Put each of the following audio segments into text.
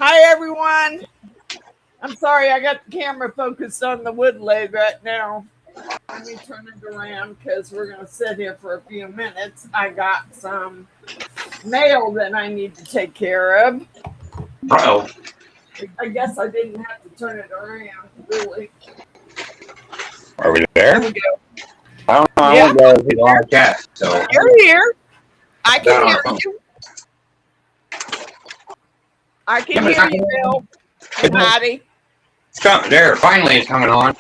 Hi, everyone. I'm sorry, I got the camera focused on the wood lathe right now. Let me turn it around because we're going to sit here for a few minutes. I got some mail that I need to take care of. Uh-oh. I guess I didn't have to turn it around, really. Are we there? There we go. I don't know. Yeah. I want to go see the long cast. So You're here. I can hear you. I can hear you, Bill. And Heidi. It's coming. There, finally it's coming on.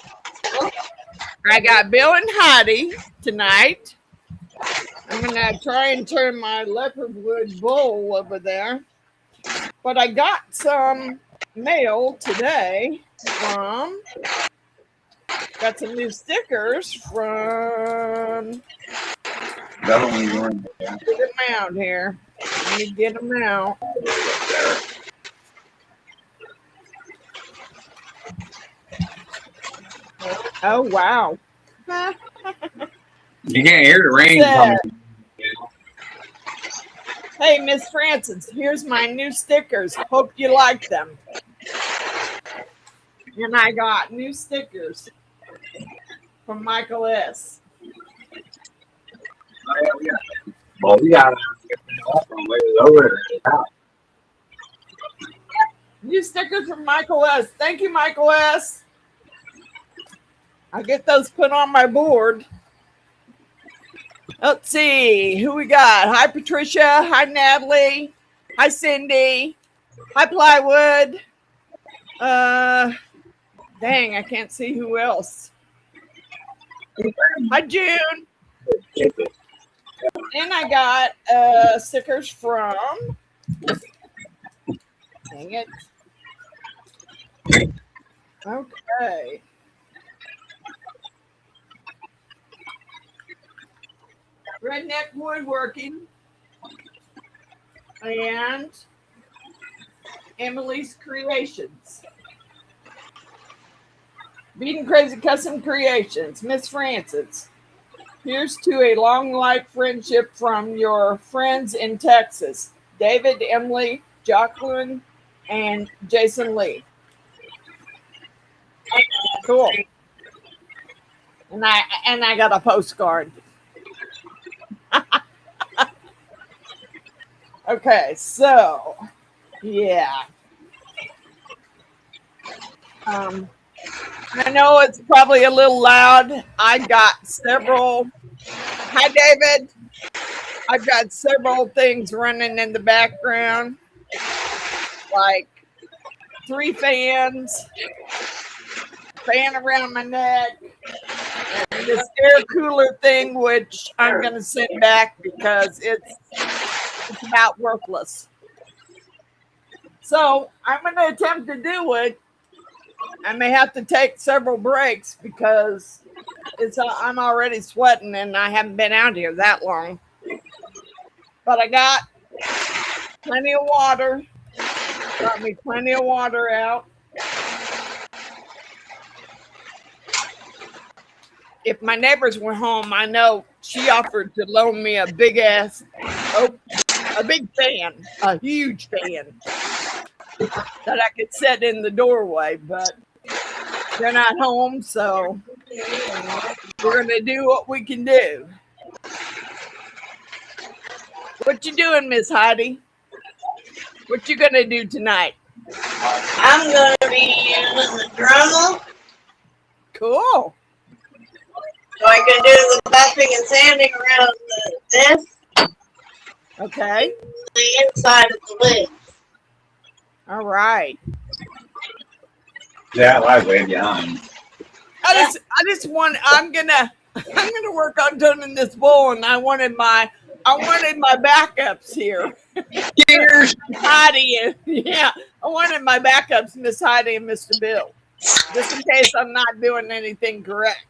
I got Bill and Heidi tonight. I'm going to try and turn my leopard wood bowl over there. But I got some mail today from, got some new stickers from, That one you're in there. get them out here. Let me get them out. Oh, wow. You can't hear the rain coming. Hey, Miss Frances, here's my new stickers. Hope you like them. And I got new stickers from Michael S. Well, we got over there. New stickers from Michael S. Thank you, Michael S. I'll get those put on my board. Let's see who we got. Hi, Patricia. Hi, Natalie. Hi, Cindy. Hi, Plywood. Dang, I can't see who else. Hi, June. And I got stickers from. Dang it. Okay. Redneck Woodworking and Emily's Creations. Beadinkrazy Cussing Creations, Miss Frances. Here's to a long life friendship from your friends in Texas, David, Emily, Jacqueline, and Jason Lee. Cool. And I got a postcard. Okay, so yeah. I know it's probably a little loud. I got several. Hi, David. I've got several things running in the background, like 3 fans, fan around my neck, and this air cooler thing, which I'm going to send back because it's about worthless. So I'm going to attempt to do it. I may have to take several breaks because I'm already sweating and I haven't been out here that long. But I got plenty of water. Got me plenty of water out. If my neighbors were home, I know she offered to loan me a big fan, a huge fan that I could set in the doorway, but they're not home, so we're going to do what we can do. What you doing, Miss Heidi? What you going to do tonight? I'm going to be using the Dremel. Cool. So I can do the buffing and sanding around this. Okay. The inside of the lid. All right. Yeah, live way behind. I just want. I'm gonna work on turning this bowl, and I wanted my backups here. Cheers. Heidi and I wanted my backups, Miss Heidi and Mr. Bill, just in case I'm not doing anything correct.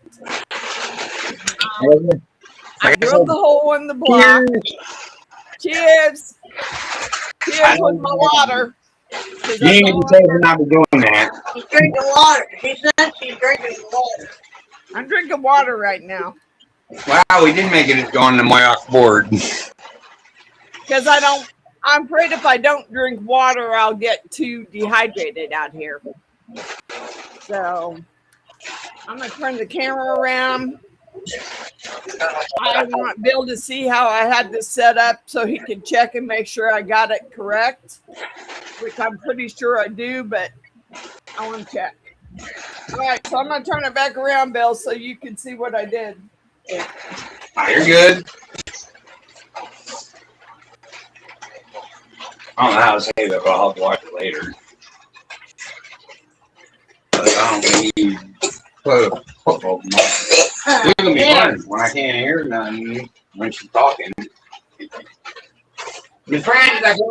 I drilled the hole in the block. Cheers. Cheers with my water. You need to say we're not doing that. She's drinking water. She said she's drinking water. I'm drinking water right now. Wow, we did make it go on the Moyock board. Because I don't I'm afraid if I don't drink water, I'll get too dehydrated out here. So I'm gonna turn the camera around. I want Bill to see how I had this set up so he can check and make sure I got it correct, which I'm pretty sure I do, but I want to check. All right, so I'm going to turn it back around, Bill, so you can see what I did. Oh, you're good. I don't know how to say that, but I'll have to watch it later. But I don't think you put a football. It's gonna be fun when I can't hear nothing when she's talking. Miss Francis,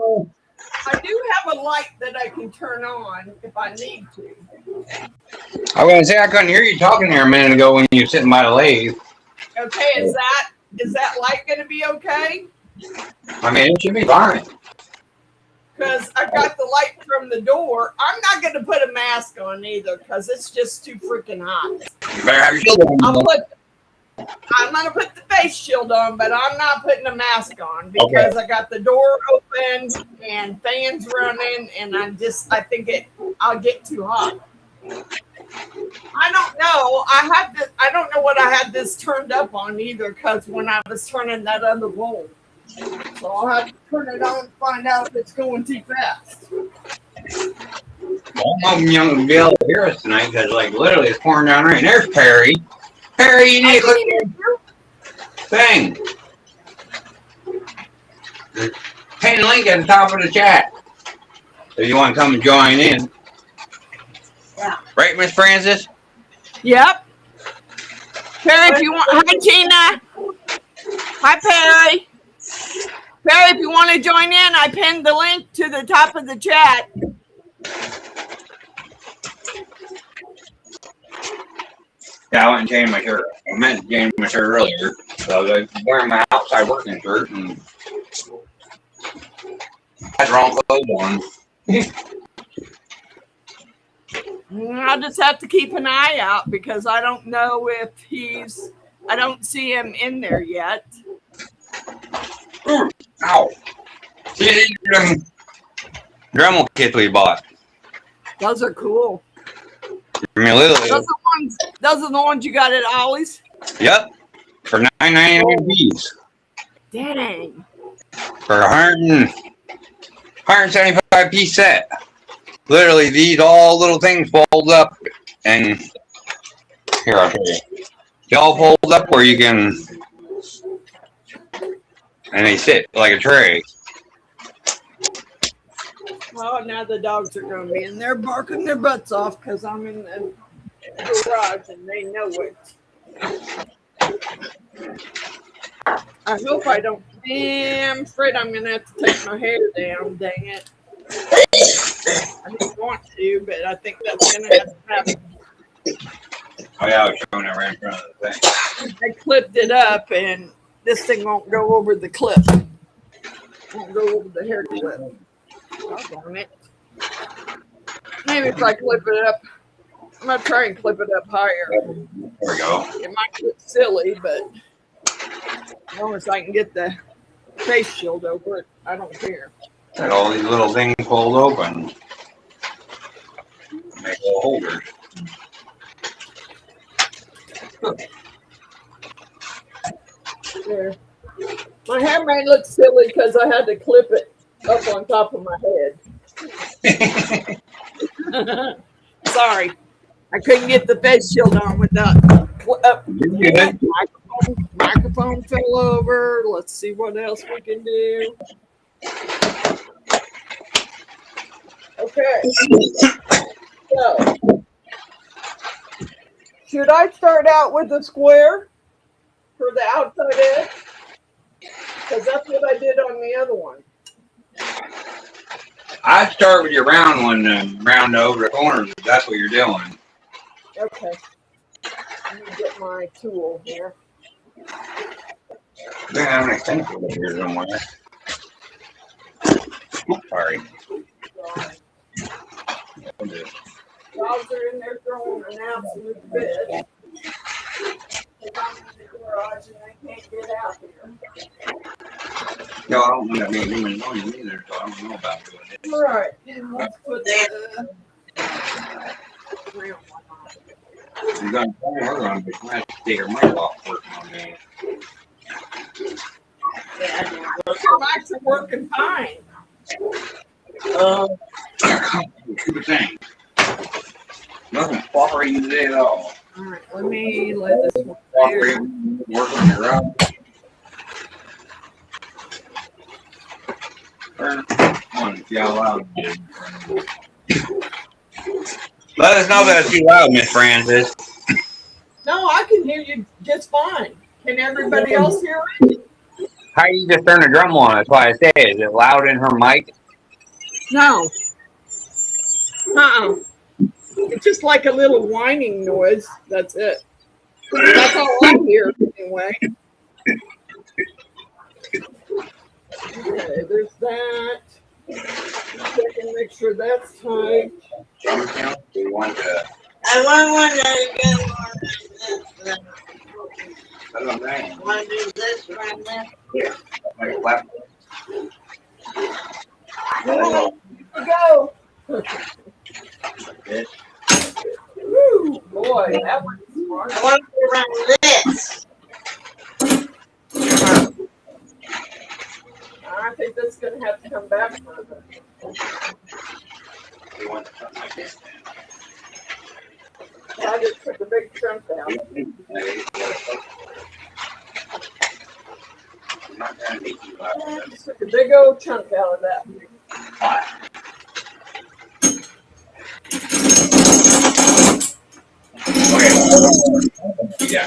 I do have a light that I can turn on if I need to. I was gonna say I couldn't hear you talking there a minute ago when you were sitting by the lathe. Okay, is that light going to be okay? I mean, it should be fine. Because I got the light from the door. I'm not going to put a mask on either because it's just too freaking hot. You better have your shield on. I'm going to put the face shield on, but I'm not putting a mask on because I got the door open and fans running, and I think I'll get too hot. I don't know. I don't know what I had this turned up on either because when I was turning that other bulb. So I'll have to turn it on and find out if it's going too fast. Well, I'm young to be able to hear us tonight because, like, literally it's pouring down rain. There's Perry. Perry, you need to click the thing. The pin link at the top of the chat. So you want to come and join in. Yeah. Right, Miss Francis? Yep. Perry, if you want. Hi, Gina. Hi, Perry. Perry, if you want to join in, I pinned the link to the top of the chat. Yeah, I went and changed my shirt. I meant to change my shirt earlier. So I was wearing my outside working shirt and had the wrong clothes on. I'll just have to keep an eye out because I don't know if I don't see him in there yet. Ooh, ow. See these Dremel kits we bought. Those are cool. I mean, literally. Those are the ones you got at Ollie's? Yep. For $9.99 piece. Dang. For a 175 piece set. Literally, these all little things fold up, and here I'll show you. They all fold up where you can, and they sit like a tray. Well, now the dogs are going to be in there barking their butts off because I'm in the garage and they know it. I hope I don't. I'm afraid I'm going to have to take my hair down, dang it. I don't want to, but I think that's going to have to happen. Oh yeah, I was showing it right in front of the thing. I clipped it up and this thing won't go over the clip. Won't go over the hair clip. Doggone it. Maybe if I clip it up, I'm going to try and clip it up higher. There we go. It might look silly, but as long as I can get the face shield over it, I don't care. Got all these little things fold open. Make little holders. There. My hair may look silly because I had to clip it up on top of my head. Sorry. I couldn't get the face shield on without microphone fell over. Let's see what else we can do. Okay. So, should I start out with a square for the outside edge? Because that's what I did on the other one. I'd start with your round one and round over the corners if that's what you're doing. Okay. Let me get my tool here. They have an extension over here somewhere. Sorry. Dogs are in there throwing an absolute bed. I'm in the garage and I can't get out here. No, I don't want to make any noise either, so I don't know about doing it. All right, and let's put the round one on. You're going to turn her on, but you have to take her mic off working on me. Your mics are working fine. Stupid thing. Nothing cooperating today at all. All right, let me let this one there. Cooperating, working your out. Turn on, see how loud it is. Let us know that it's too loud, Miss Francis. No, I can hear you just fine. Can everybody else hear it? How you just turn the drum on? That's why I say, is it loud in her mic? No. It's just like a little whining noise. That's it. That's all I hear anyway. Okay, there's that. Check and make sure that's tight. Drum count? Do you want to? I want one that goes That's what I'm saying. I want to do this right now. Here. Like a lap. Go. Okay. Woo, boy, that was smart. I want to run this. I think that's going to have to come back further. You want to come like this then? I just took a big chunk out. I'm not trying to make you laugh. I just took a big old chunk out of that. Okay. Yeah.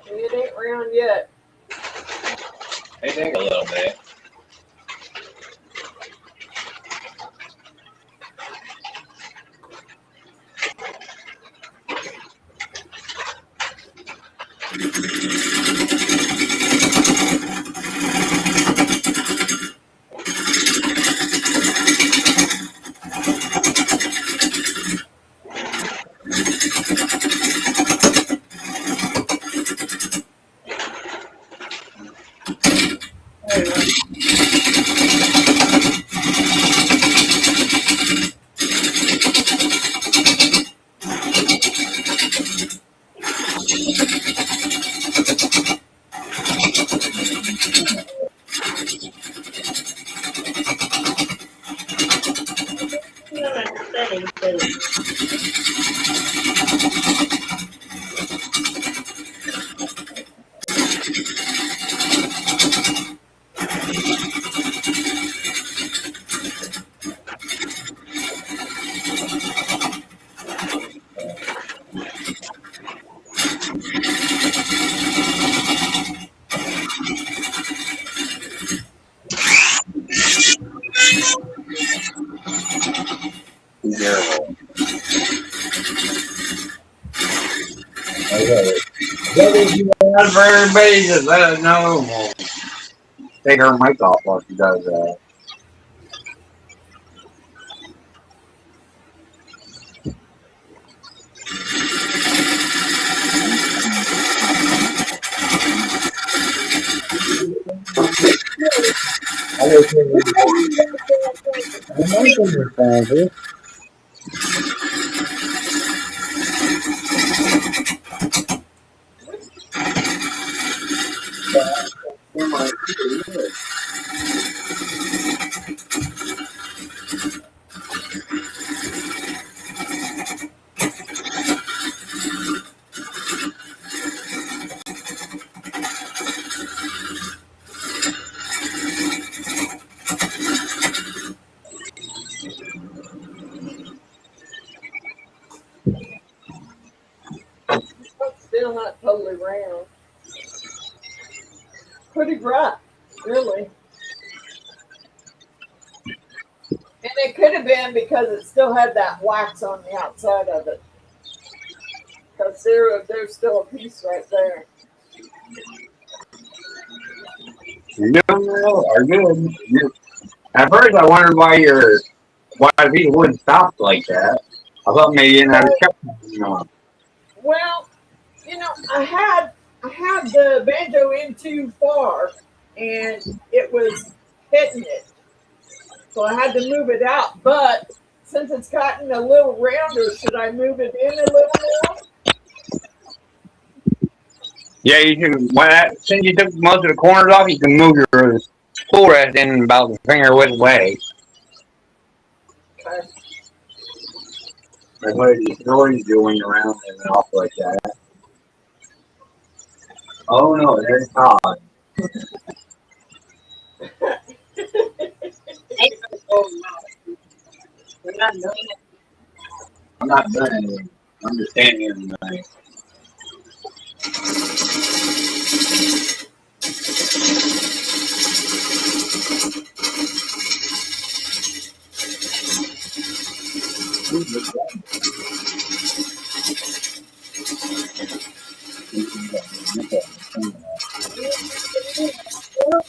It ain't round yet. They take a little bit. Zero. Okay. What if you want for everybody, just let us know. We'll take her mic off while she does that. Still not totally round. Pretty rough, really. And it could have been because it still had that wax on the outside of it. Because there's still a piece right there. You are good. At first, I wondered why these wouldn't stop like that. I thought maybe it had kept on. Well, I had the banjo in too far, and it was hitting it, so I had to move it out. But since it's gotten a little rounder, should I move it in a little more? Yeah, you can. Since you took most of the corners off, you can move your spool rest in about the finger width way. Okay. That's what he's doing around and off like that. Oh no, there's Todd. We're not doing it. I'm not doing anything. I'm just standing here tonight.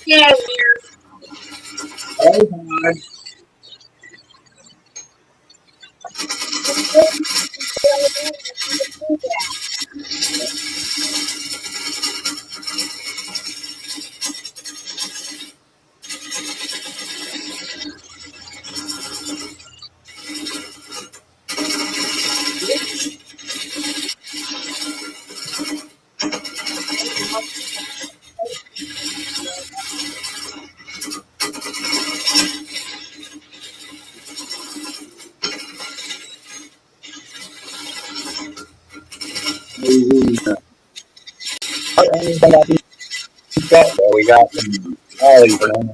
Yeah, Hey, Todd. We got some Ollie for them.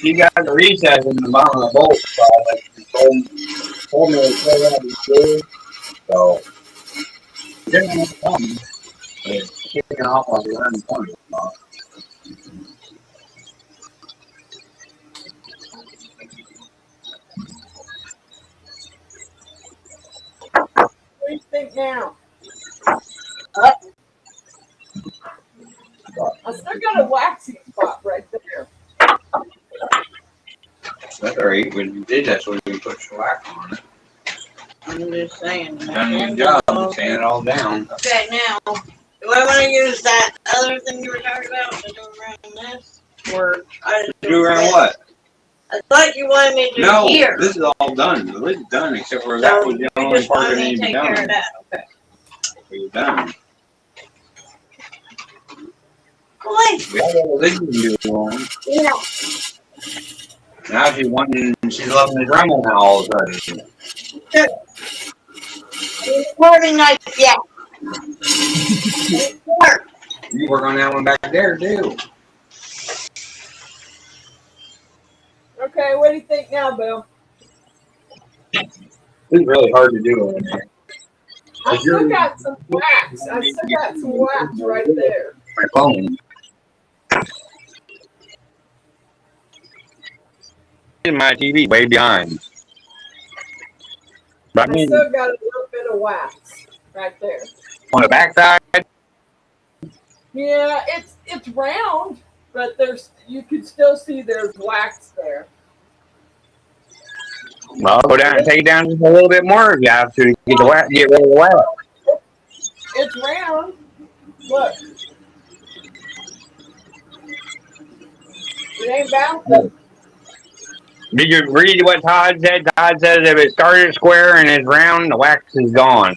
You got the recess in the bottom of the bolt, so I told me to play out the screw. So, you didn't have to come. It's kicking off on the end point. What do you think now? I still got a waxing spot right there. That's alright. When you did that, so we put shellac on it. I'm just saying. Done a good job. sand it all down. Okay, now, do I want to use that other thing you were talking about to do around this? Or I just Do around what? I thought you wanted me to do No, here. this is all done. The lid's done, except for that was the You only just part want that me needed to to be take care of done. that. Okay. We're done. Boy. We all got a lid to do on. Yeah. Now she's loving the dremel now all of a sudden. Recording like yeah. You work on that one back there too. Okay, what do you think now, Bill? It's really hard to do on there. I still got some wax. I still got some wax right there. My phone. In my TV, way behind. But I I mean, still got a little bit of wax right there. on the backside, Yeah, it's round, but you can still see there's wax there. well, go down and take it down just a little bit more if you have to get the wax, get rid of the wax. It's round. Look. It ain't bouncing. Did you read what Todd said? Todd says if it started square and it's round, the wax is gone.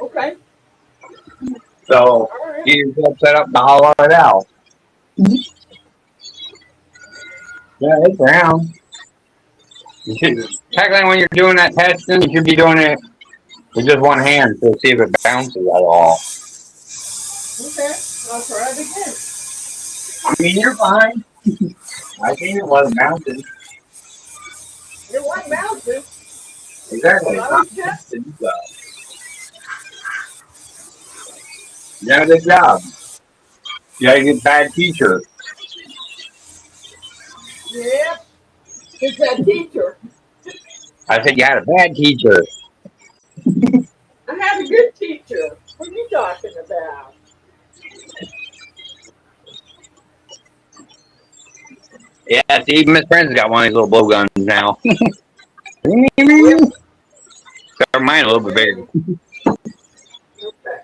Okay. So All right. you just set up to hollow it out. Yeah, it's round. You should, technically, when you're doing that testing, you should be doing it with just one hand to see if it bounces at all. Okay. I'll try it again. I mean, you're fine. I think it was bouncing. It wasn't bouncing. Exactly. Well, I was testing. So. You did a good job. You got a good bad teacher. Yep. It's that teacher. I said you had a bad teacher. I had a good teacher. What are you talking about? Yeah, see, even Miss Prince's got one of these little blow guns now. Got mine a little bit bigger. Okay.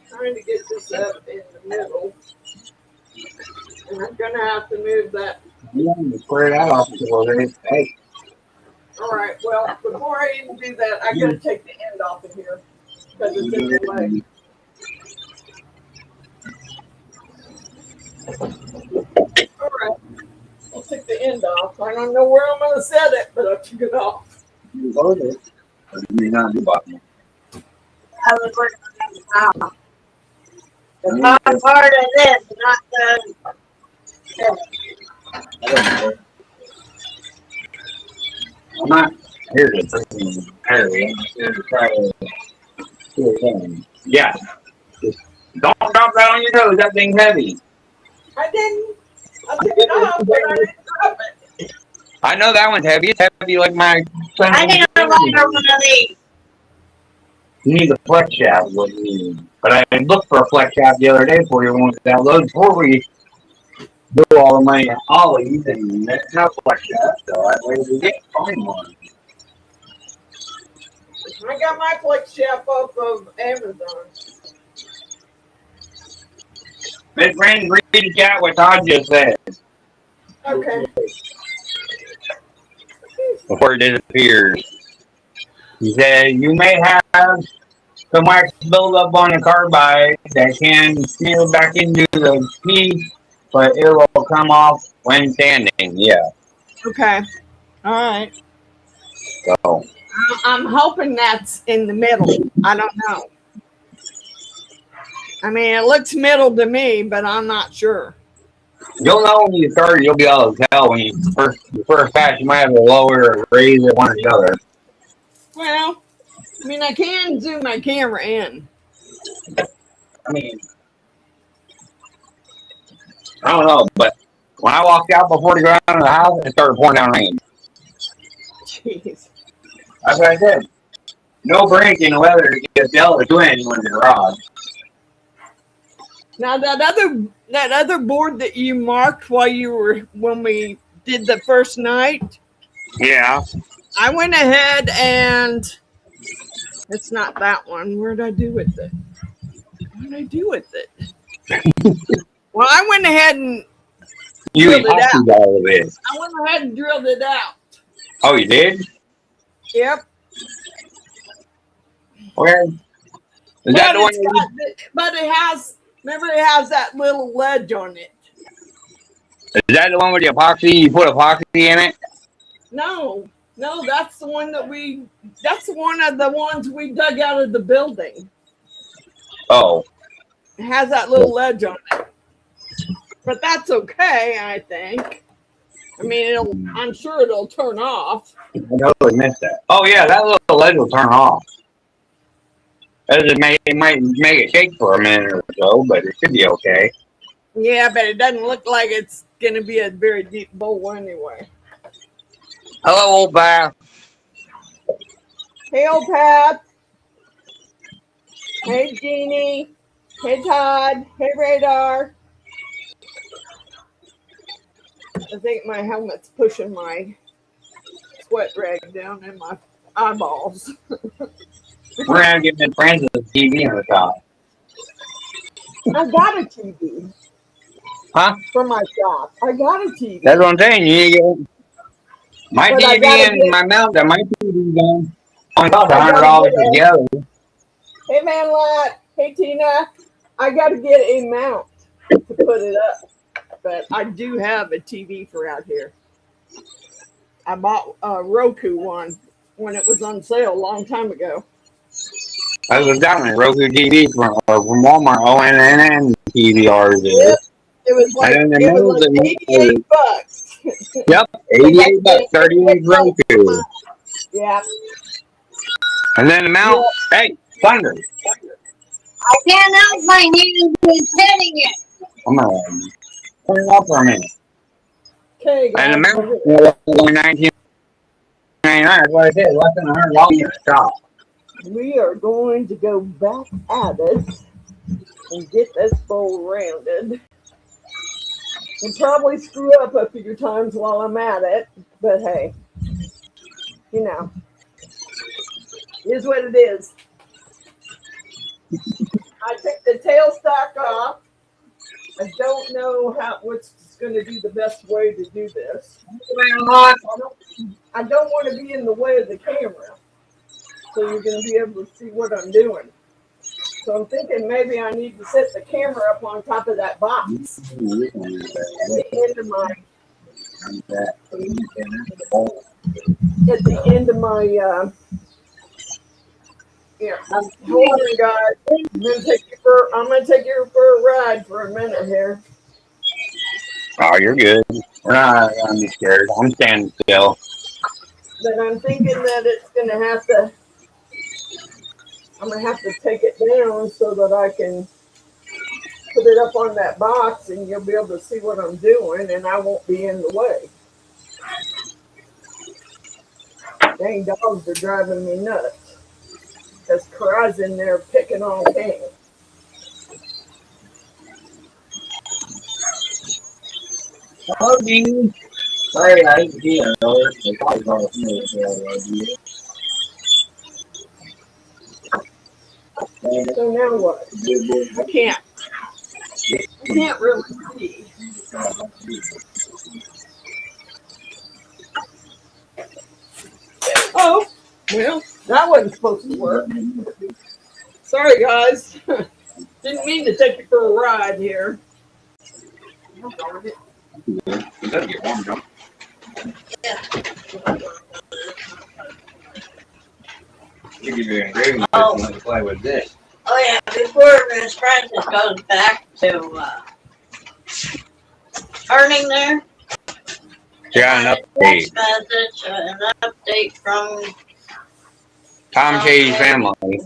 Trying to get this up in the middle. And I'm going to have to move that. Yeah, square that off a little bit. Hey. All right. Well, before I even do that, I got to take the end off of here because it's in the way. All right. I'll take the end off. I don't know where I'm going to set it, but I took it off. You load it. Or you may not do bottom. I was working on that. The bottom part of this, not the. I'm not here to freaking hurry. I'm just here to try to do it again. Yeah. Just don't drop that on your toes. That thing's heavy. I didn't. I took it off, but I didn't drop it. I know that one's heavy. It's heavy like my son. I need a lighter one of these. You need a flex shaft, what you need. But I looked for a flex shaft the other day for you when we downloaded before we do all the money at Ollie's and that's no flex shaft, so that way we get find one. I got my flex shaft off of Amazon. Miss Brandon, read the chat what Todd just said. Okay. Before it disappears. He said, you may have some wax buildup on the carbide that can seal back into the piece, but it will come off when sanding. Yeah. Okay. All right. So. I'm hoping that's in the middle. I don't know. I mean, it looks middle to me, but I'm not sure. You'll know when you start, you'll be able to tell when you first pass, you might have to lower or raise it, one or the other. Well, I mean, I can zoom my camera in. I mean, I don't know, but when I walked out before to go out of the house, it started pouring down rain. Jeez. That's what I said. No break in the weather to get jealous to anyone in the garage. Now that other board that you marked when we did the first night. Yeah. I went ahead and It's not that one. What did I do with it? What did I do with it? Well, I went ahead and You drilled it out. epoxied all of it. I went ahead and drilled it out. Oh, you did? Yep. Where? Is that the one? But it has. Remember, it has that little ledge on it. Is that the one with the epoxy? You put epoxy in it? No, that's the one that that's one of the ones we dug out of the building. Oh. It has that little ledge on it. But that's okay, I think. I mean, I'm sure it'll turn off. I totally missed that. Oh, yeah, that little ledge will turn off. It might make it shake for a minute or so, but it should be okay. Yeah, but it doesn't look like it's going to be a very deep bowl anyway. Hello, old Pat. Hey, old Pat. Hey, Jeannie. Hey, Todd. Hey, Radar. I think my helmet's pushing my sweat rag down in my eyeballs. We're going to get Francis a TV on the top. I got a TV. Huh? For my shop. I got a TV. That's what I'm saying. You need to get my TV and my mount. My TV going on top of $100 together. Hey, Van Lat. Hey, Tina. I got to get a mount to put it up. But I do have a TV for out here. I bought a Roku one when it was on sale a long time ago. I was down in Roku TV from Walmart. ONN TVRs. Yep. It was like $88. Yep, $88, 38 Roku. Yeah. And then the mount, hey, thunder. I can't help my hands with setting it. I'm going to turn it off for a minute. Okay, guys. And the mount was only $19.99. That's what I said, less than $100 in the shop. We are going to go back at it and get this bowl rounded. And probably screw up a few times while I'm at it, but hey, you know, it is what it is. I took the tailstock off. I don't know what's going to be the best way to do this. I don't want to be in the way of the camera, so you're going to be able to see what I'm doing. So I'm thinking maybe I need to set the camera up on top of that box at the end of my yeah. Hold on, guys. I'm gonna take you for a ride for a minute here. Oh, you're good. We're not gonna be scared. I'm standing still. But I'm thinking that I'm gonna have to take it down so that I can put it up on that box and you'll be able to see what I'm doing and I won't be in the way. Dang dogs are driving me nuts. Because Cry's in there picking on King. Hello, Dean. Sorry, I didn't see it. So now what? I can't really see. Oh, well, that wasn't supposed to work. Sorry, guys. Didn't mean to take you for a ride here. You give you an engraving to play with this. Oh yeah, before Miss Francis goes back to earning there. Yeah, an update. Text message, an update from Tom Shady's family.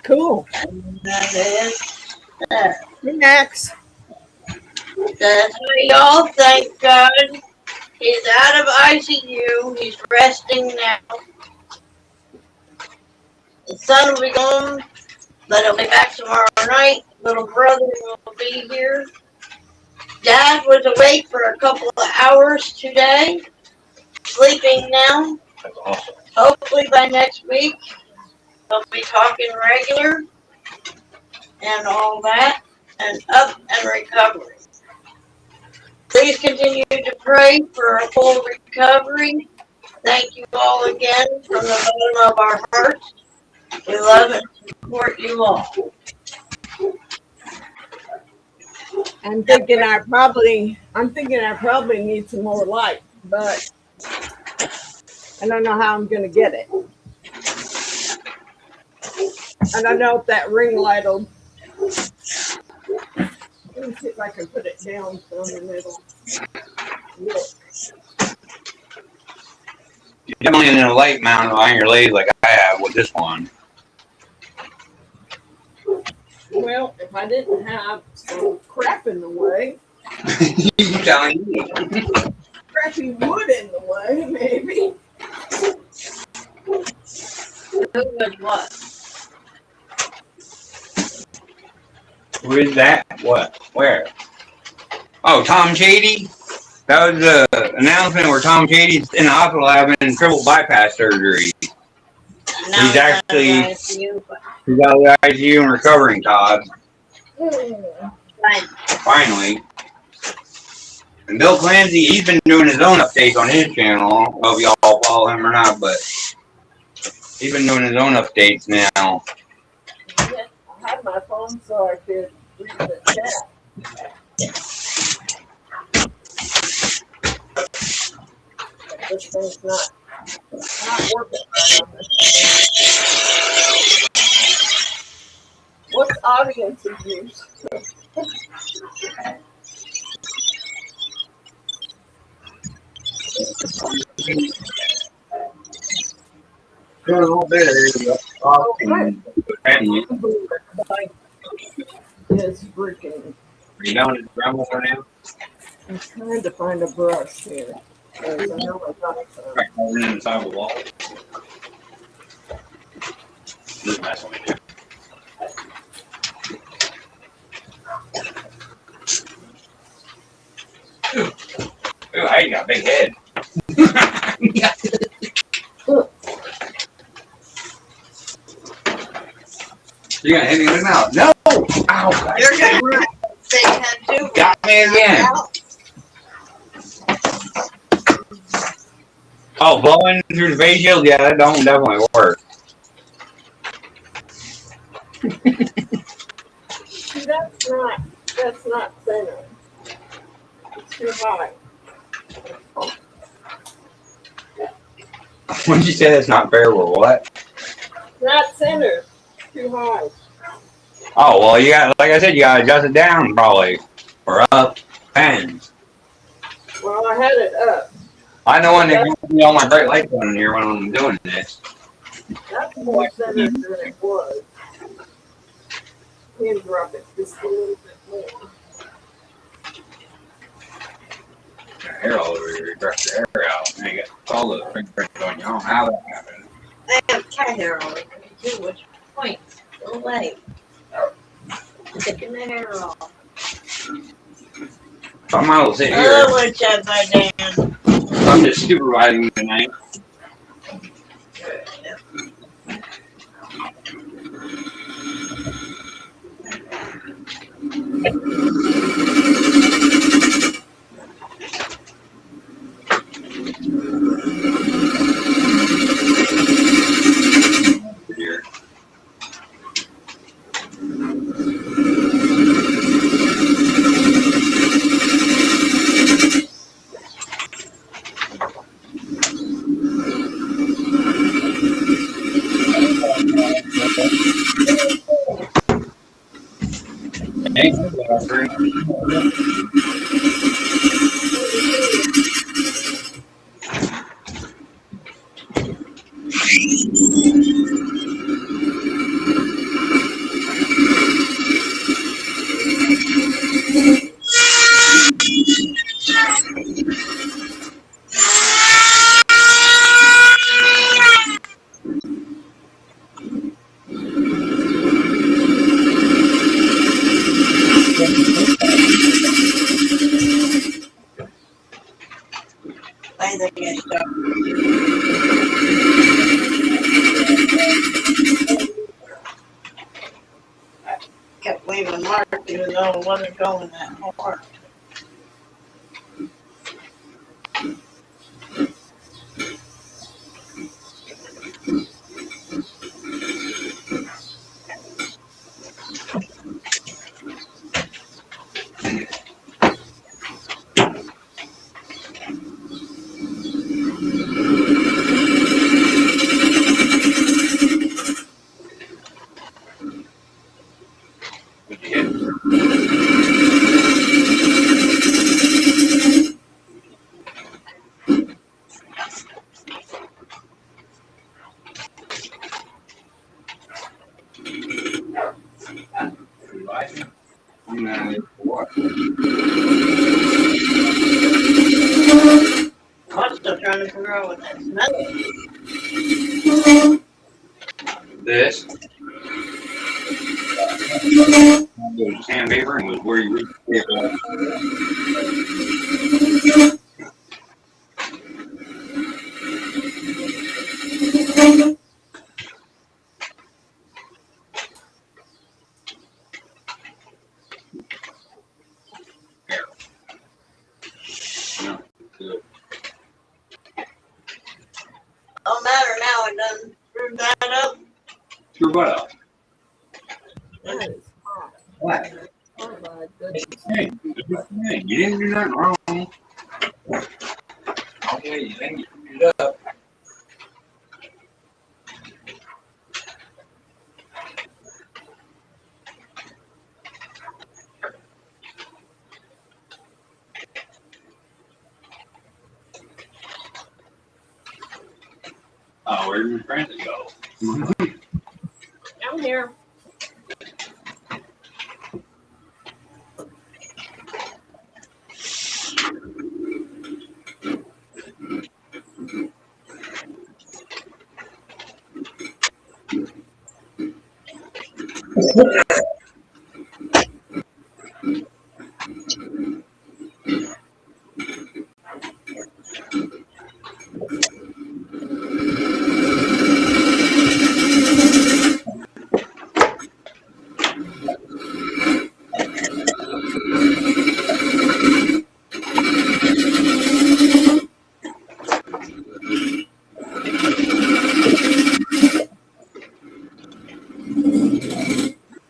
Cool. And that is that. Next. That's what y'all, thank God. He's out of ICU. He's resting now. The son will be gone, but he'll be back tomorrow night. Little brother will be here. Dad was awake for a couple of hours today, sleeping now. That's awesome. hopefully by next week, they'll be talking regular and all that, and up and recovery. Please continue to pray for a full recovery. Thank you all again from the bottom of our hearts. We love and support you all. I'm thinking I probably need some more light, but I don't know how I'm going to get it. I don't know if that ring light will. Let me see if I can put it down from the middle. Look. You definitely need a light mount on your lathe like I have with this one. Well, if I didn't have some crap in the way. You telling me? Crappy wood in the way, maybe. Who would what? Who is that? What? Where? Oh, Tom Shady? That was the announcement where Tom Shady's in the hospital having triple bypass surgery. Now He's actually ICU, but he's out of the ICU and recovering, Todd. fine. Finally. And Bill Clancy, he's been doing his own updates on his channel. I don't know if y'all follow him or not, but he's been doing his own updates now. I had my phone so I could read the chat. But this thing's not working right on this. What's audiences use? Doing a little bit of it. Is freaking. Are you down to the drum right now? I'm trying to find a brush here. Because I know I got some. Right, over inside the wall. This mess on me, dude. Ooh, hey, you got a big head. You're gonna hit me in the mouth. No! Ow! You're gonna say tattoo. Got me again. Oh, blowing through the face shield? Yeah, that don't definitely work. See, that's not thinner. It's too high. When you say that's not fair, well, what? Not center. Too high. Oh, well, you got, like I said, you gotta adjust it down probably. Or up. Depends. Well, I had it up. I know when they give me all my bright lights on in here when I'm doing this. That's more center than it was. Can drop it just a little bit more. Your hair all over here, brush your hair out. Now you got all the fingerprints on you. I don't know how that happened. I have cat hair all over me too, which points. Go away. Taking the hair off. So I'm out to sit here. Oh, what's up, my Dan? I'm just supervising tonight. Here. Thanks, Leopard. I think I stopped. even though it wasn't going that hard. I'm still trying to figure out what that's metal. This was sandpaper and was where you read the Don't matter now, it doesn't screw that up. Screw what up? That is hot. What? Oh my goodness. Hey, you didn't do nothing wrong. Okay, you think you screwed it up. Oh, where did my friends go? I'm here.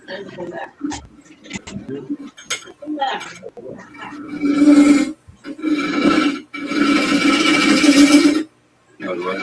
And come back. Come back. That was right.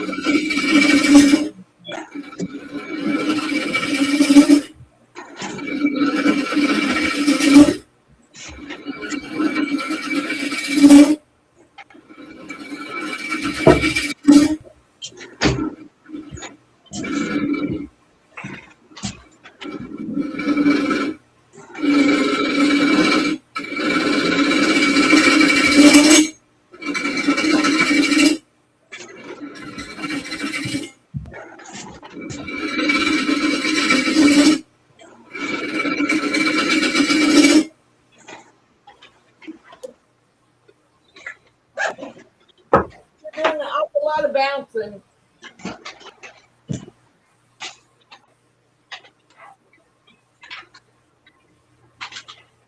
You're doing an awful lot of bouncing.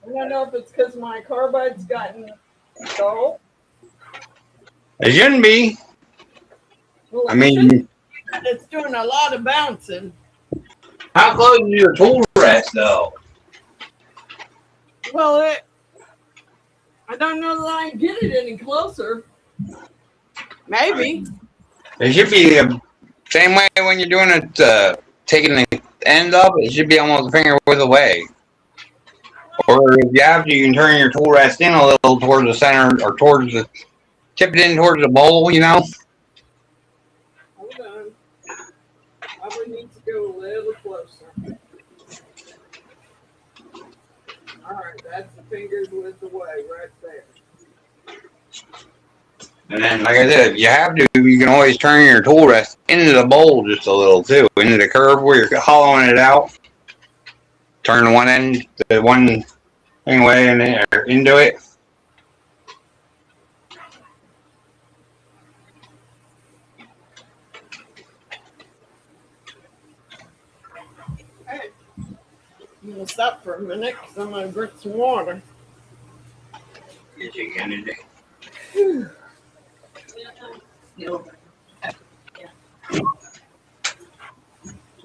I don't know if it's because my carbide's gotten dull. It shouldn't be. Well, I mean, it's doing a lot of bouncing. how close is your tool rest, though? Well, I don't know that I can get it any closer. Maybe. It should be the same way when you're doing it, taking the end up, it should be almost a finger width away. Or if you have to, you can turn your tool rest in a little towards the center or towards the, tip it in towards the bowl, you know? Hold on. Probably need to go a little closer. All right, that's the fingers width away right there. And then, like I said, if you have to, you can always turn your tool rest into the bowl just a little too, into the curve where you're hollowing it out. Turn one end, the one thing away and into it. Hey. this up for a minute because I'm going to drink some water. Get you again today. You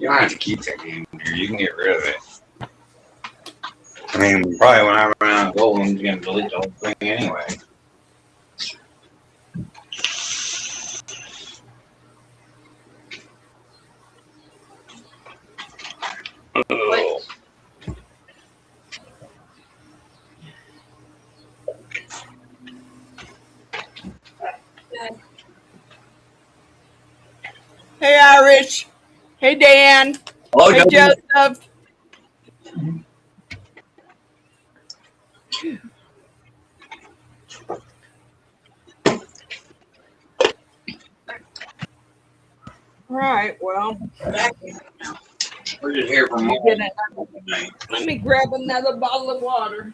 don't have to keep that game here. You can get rid of it. I mean, probably when I run out of gold, I'm just going to delete the whole thing anyway. Oh. Hey, Irish. Hey, Dan. Hello, Hey, Joseph. All right, well, We're just here for more. Let me grab another bottle of water.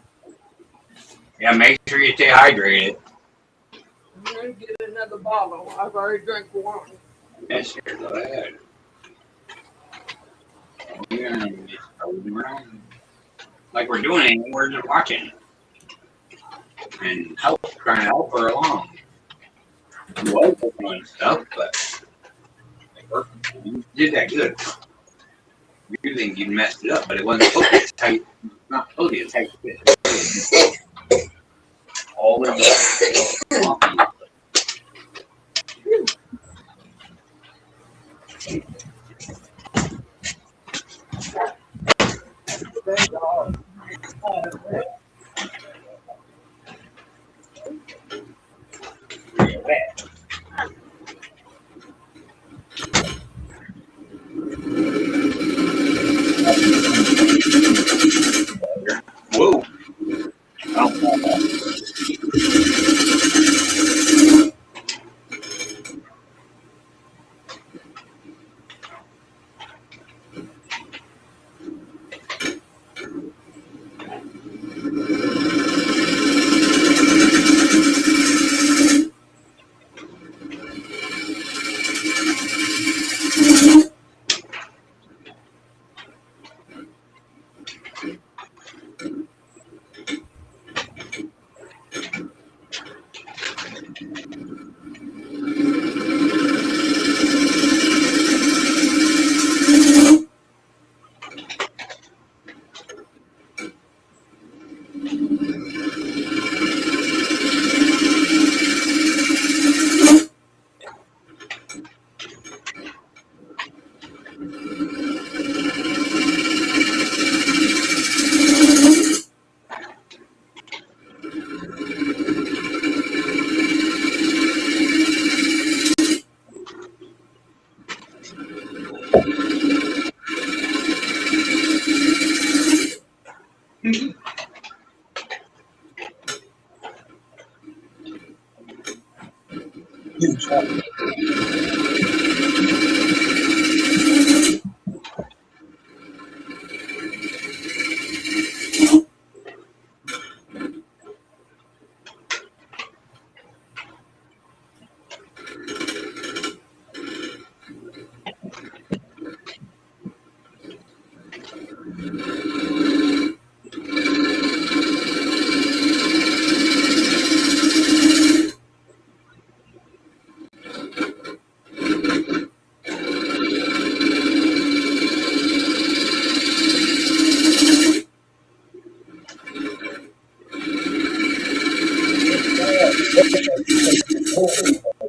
Yeah, make sure you stay hydrated. I'm going to get another bottle. I've already drank one. Yes, sir. Go ahead. We're gonna just rolling around. Like we're doing anything, we're just watching. And trying to help her along. You was working on stuff, but you did that good. You think you messed it up, but it wasn't supposed to be tight. Not supposed to be a tight fit. All of the whoa.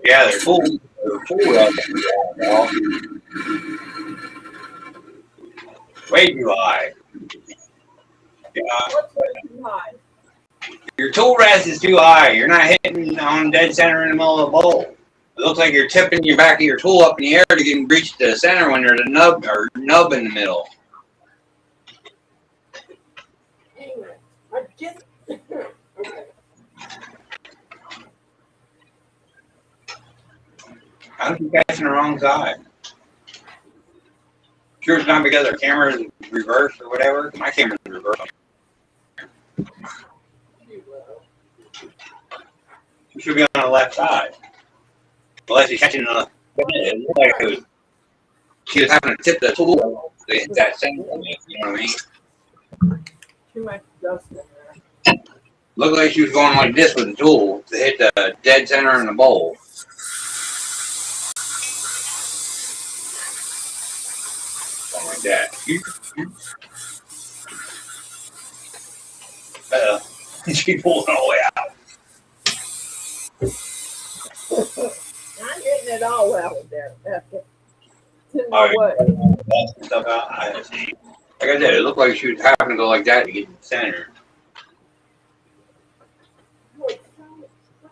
Yeah, they're cool. They're cool out there. Way too high. Yeah. What's way too high? Your tool rest is too high. You're not hitting on dead center in the middle of the bowl. It looks like you're tipping your back of your tool up in the air to get reach the center when there's a nub in the middle. I just okay. How did you catch on the wrong side? Sure, it's not because our camera is reversed or whatever. My camera's reversed. You should be on the left side. Unless you're catching on the it looked like it was, she was having to tip the tool to hit that center. You know what I mean? Too much dust in there. Looked like she was going like this with the tool to hit the dead center in the bowl. Something like that. She pulled it all the way out. I'm getting it all out of there. That's it. It's in Oh, the way. That's stuff out. I see. Like I said, it looked like she was having to go like that to get to the center.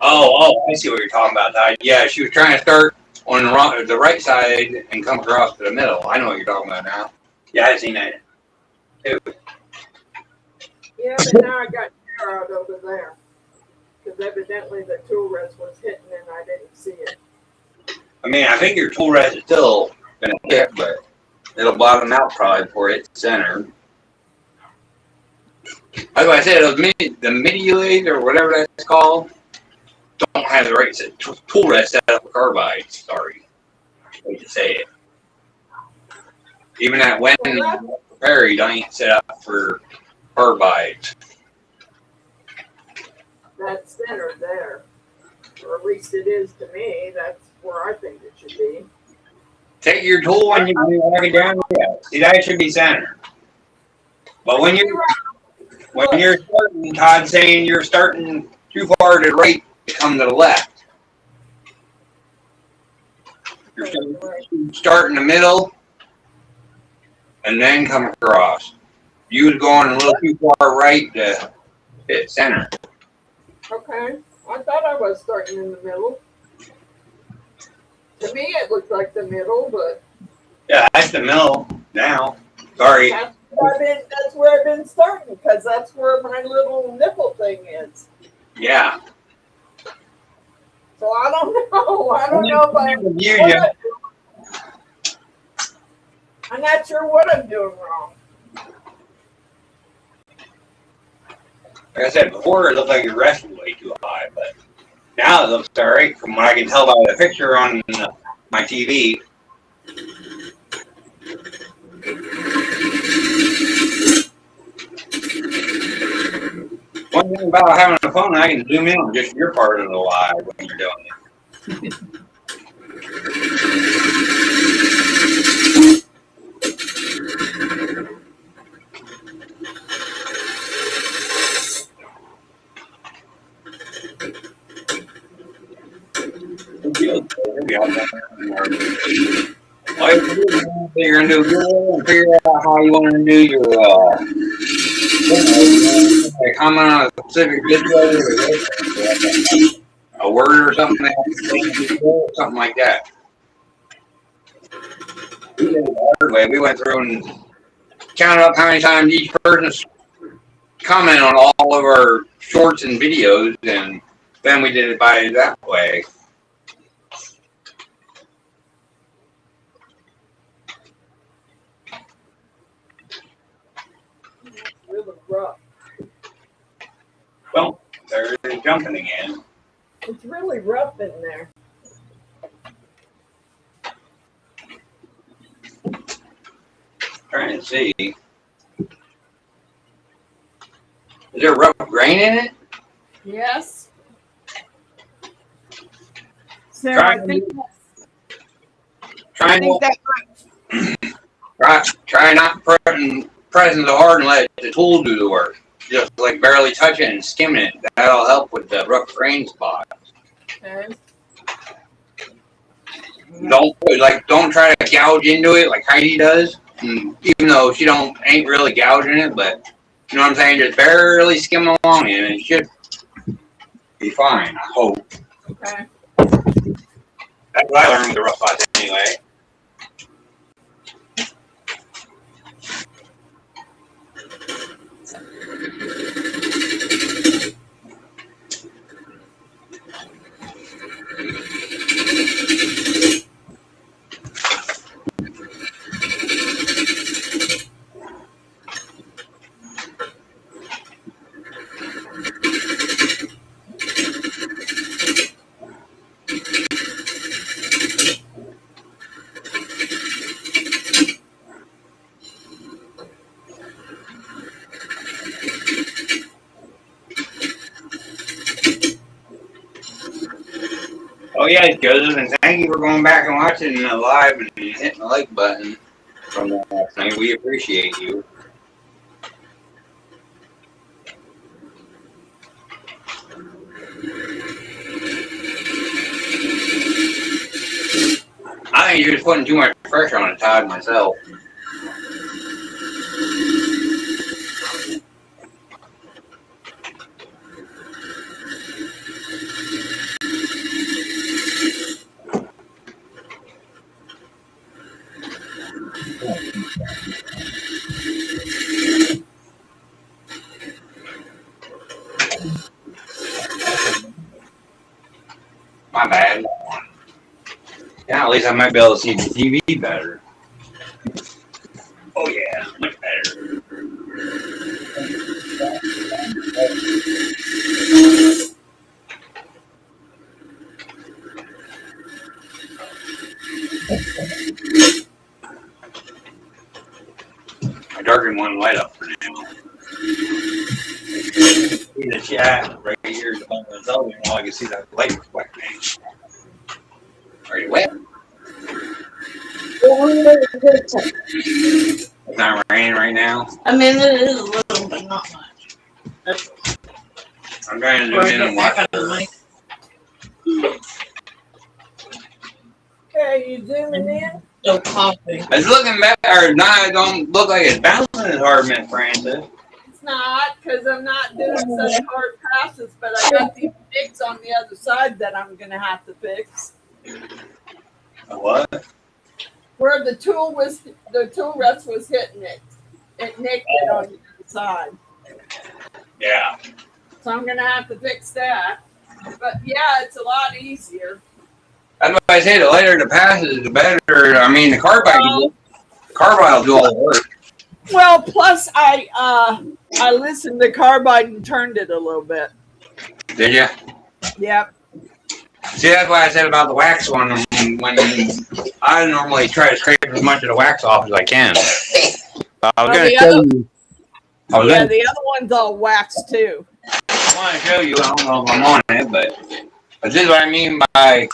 Oh, I see what you're talking about, Ty. Yeah, she was trying to start on the right side and come across to the middle. I know what you're talking about now. Yeah, I seen that. Too. Yeah, but now I got hair out over there. Because evidently the tool rest was hitting and I didn't see it. I mean, I think your tool rest is still going to hit, but it'll bottom out probably before it's centered. Like I said, the midi lathe or whatever that's called don't have the right tool rest set up for carbide. Sorry. I hate to say it. Even that Wen Perry ain't set up for carbides. That's centered there. Or at least it is to me. That's where I think it should be. Take your tool when you walk it down. Yeah. See, that should be centered. But when you're starting, Todd's saying you're starting too far to the right to come to the left. You're start in the middle and then come across. You was going a little too far right to hit center. Okay. I thought I was starting in the middle. To me, it looked like the middle, but Yeah, that's the middle now. Sorry. that's where I've been starting, because that's where my little nipple thing is. Yeah. So I don't know. I don't know if I'm not sure what I'm doing wrong. Like I said before, it looked like your rest was way too high, but now it looks alright from what I can tell by the picture on my TV. One thing about having a phone, I can zoom in on just your part of the live when you're doing it. All you do is you're going to do Google and figure out how you want to do your comment on a specific video or a word or something like that. We did it the hard way. We went through and counted up how many times each person's comment on all of our shorts and videos, and then we did it by that way. Really rough. Well, they're jumping again. It's really rough in there. Trying to see. Is there rough grain in it? Yes. Sarah, I think Try not pressing so hard and let the tool do the work. Just like barely touch it and skimming it. That'll help with the rough grain spots. okay. Don't try to gouge into it like Heidi does. And even though she ain't really gouging it, but you know what I'm saying? Just barely skim along it, and it should be fine. I hope. Okay. That's what I learned with the rough spots anyway. Oh yeah, Joseph, and thank you for going back and watching the live and hitting the like button from last night. We appreciate you. I think you're just putting too much pressure on it, Todd, myself. My bad. Yeah, at least I might be able to see the TV better. Oh yeah, much better. I darkened one light up for now. See the chat right here on the television while I can see that light reflecting. Are you wet? It's not raining right now. I mean, it is a little, but not much. That's I'm trying to zoom in and watch it. Okay, you zooming in? so coffee. It's looking better. Now it don't look like it's bouncing as hard, Miss Francis. It's not, because I'm not doing such hard passes, but I got these nicks on the other side that I'm going to have to fix. What? Where the tool rest was hitting it. It nicked it on the other side. Yeah. So I'm going to have to fix that. But yeah, it's a lot easier. That's what I say. The lighter the passes, the better. I mean, the carbide will do all the work. Well, plus I listened to Carbide and turned it a little bit. Did you? Yep. See, that's why I said about the wax one. When I normally try to scrape as much of the wax off as I can. I was going to show you. Yeah, the other one's all wax too. I want to show you. I don't know if I'm on it, but this is what I mean by,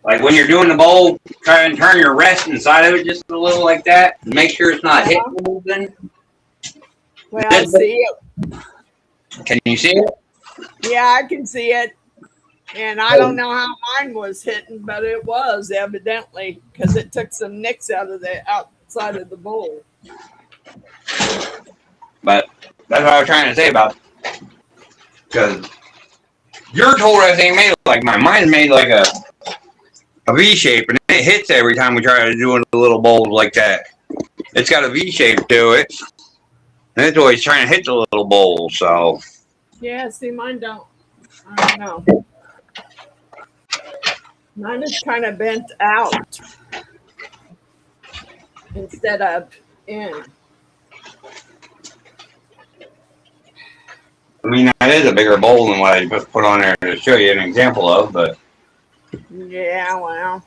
like, when you're doing the bowl, try and turn your rest inside of it just a little like that. Make sure it's not hitting moving. Well, I see it. Can you see it? Yeah, I can see it. And I don't know how mine was hitting, but it was evidently because it took some nicks out of the outside of the bowl. But that's what I was trying to say about it. Because your tool rest ain't made like mine. Mine's made like a V shape, and it hits every time we try to do a little bowl like that. It's got a V shape to it, and it's always trying to hit the little bowl. So yeah, see, mine don't. I don't know. Mine is kind of bent out instead of in. I mean, that is a bigger bowl than what I just put on there to show you an example of, but yeah, well,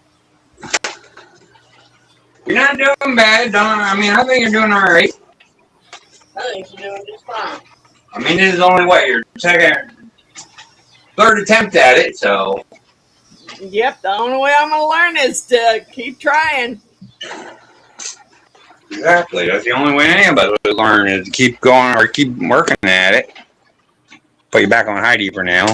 you're not doing bad, Don. I mean, I think you're doing all right. I think you're doing just fine. I mean, this is only what your third attempt at it, so. Yep, the only way I'm gonna learn is to keep trying. Exactly. That's the only way any of us would learn is to keep going or keep working at it. Put you back on Heidi for now.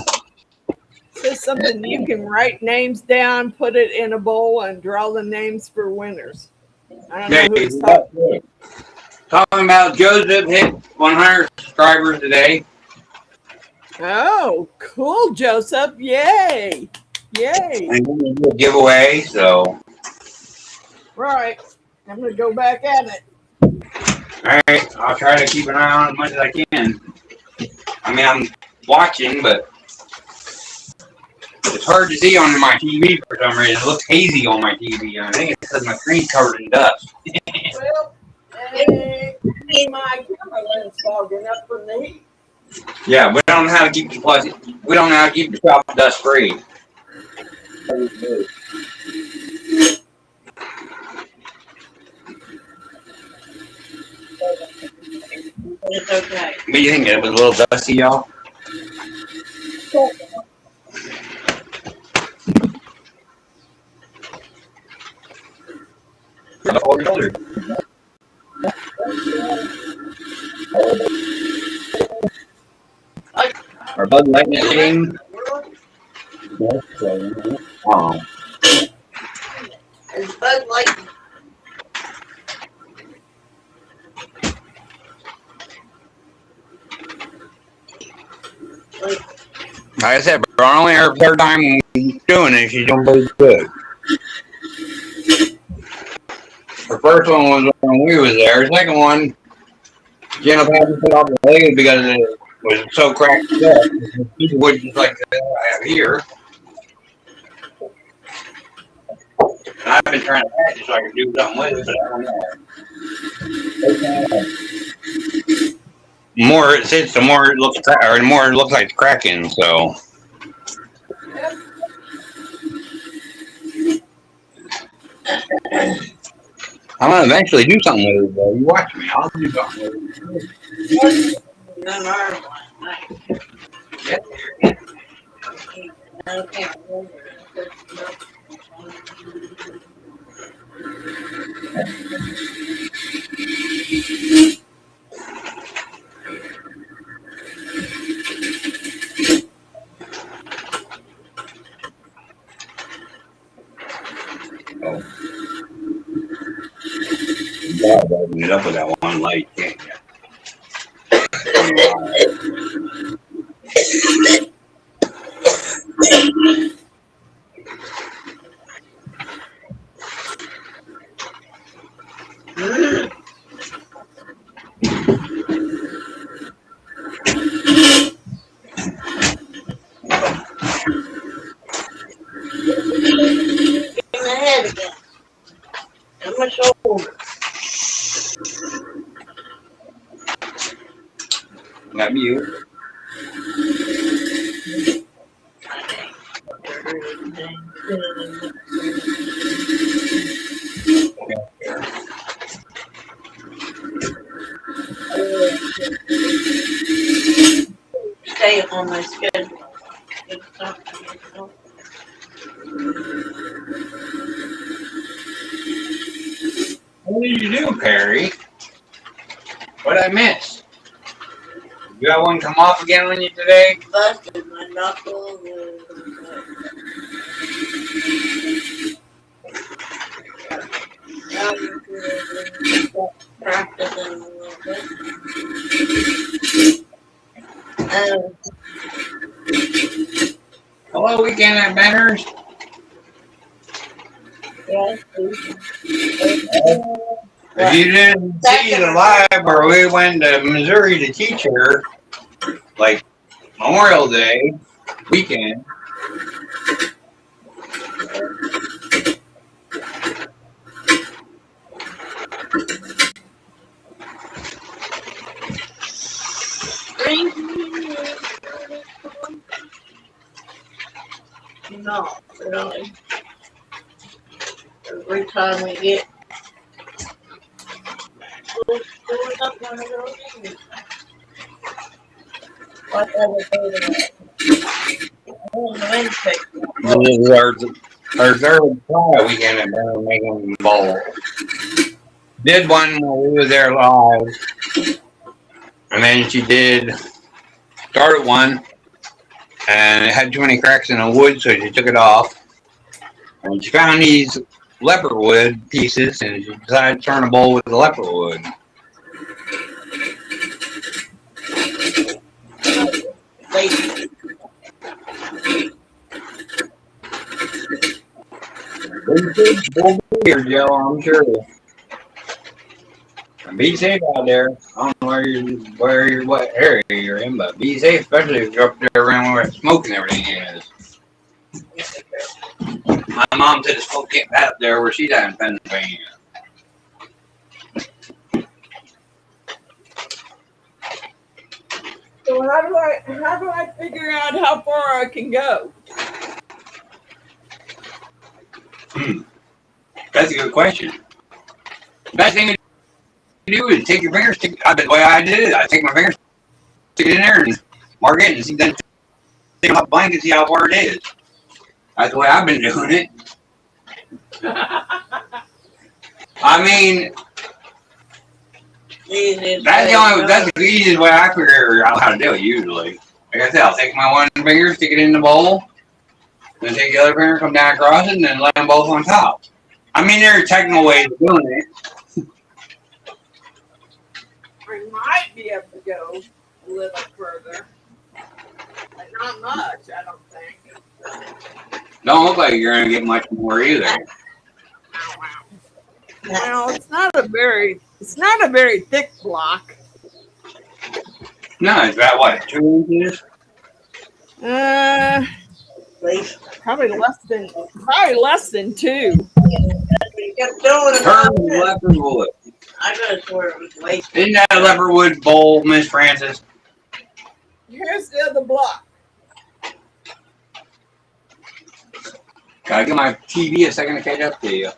It's something you can write names down, put it in a bowl, and draw the names for winners. I don't know who's talking about Joseph hit 100 subscribers today. Oh, cool, Joseph. Yay. Yay. And we're going to do a giveaway, so. Right. I'm going to go back at it. All right. I'll try to keep an eye on it as much as I can. I mean, I'm watching, but it's hard to see on my TV for some reason. It looks hazy on my TV. I think it's because my screen's covered in dust. Well, my camera lens fogging up from the heat. Yeah, we don't know how to keep the shop dust free. It's okay. What do you think? It was a little dusty, y'all? other. Our Bud Light game. Oh. Is Bud Light? Like I said, bro, only her third time doing it, she's doing pretty good. Her first one was when we was there. Her second one, she ended up having to put off the leg because it was so cracked up. People would just like I have here. And I've been trying to patch it so I can do something with it, but I don't know. The more it sits, the more it looks, or the more it looks like it's cracking. So. I'm gonna eventually do something with it, though. You watch me. I'll do something with it. None are last night. I can't remember. Oh. God, open it up with that one light, can't you? In the head again. On my shoulder. Not you. Stay on my schedule. What did you do, Perry? What did I miss? You got one come off again on you today? Busted my knuckles. Now you can practicing a little bit. Hello, weekend at Benner's. Yes, If you didn't see the live where we went to Missouri to teach her, like Memorial Day weekend. No, really. Every time we get up one of those things. Whatever they This is our third try weekend at Benner making bowl. Did one while we were there live, and then she started one, and it had too many cracks in the wood, so she took it off. And she found these leopard wood pieces, and she decided to turn a bowl with the leopard wood. We'll be here, Joe, I'm sure. Be safe out there. I don't know what area you're in, but be safe, especially if you're up there around where smoke and everything is. My mom said the smoke can't pass up there where she's at in Pennsylvania. So how do I figure out how far I can go? That's a good question. Best thing to do is take your fingers. The way I did it, I take my fingers, stick it in there, and mark it, and see then take off the blanket and see how far it is. That's the way I've been doing it. I mean, that's the easiest way I figure out how to do it usually. Like I said, I'll take my one finger, stick it in the bowl, then take the other finger, come down across it, and then lay them both on top. I mean, there are technical ways of doing it. I might be able to go a little further, but not much, I don't think. Don't look like you're gonna get much more either. Well, it's not a very thick block. No, it's about what, 2 inches? Probably less than 2. Leopard wood. I could have swore it was waste. Isn't that a leopard wood bowl, Miss Francis? Here's the other block. Gotta get my TV a second to catch up to you.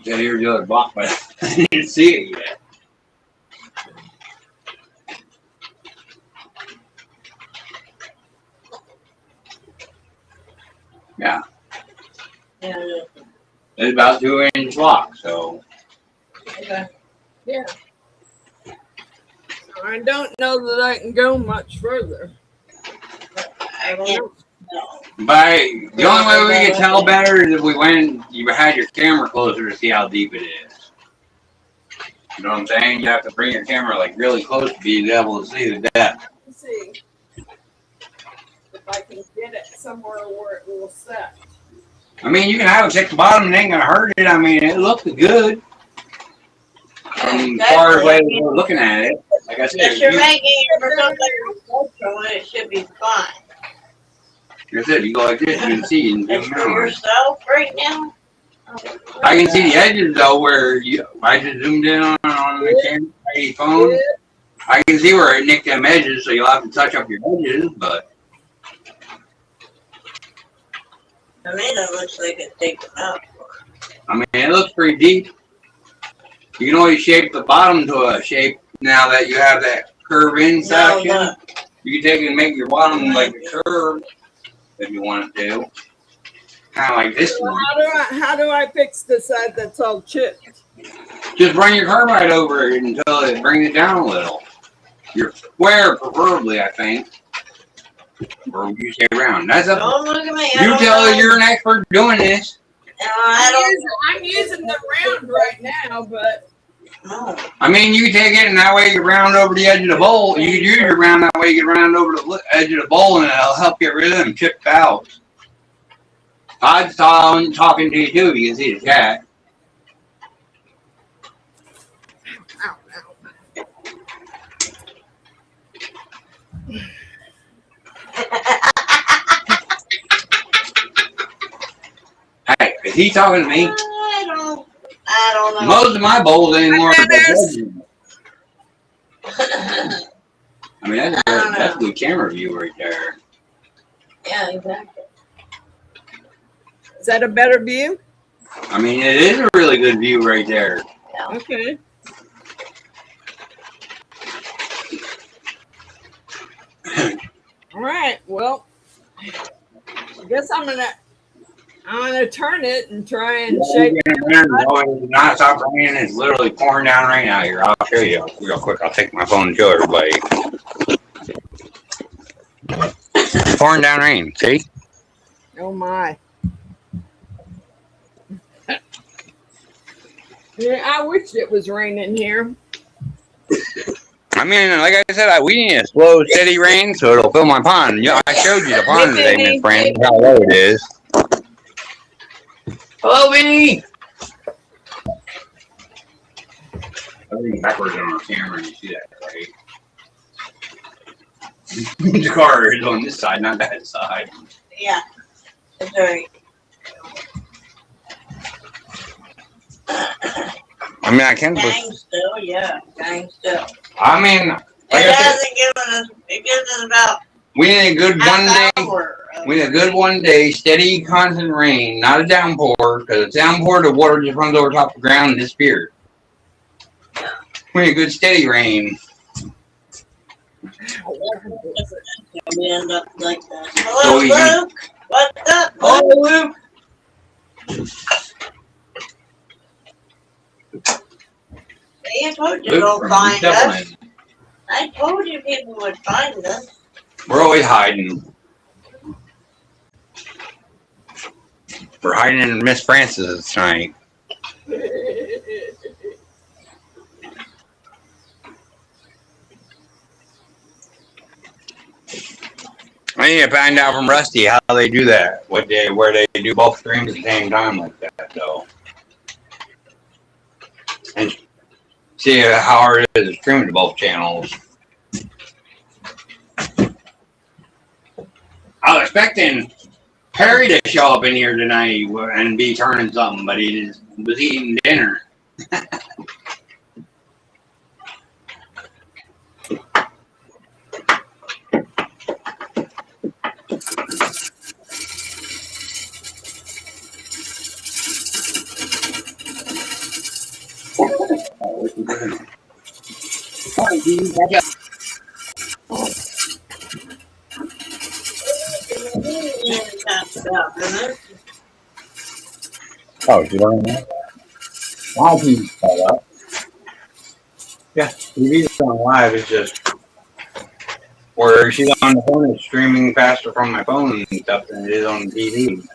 Got here the other block, but I didn't see it yet. Yeah. Yeah. It's about 2-inch block, so. Okay. Yeah. I don't know that I can go much further. I can't. But the only way we could tell better is if we went, you had your camera closer to see how deep it is. You know what I'm saying? You have to bring your camera like really close to be able to see the depth. Let's see if I can get it somewhere where it will set. I mean, you can have it check the bottom, it ain't gonna hurt it. I mean, it looks good. As far as ways we're looking at it, like I said, If you're making it for something, it should be fine. Like I said, you go like this, you can see. And It's for yourself right now. I can see the edges though, where I just zoomed in on the camera phone. I can see where it nicked them edges, so you'll have to touch up your edges, but. I mean, it looks like it's taken out. I mean, it looks pretty deep. You can always shape the bottom to a shape now that you have that curve in section. You can take it and make your bottom like a curve if you want it to. Kind of like this one. How do I fix the side that's all chipped? Just run your carbide over it until it brings it down a little. Your square, preferably, I think. Or you say round. That's up. Don't look at me. You tell her you're an expert doing this. I'm using the round right now, but. I mean, you take it and that way you round over the edge of the bowl. You can use your round that way you can round over the edge of the bowl and it'll help get rid of them chipped out. I'm talking to you too. You can see the chat. Ow, ow. Hey, is he talking to me? I don't know. Most of my bowls anymore. I mean, that's a good camera view right there. Yeah, exactly. Is that a better view? I mean, it is a really good view right there. Yeah. Okay. All right. Well, I guess I'm gonna turn it and try and shape it. It's not stop raining. It's literally pouring down rain out here. I'll show you real quick. I'll take my phone and show everybody. Pouring down rain. See? Oh my. Yeah, I wish it was raining here. I mean, like I said, we need a slow, steady rain so it'll fill my pond. Yeah, I showed you the pond today, Miss Francis, how low it is. Hello, Vinny. I'm reading backwards on our camera, and you see that, right? The car is on this side, not that side. Yeah. That's right. I mean, I can't. Gang still, yeah. Gang still. I mean, like It hasn't given us. It gives us about. we need a good one day. hour. We need a good one day, steady, constant rain, not a downpour. Because a downpour, the water just runs over top of the ground and disappears. We need a good steady rain. We end up like that. So Hello, Luke. What's up, Luke? Oh, Luke. I told you Luke don't from find us. Dublin. I told you people would find us. We're always hiding. We're hiding in Miss Frances tonight. I need to find out from Rusty how they do that. Where they do both streams at the same time like that, though. And see how hard it is to stream to both channels. I was expecting Perry to show up in here tonight and be turning something, but he just was eating dinner. Oh, you don't know? Why do you set up? Yeah, TV's on live. It's just where she's on the phone, it's streaming faster from my phone and stuff than it is on the TV.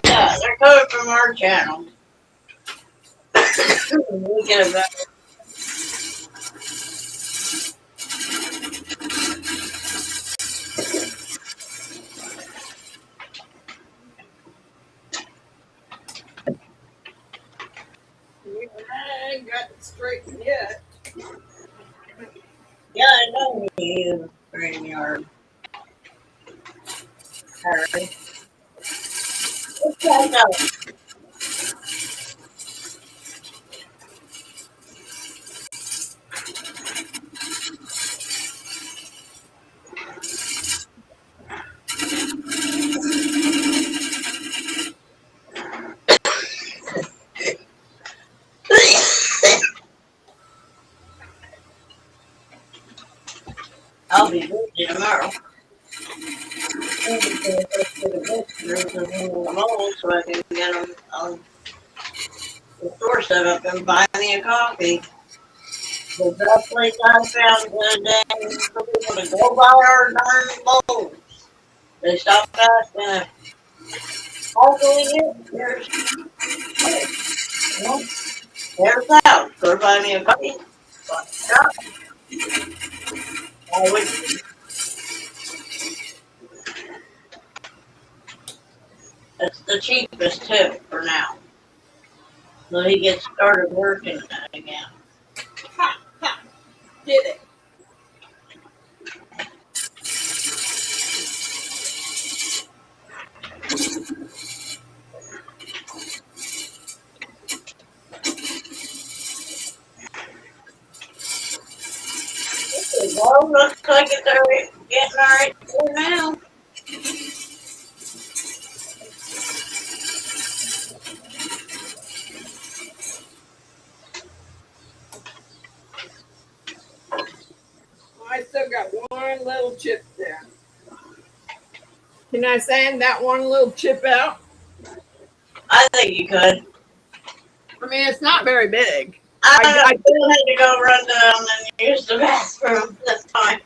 Yeah, they're coming from our channel. We get a better. I ain't got it straightened yet. Yeah, I know you, StreamYard. Harry. What's that out? I'll be busy tomorrow. So I can get them on the store set up and buy me a coffee. The best place I found today for people to go buy our darn bowls. They stopped at hopefully there's out. Go buy me a coffee. I would. It's the cheapest too for now. So he gets started working again. Ha, ha, did it. Well, looks like it's getting alright for now. I still got one little chip there. Can I sand that one little chip out? I think you could. I mean, it's not very big. I still had to go run down and use the bathroom this time.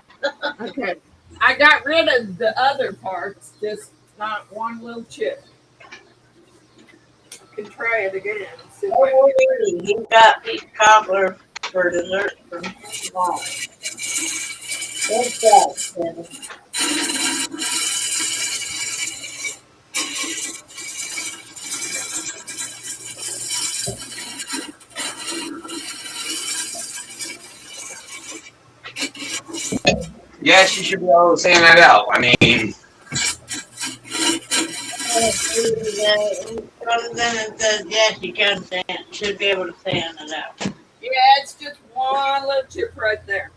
Okay. I got rid of the other parts, just not one little chip. I can try it again. See what You got peach cobbler for dessert from mom. What's that, Jenny? Yes, you should be able to sand that out. I mean, Other than it says yes, you can sand. Should be able to sand it out. Yeah, it's just one little chip right there.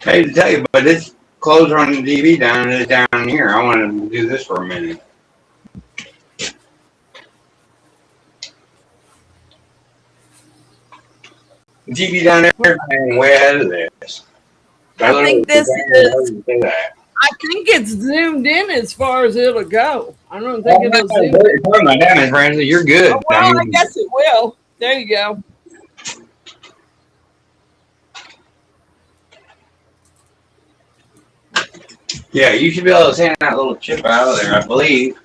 I hate to tell you, but it's closer on the TV down than it is down here. I want to do this for a minute. The TV down there is playing way ahead of this. I think this is. I think it's zoomed in as far as it'll go. I don't think it'll zoom in. My damage, Francis, you're good. Oh, well, I guess it will. There you go. Yeah, you should be able to sand that little chip out of there, I believe.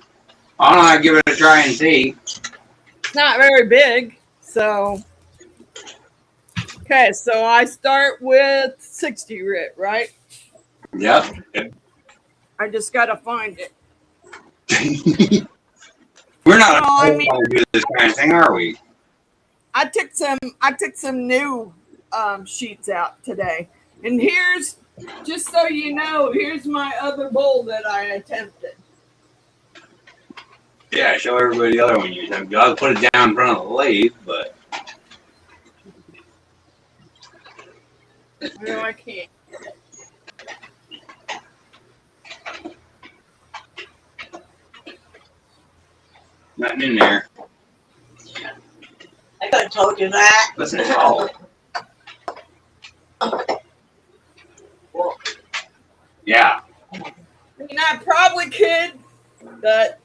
I don't know, I'll give it a try and see. It's not very big, so. Okay, so I start with 60 grit, right? Yep. I just gotta find it. We're not going to do this kind of thing, are we? I took some new sheets out today, and here's, just so you know, here's my other bowl that I attempted. Yeah, show everybody the other one you attempted. I'll put it down in front of the lathe, but. No, I can't. Nothing in there. I could have told you that. Listen, it's all. Yeah. I mean, I probably could, but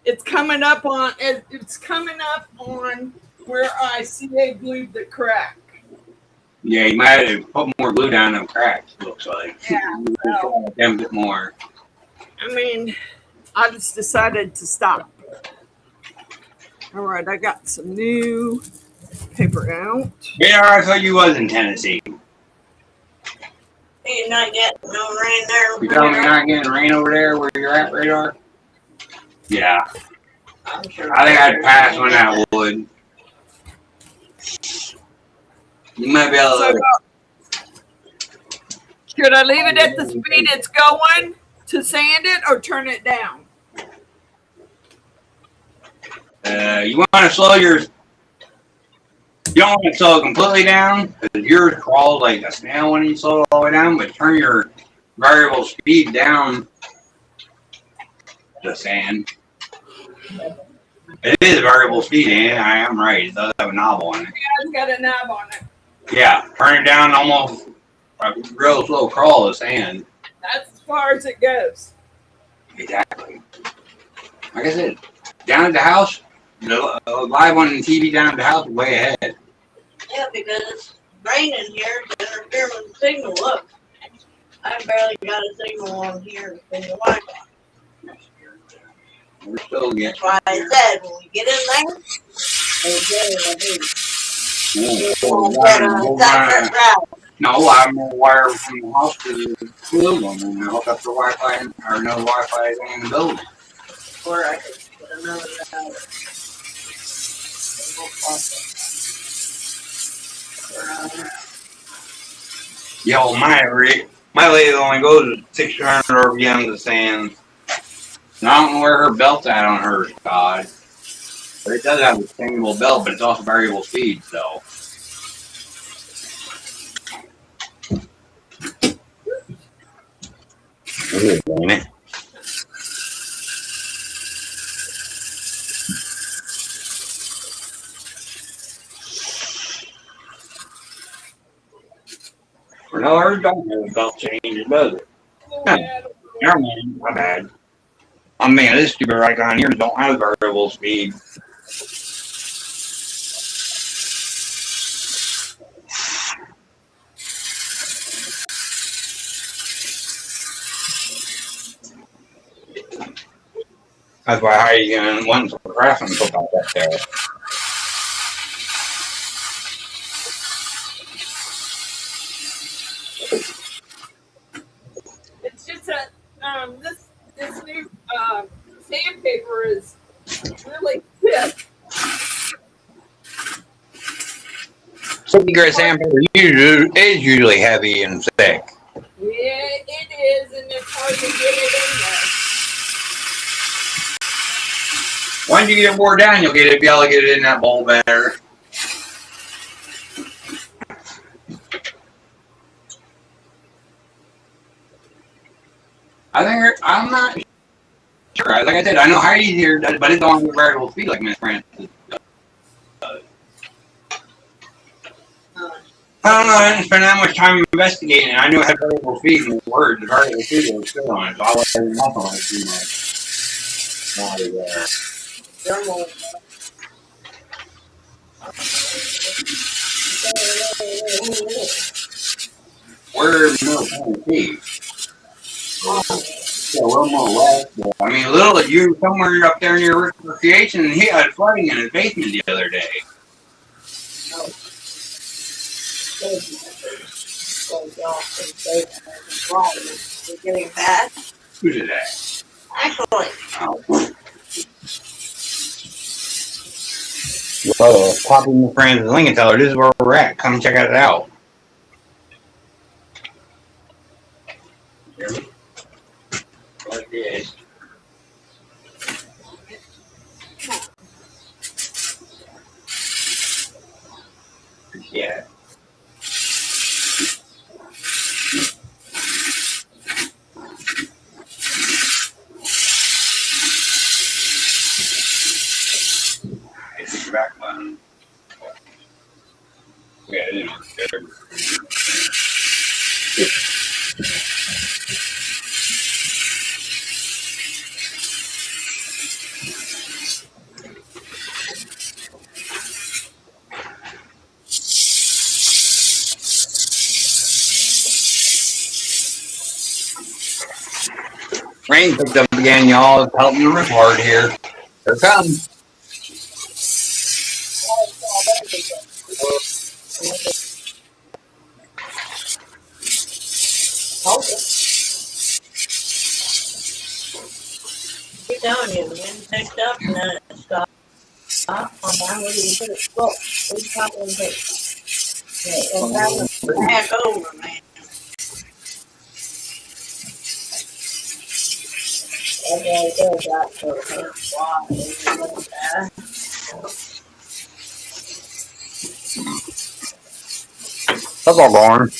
it's coming up on where I see a glue the crack. Yeah, you might have put more glue down them cracks, looks like. Yeah. A bit more. I mean, I just decided to stop. All right, I got some new paper out. Yeah, I thought you was in Tennessee. You're not getting no rain there. You tell me you're not getting rain over there where you're at, Radar? Yeah. I'm sure. I think I'd pass on that wood. You might be able to. Should I leave it at the speed it's going to sand it or turn it down? You want to slow yours. You don't want to slow it completely down because yours crawls like a snail when you slow it all the way down, but turn your variable speed down to sand. It is variable speed, and I am right. It does have a knob on it. Yeah, it's got a knob on it. Yeah, turn it down almost a real slow crawl to sand. That's as far as it goes. Exactly. Like I said, down at the house, the live on the TV down at the house, way ahead. Yeah, because it's raining here, it's interfering with the signal. Look, I barely got a signal on here from the Wi-Fi. We're still getting. That's why I said when we get in there, No, I'm gonna wire from the house to the school and then hook up the Wi-Fi or no Wi-Fi in the building. or I could put another out. Yo, my lady only goes 600 RPMs of sand. And I don't know where her belt's at on hers, God. But it does have a sustainable belt, but it's also variable speed, so. Damn it. No, hers don't have a belt change, does it? Never mind, my bad. I mean, this stupid right on here don't have variable speed. That's why I even went to Craftsman and put that there. It's just that this new sandpaper is really thick. 50-grit sandpaper is usually heavy and thick. Yeah, it is, and it's hard to get it in there. Once you get it wore down, you'll be able to get it in that bowl better. not Sure, like I said, I know Heidi here does, but it don't have a variable speed like Miss Francis does. I don't know, I didn't spend that much time investigating it. I knew it had variable speed in the word. The variable speed was still on it, so I wasn't nothing on it too much. thermal. We're Middle Tennessee. Yeah, we're more west. I mean, little, you somewhere up there near Recreation, and he had flooding in his basement the other day. You're getting bad. Who did that? Actually, Oh. Pop in the Francis link and tell her this is where we're at. Come check it out. Like this. Yeah. It's the back button. Yeah, it didn't work. Rain picked up again, y'all. It's helping the rip hard here. Here it comes. keep telling you, the wind picked up and then it stopped. On down, where do you put it? Look, where's the top of the tape? Back over, man. That's all gone.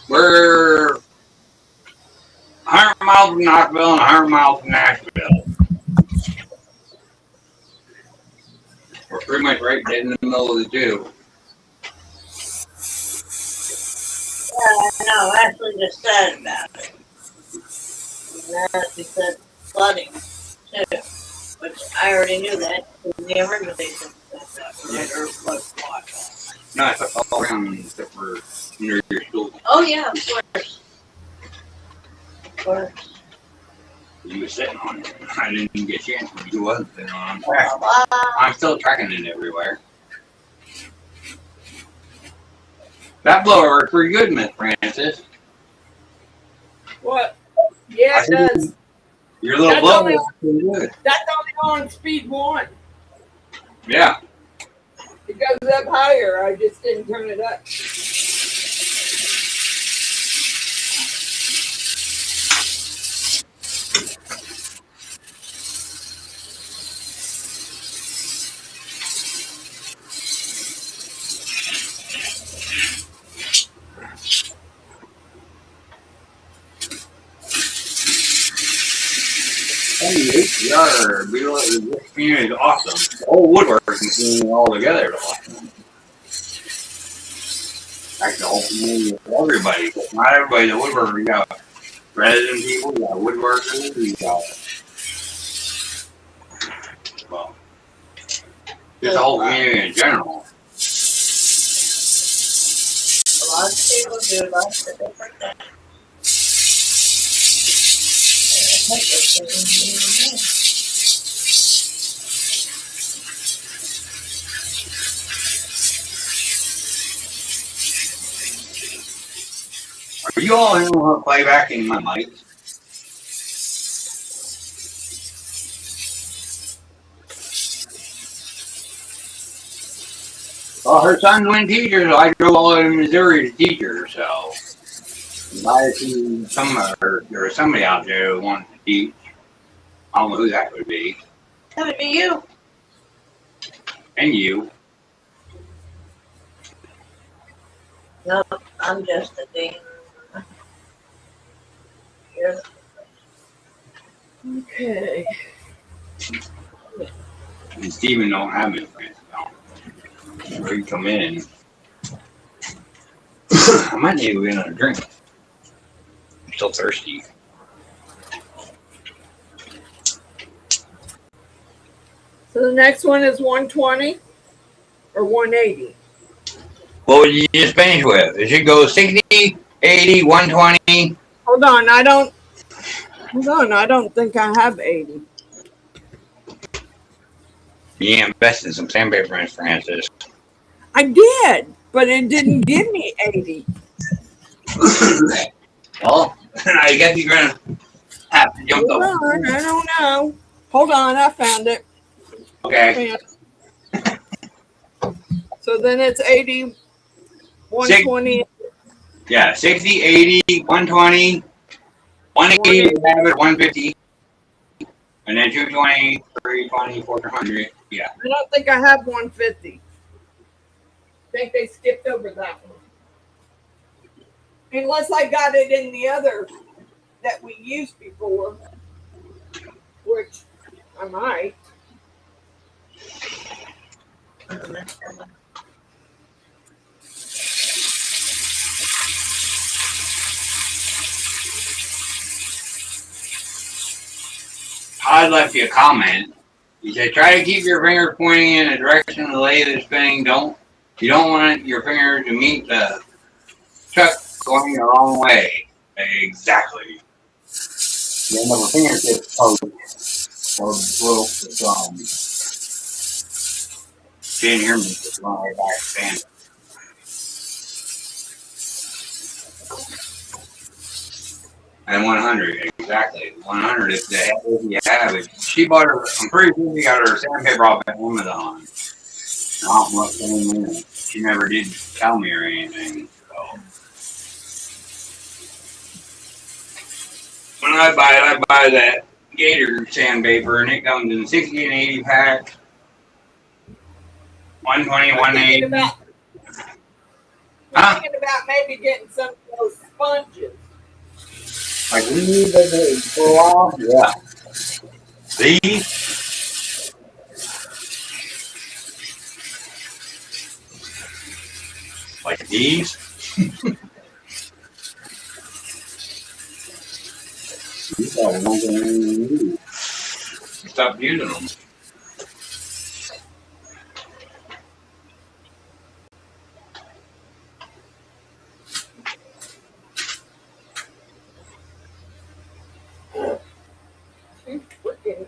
We're 100 miles from Knoxville and 100 miles from Nashville. We're pretty much right dead in the middle of the two. Yeah, I know, Ashley just said about it. And she said flooding, too. Which I already knew that. The emergency said that. Or flood watch. No, it's all around except for near your school. Oh, yeah, of course. Of course. You were sitting on it. I didn't even get a chance when you wasn't sitting on it. Wow. I'm still tracking it everywhere. That blower worked pretty good, Miss Francis. What? Yeah, it does. Your little That's blower only- was pretty good. That's only on speed 1. Yeah. It goes up higher. I just didn't turn it up. This community is awesome. The whole woodworking community all together is awesome. Like the whole community of everybody. Not everybody that woodworker. We got resident people, we got woodworkers, we got well, just the whole community in general. A lot of people do lots of different things. Are you all in on playbacking my mic? Well, her son's went teacher, so I drove all the way to Missouri to teach her, so invited to there was somebody out there who wanted to teach. I don't know who that would be. That would be you. And you. No, I'm just a thing. Here's Okay. And Steven don't have any friends. Or he come in. I might need to get another drink. I'm still thirsty. So the next one is 120 or 180. What would you just finish with? It should go 60, 80, 120. Hold on, I don't think I have 80. You invest in some sandpaper, Miss Francis. I did, but it didn't give me 80. Well, I guess you're gonna have to jump Hold over. on, I don't know. Hold on, I found it. Okay. So then it's 80, 120. Yeah, 60, 80, 120, 180, 150, and then 220, 320, 400. Yeah. I don't think I have 150. I think they skipped over that one. Unless I got it in the other that we used before, which I might. Todd left you a comment. He said, try to keep your finger pointing in the direction of the lathe is spinning. You don't want your finger to meet the chuck going the wrong way. Exactly. The end of a fingertip post or broke the drum. She didn't hear me. Just went right back stand. And 100, exactly. 100 is the heaviest you have it. She bought her, I'm pretty sure she got her sandpaper off at Amazon. Not much anymore. She never did tell me or anything. So. When I buy that Gator sandpaper, and it comes in 60 and 80 pack. 120, 180. I'm thinking about maybe getting some of those sponges. Like these that they pull off? Yeah. These? Like these? These are the ones that I use. Stop using them. She's freaking.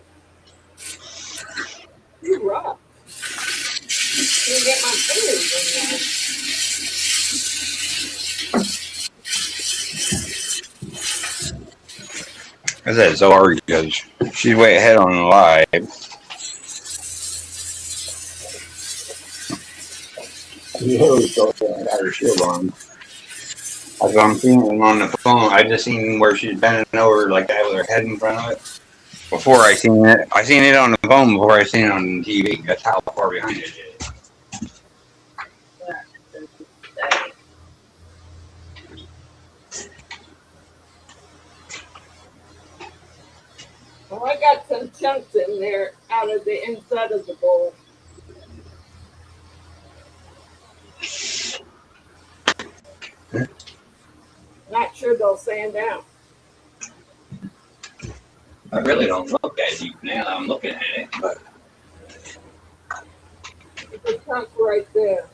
You're rough. You get my fingers in there. I said so hard because she's way ahead on the live. I got her shield on. As I'm seeing it on the phone, I just seen where she's bending over like that with her head in front of it. Before I seen it on the phone before I seen it on TV. That's how far behind it is. Well, I got some chunks in there out of the inside of the bowl. Not sure they'll sand out. I really don't look that deep now. I'm looking at it, but There's a chunk right there.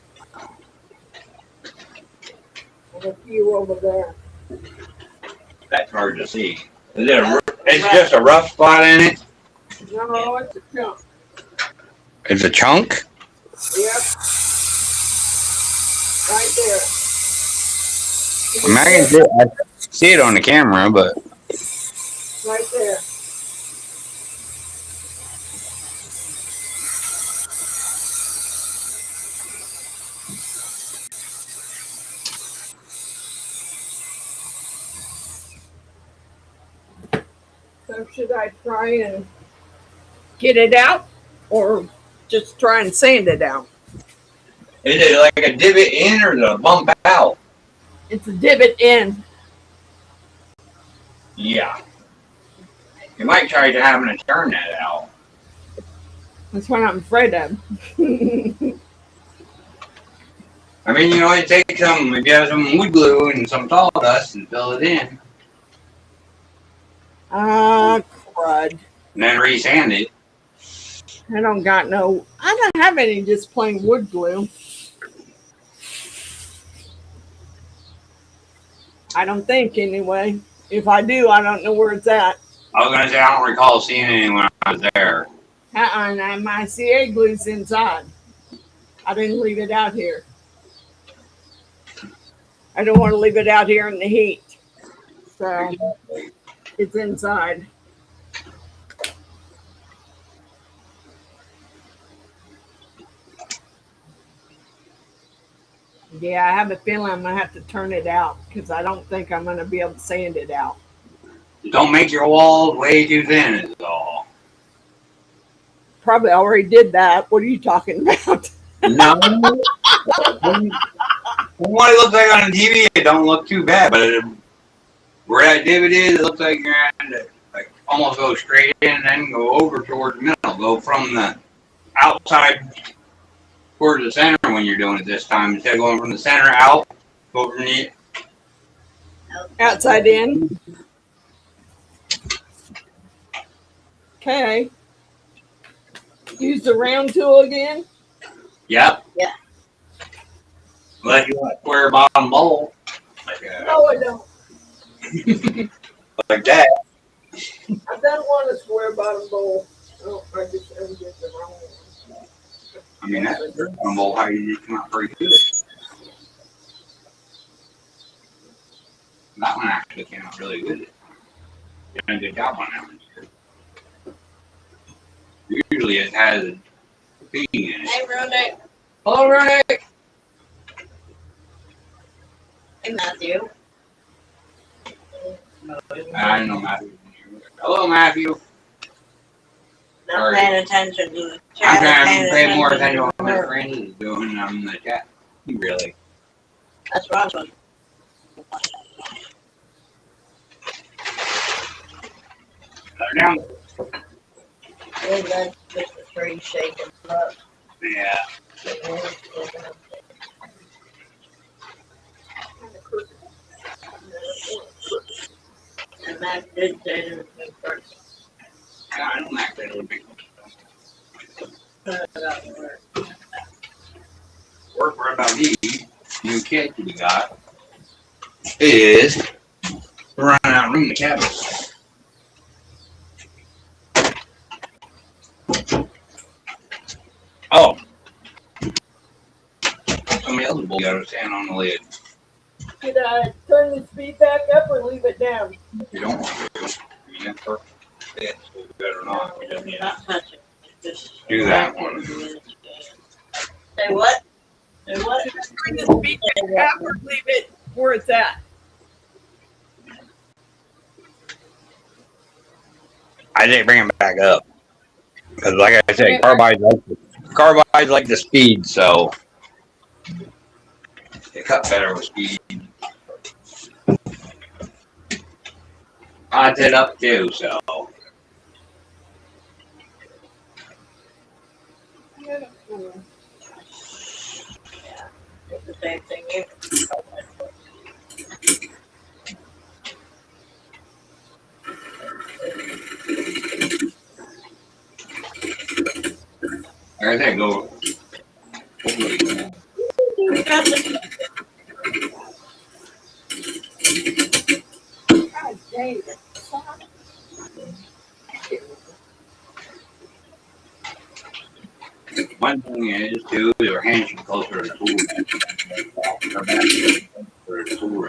And a few over there. that's hard to see. Is it it's just a rough spot in it? No, it's a chunk. It's a chunk? Yep. Right there. I mean, I see it on the camera, but Right there. So should I try and get it out? or just try and sand it out? Is it like a divot in or is it a bump out? It's a divot in. Yeah. You might try to having to turn that out. That's what I'm afraid of. I mean, you know, you take some, if you have some wood glue and some sawdust and fill it in, Crud. and then re-sand it. I don't have any just plain wood glue. I don't think, anyway. If I do, I don't know where it's at. I was gonna say I don't recall seeing any when I was there. And my CA glue's inside. I didn't leave it out here. I don't want to leave it out here in the heat. So it's inside. Yeah, I have a feeling I'm going to have to turn it out because I don't think I'm going to be able to sand it out. Don't make your walls way too thin is all. Probably already did that. What are you talking about? No. What it looks like on TV, it don't look too bad, but where that divot is, it looks like you're going to like almost go straight in and then go over towards the middle. Go from the outside towards the center when you're doing it this time. Instead of going from the center out, go from the Outside in. Okay. Use the round tool again. Yep. Yeah. Unless you want a square bottom bowl. Like, No, I don't. like that. I don't want a square bottom bowl. Oh, I just did the wrong one. I mean, that's a square bottom bowl. How you just come out pretty good. That one actually came out really good. You did a good job on that one. Usually it has a feeding in it. Hey, Ronick. Hello, Ronick. Hey, Matthew. I don't know Matthew. Hello, Matthew. Not Sorry. paying attention to the I'm chat. trying to pay more to attention to what my her. friend is doing in the chat. Really. That's what I was doing. They're down. Yeah, that's just the tree shaking up. Yeah. And Matt did say it was first. I don't like that little big work for about these new kits we got is running out of room in the cabinet. Oh. Somebody else's bowl got to stand on the lid. Should I turn the speed back up or leave it down? You don't want to. I mean, that's perfect. Yeah, so better not. You don't Not touch it. Just do that one. Say what? Say what? Just turn the speed back up or leave it where it's at? I didn't bring them back up. Because like I said, carbides like the speed, so they cut better with speed. I did up too, so. Yeah, it's the same thing here. Like I said, go. God dang it. One thing is, too, your hands should be closer to the tool. Your back should be closer to the tool.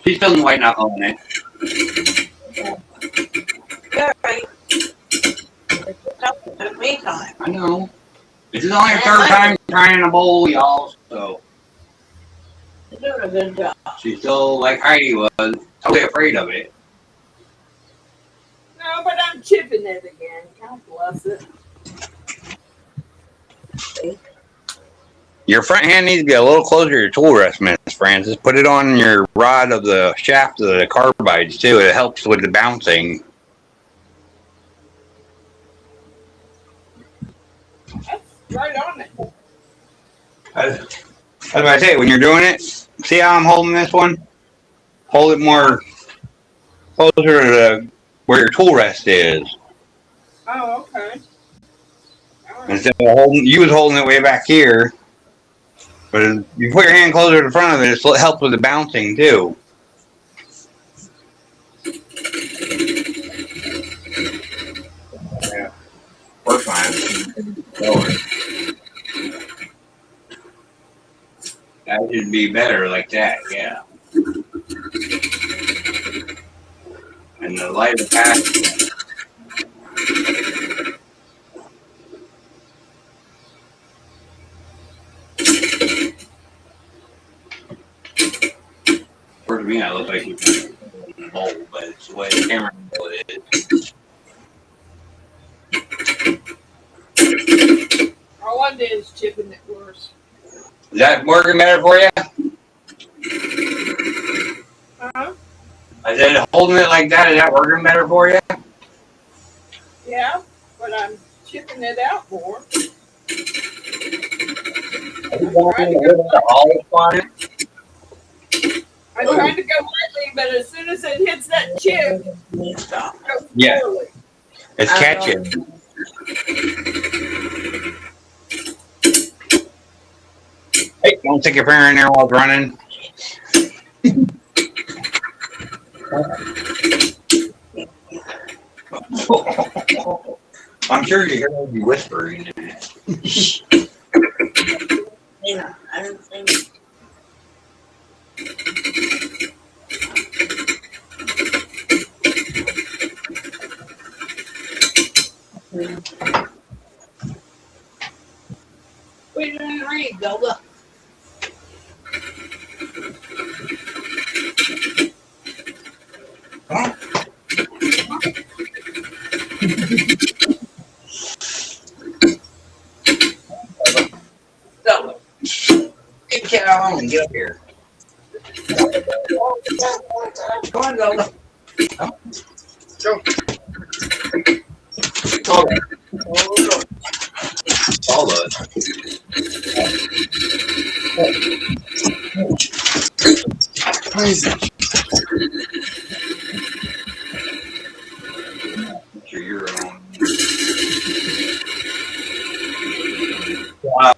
She's still in the white knuckle on it. You're right. It took me time. I know. This is only your third time trying a bowl, y'all, so. You're doing a good job. She's still like Heidi was, totally afraid of it. No, but I'm chipping it again. God bless it. Your front hand needs to be a little closer to your tool rest, Miss Francis. Put it on your rod of the shaft of the carbides too. It helps with the bouncing. That's right on it. That's what I say. When you're doing it, see how I'm holding this one? Hold it more closer to where your tool rest is. Oh, okay. All right. Instead of holding, you was holding it way back here. But if you put your hand closer to the front of it, it helps with the bouncing too. Yeah. We're fine. That should be better like that, yeah. And the light of path. For me, I look like you can bowl, but it's the way the camera angle is. All I did is chipping it worse. Is that working better for you? Huh? I said holding it like that, is that working better for you? Yeah, but I'm chipping it out more. I'm trying to go lightly, but as soon as it hits that chip, it goes Yeah. slowly. It's catching. Hey, don't stick your finger in there while it's running. I'm sure you hear me whispering. Yeah, I don't think. Wait a minute, read, Zelda. Zelda. Get the cat out and get up here. Come on, Zelda. Go. Zelda. Crazy. You're on.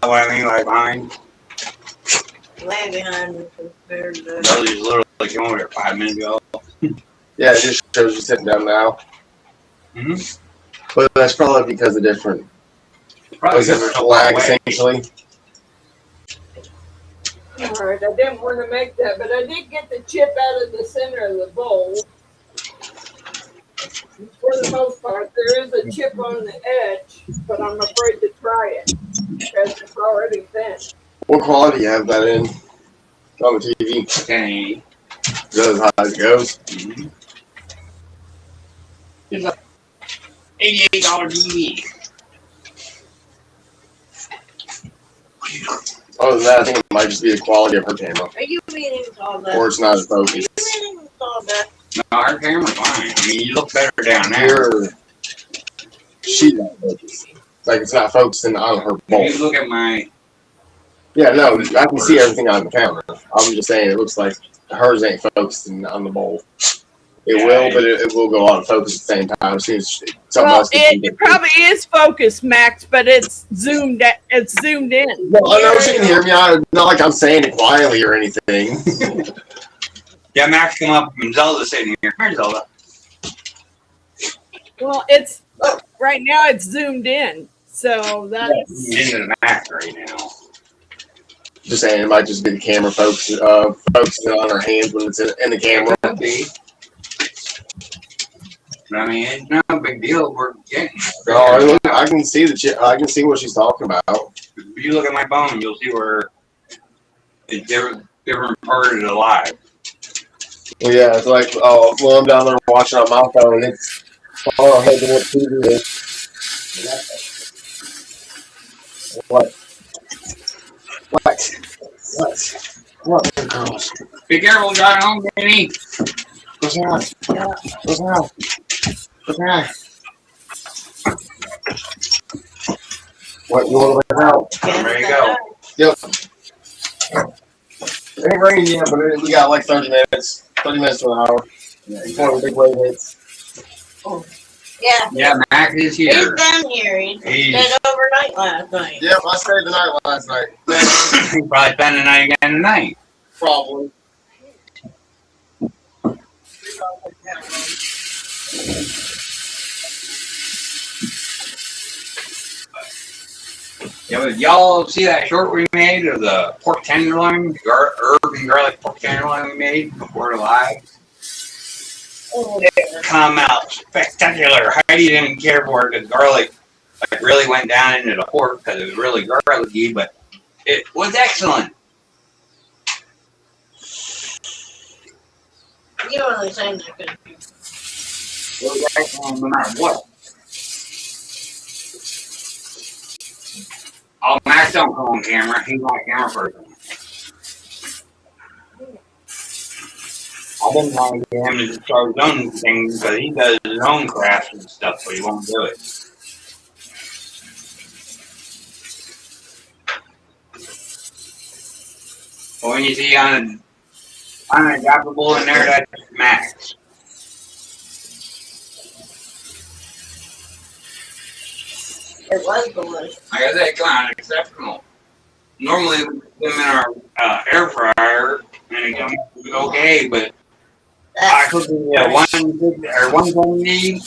What I mean, like mine. Lag behind me compared to. Zelda just literally came over here 5 minutes ago. Yeah, it just shows you sitting down now. Mm-hmm. But that's probably because of different. Probably Was it lag essentially? All right, I didn't want to make that, but I did get the chip out of the center of the bowl. For the most part, there is a chip on the edge, but I'm afraid to try it because it's already thin. What quality you have that in on the TV? Okay. Is that as high as it goes? Mm-hmm. It's a $88 TV. Other than that, I think it might just be the quality of her camera. Are you being installed that? Or it's not as Are you focused. being installed that? No, our camera's fine. I mean, you look better down there. Your sheet not focused. Like it's not focusing on her bowl. If you look at my. Yeah, no, I can see everything on the camera. I'm just saying it looks like hers ain't focusing on the bowl. It will, but it will go out of focus at the same time. As soon as something Well, else gets it probably is focused, Max, but it's zoomed. It's zoomed in. Well, I know she can hear me. Not like I'm saying it quietly or anything. Yeah, Max come up and Zelda's sitting here. Here's Zelda. Well, it's right now. It's zoomed in, so that's Into the Max right now. Just saying, it might just be the camera focusing on her hands when it's in the camera. Could be. But I mean, it's not a big deal. We're getting. Oh, I can see I can see what she's talking about. If you look at my phone, you'll see where different part of the live. Well, yeah, it's like, when I'm down there watching on my phone, it's far ahead of what TV is. What? What, girls? Be careful driving home, Danny. What's wrong? What's wrong? What's wrong? What, you want to out? There you go. Yep. It ain't raining yet, but we got like 30 minutes. 30 minutes to an hour. Before the big wave hits. Yeah. Yeah, Mac is He's here. been here. He stayed overnight last night. Yep, I stayed the night last night. He probably spend the night again tonight. Probably. Yeah, but y'all see that short we made of the pork tenderloin, herb and garlic pork tenderloin we made before the live? It come out spectacular. Heidi didn't care for it because garlic like really went down into the pork because it was really garlicky, but it was excellent. You don't really say that good. It was excellent no matter what. Oh, Max don't go on camera. He's not a camera person. I've been trying to get him to start his own things because he does his own crafts and stuff, but he won't do it. But when you see unadaptable in there, that's Max. It was delicious. Like I said, come on, exceptional. Normally, we put them in our air fryer and it comes okay, but I cooked it at 170,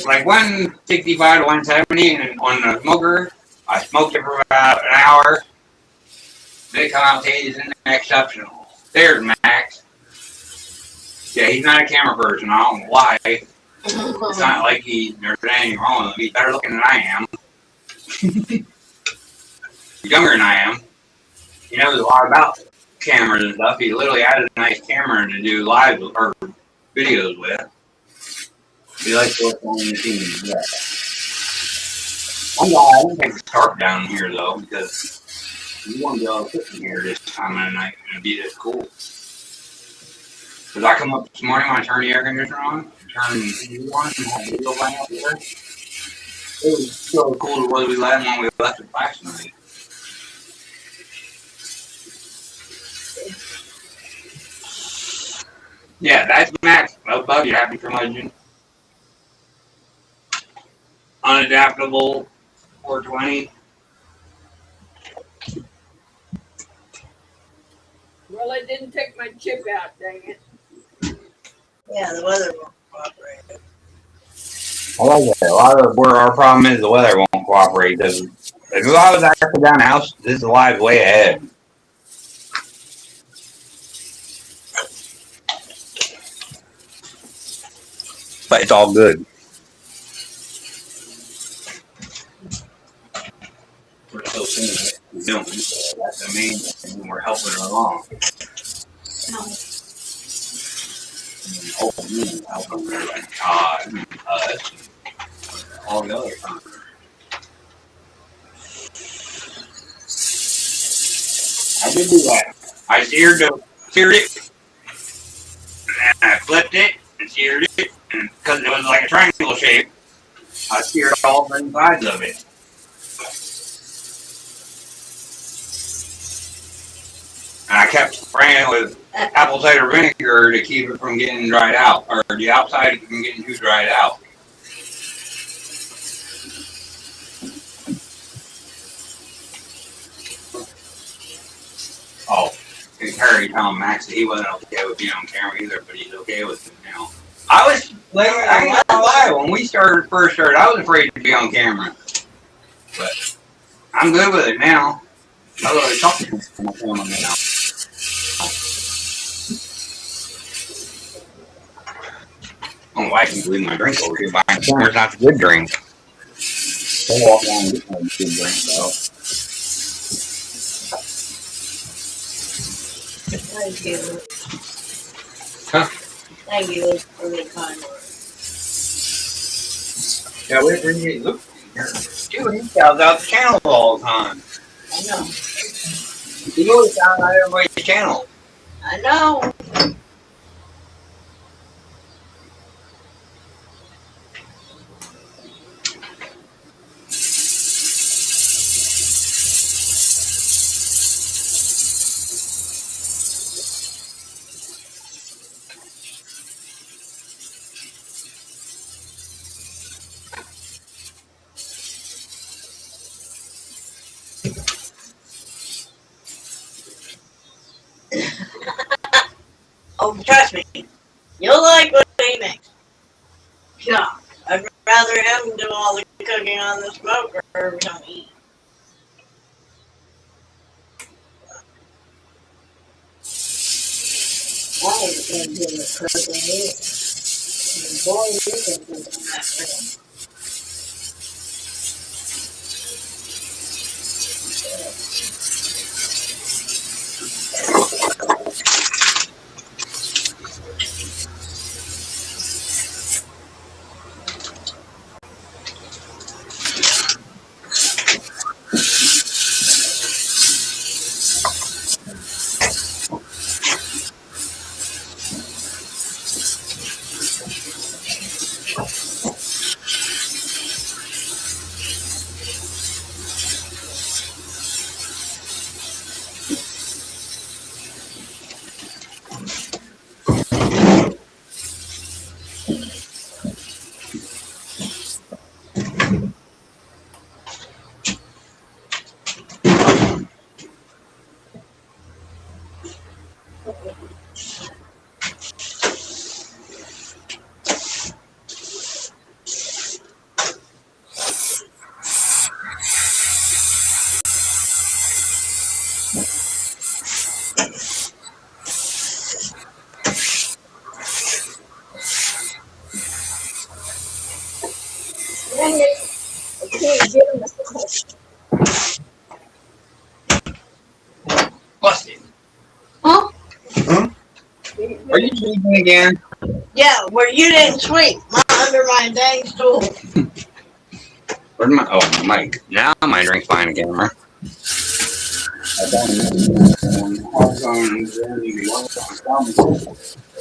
like 165 to 170, and on the smoker, I smoked it for about an hour. They come out tasting exceptional. There's Max. Yeah, he's not a camera person. I don't know why. It's not like there's anything wrong with him. He's better looking than I am. Younger than I am. He knows a lot about cameras and stuff. He literally had a nice camera to do live or videos with. He likes to work on the team. Yeah. I'm glad I didn't take the tarp down here though, because you won't be able to cook in here this time of the night and it'd be this cool. Because I come up this morning when I turn the air conditioner on, turn the TV on, and have video playing up here. It was so cool the way we left when we left it last night. Yeah, that's Max. Above you, happy curmudgeon. Unadaptable, 420. Well, I didn't take my chip out, dang it. Yeah, the weather won't cooperate. I like that. A lot of where our problem is the weather won't cooperate. Because if I was actually down the house, this live's way ahead. But it's all good. We're still seeing what we're doing, so that's the main thing, and we're helping her along. Oh, helping her and God, us, all the other time. I did do that. I seared it, and I flipped it, and seared it, and because it was like a triangle shape, I seared all three sides of it. And I kept spraying it with apple cider vinegar to keep it from getting dried out, or the outside from getting too dried out. Oh, and Harry telling Max that he wasn't okay with being on camera either, but he's okay with it now. I was, like, I ain't gonna lie, when we first started, I was afraid to be on camera. But I'm good with it now. I love talking to my camera now. Oh, I can leave my drink over here buying corners, not a good drink. Don't walk around and get my good drink, though. Thank you. Huh? Thank you for the kind words. Yeah, we appreciate look. Dude, he shouts out the channel all the time. I know. He always shouts out everybody's channel. I know. Oh, trust me. You'll like what he makes. Yeah. I'd rather him do all the cooking on the smoker every time he eats. I ain't gonna do the cooking either. And boy, you can do that grill. Dang it. I can't get him to Busted. Huh? Are you sleeping again? Yeah, where you didn't sleep. Under my dang stool. Where's my mic? Now my drink's fine again, right?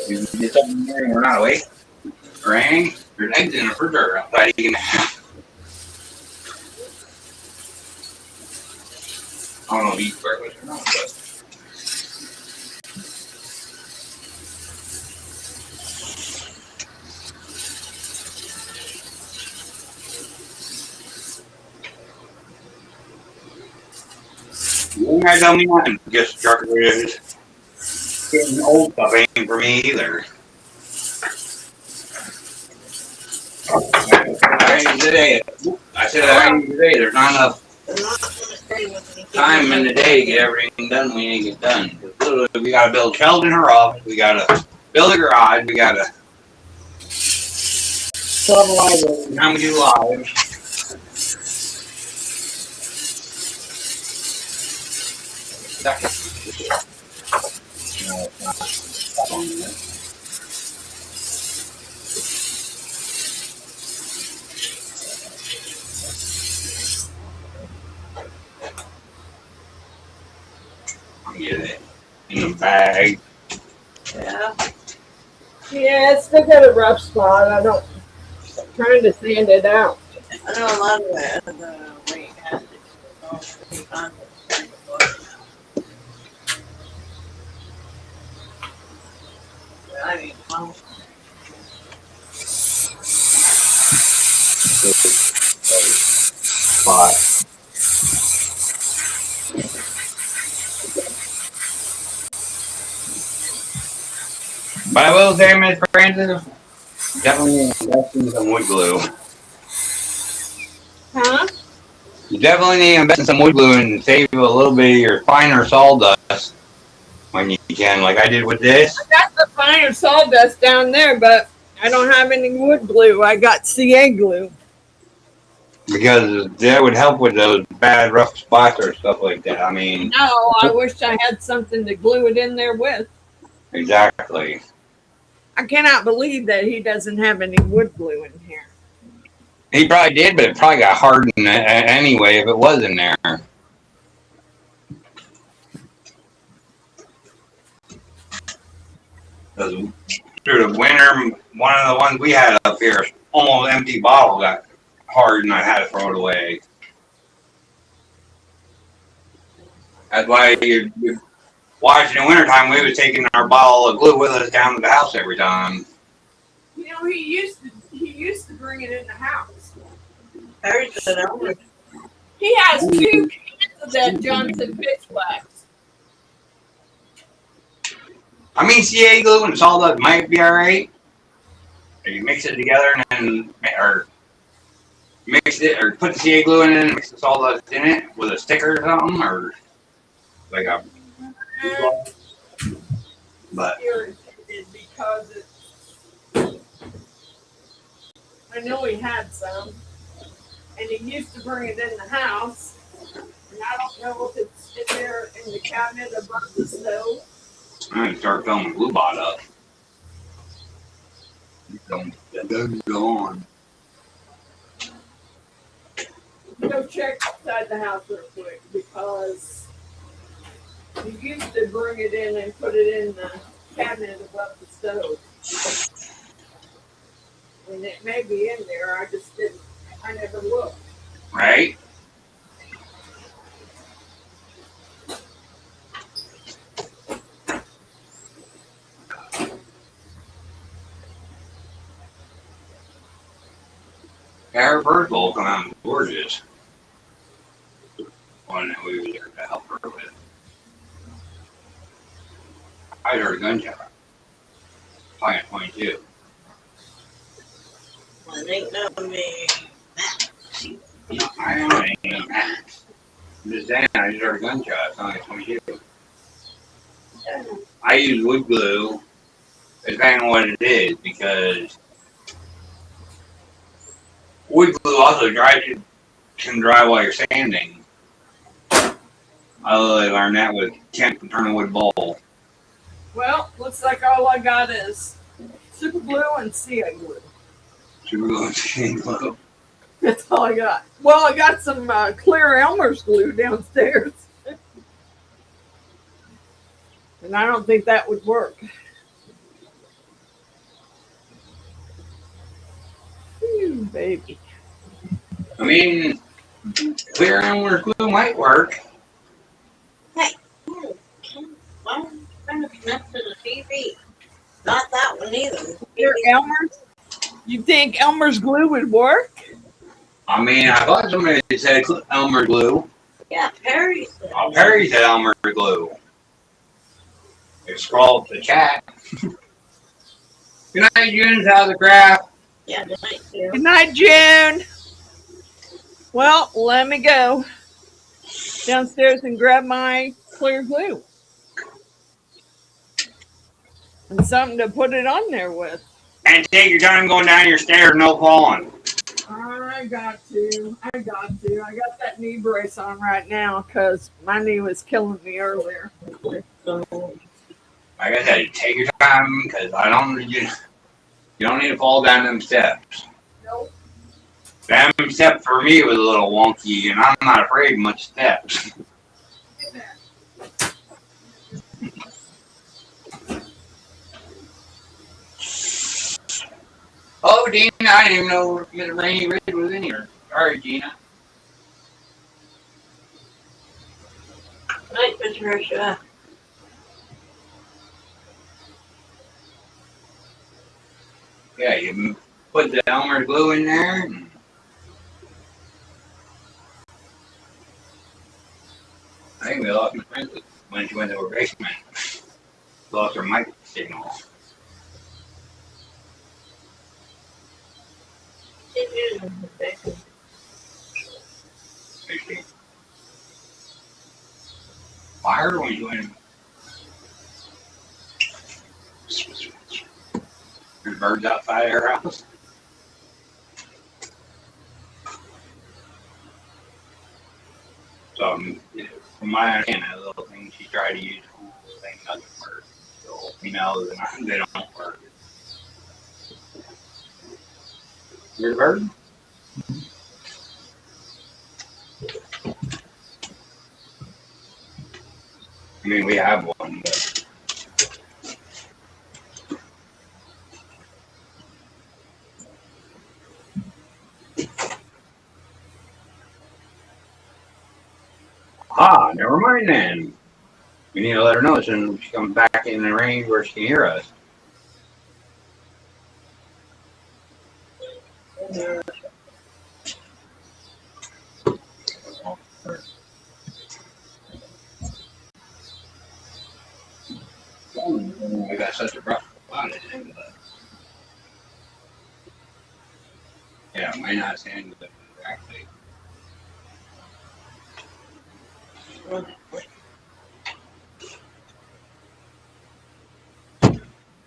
You get something here and we're not awake? Ring? Your eggs in the refrigerator outside. You can have. I don't know if you eat breakfast or not, but. You guys tell me I'm just charcuterie. Getting old stuff ain't for me either. I said today, there's not enough They're not gonna stay with me. time in the day to get everything done we need to get done. Literally, we gotta build shelves in her office, we gotta build a garage, we gotta set up a library, how we do live. No, it's not. Stop on that. Get it in the bag. Yeah. Yeah, it's still got a rough spot. I'm trying to sand it out. I know a lot of the weight has it. I mean, well, Spot. But I will say, Miss Francis, definitely invest in some wood glue. Huh? You definitely need to invest in some wood glue and save a little bit of your finer sawdust when you can, like I did with this. I got the finer sawdust down there, but I don't have any wood glue. I got CA glue. Because that would help with those bad rough spots or stuff like that. I mean, No, I wish I had something to glue it in there with. Exactly. I cannot believe that he doesn't have any wood glue in here. He probably did, but it probably got hardened anyway if it was in there. Because through the winter, one of the ones we had up here, almost empty bottle got hard and I had to throw it away. That's why you watching in the wintertime, we was taking our bottle of glue with us down to the house every time. You know, he used to bring it in the house. Perry said Elmer. He has 2 cans of that Johnson pitch wax. I mean, CA glue and sawdust might be alright. If you mix it together and then, or mix it, or put the CA glue in it and mix the sawdust in it with a sticker or something, or like a. But Irritated because it's. I know he had some, and he used to bring it in the house, and I don't know if it's in there in the cabinet above the stove. I'm gonna start filling glue bot up. Don't go on. Go check outside the house real quick because he used to bring it in and put it in the cabinet above the stove. And it may be in there. I never looked. Right? Yeah, her bird bowl come out gorgeous. One that we were there to help her with. I heard a gunshot. Probably at 22. Well, it ain't no me. No, I don't know anything. I'm just saying, I just heard a gunshot. It's only 22. I use wood glue, depending on what it is, because wood glue also can dry while you're sanding. I literally learned that with Kent from Turn a Wood Bowl. Well, looks like all I got is super glue and CA glue. Super glue and sand glue. That's all I got. Well, I got some clear Elmer's glue downstairs. And I don't think that would work. Ooh, baby. I mean, clear Elmer's glue might work. Hey, why trying to connect to the TV? Not that one either. Clear Elmer's? You think Elmer's glue would work? I mean, I thought somebody said Elmer glue. Yeah, Perry said. Oh, Perry said Elmer glue. They scroll up the chat. Good night, June. How's the craft? Yeah, good night, too. Good night, June. Well, let me go downstairs and grab my clear glue. And something to put it on there with. And take your time going down your stairs, no falling. I got to. I got that knee brace on right now because my knee was killing me earlier. So, Like I said, take your time because you don't need to fall down them steps. Nope. Them steps for me was a little wonky, and I'm not afraid of much steps. Oh, Dina, I didn't even know Miss Rainy Ridge was in here. Sorry, Gina. good night, Patricia. Yeah, you put the Elmer glue in there. And I think we lost my friend when she went to her basement. Lost her mic signal. Fire when you went. There's birds outside her house. So, from my understanding, that little thing she tried to use, thing doesn't work. So, You know, they don't work. Your bird? I mean, we have one, but never mind then. We need to let her know as soon as she comes back in the range where she can hear us. I got such a rough spot in it. Yeah, it might not stand with it exactly.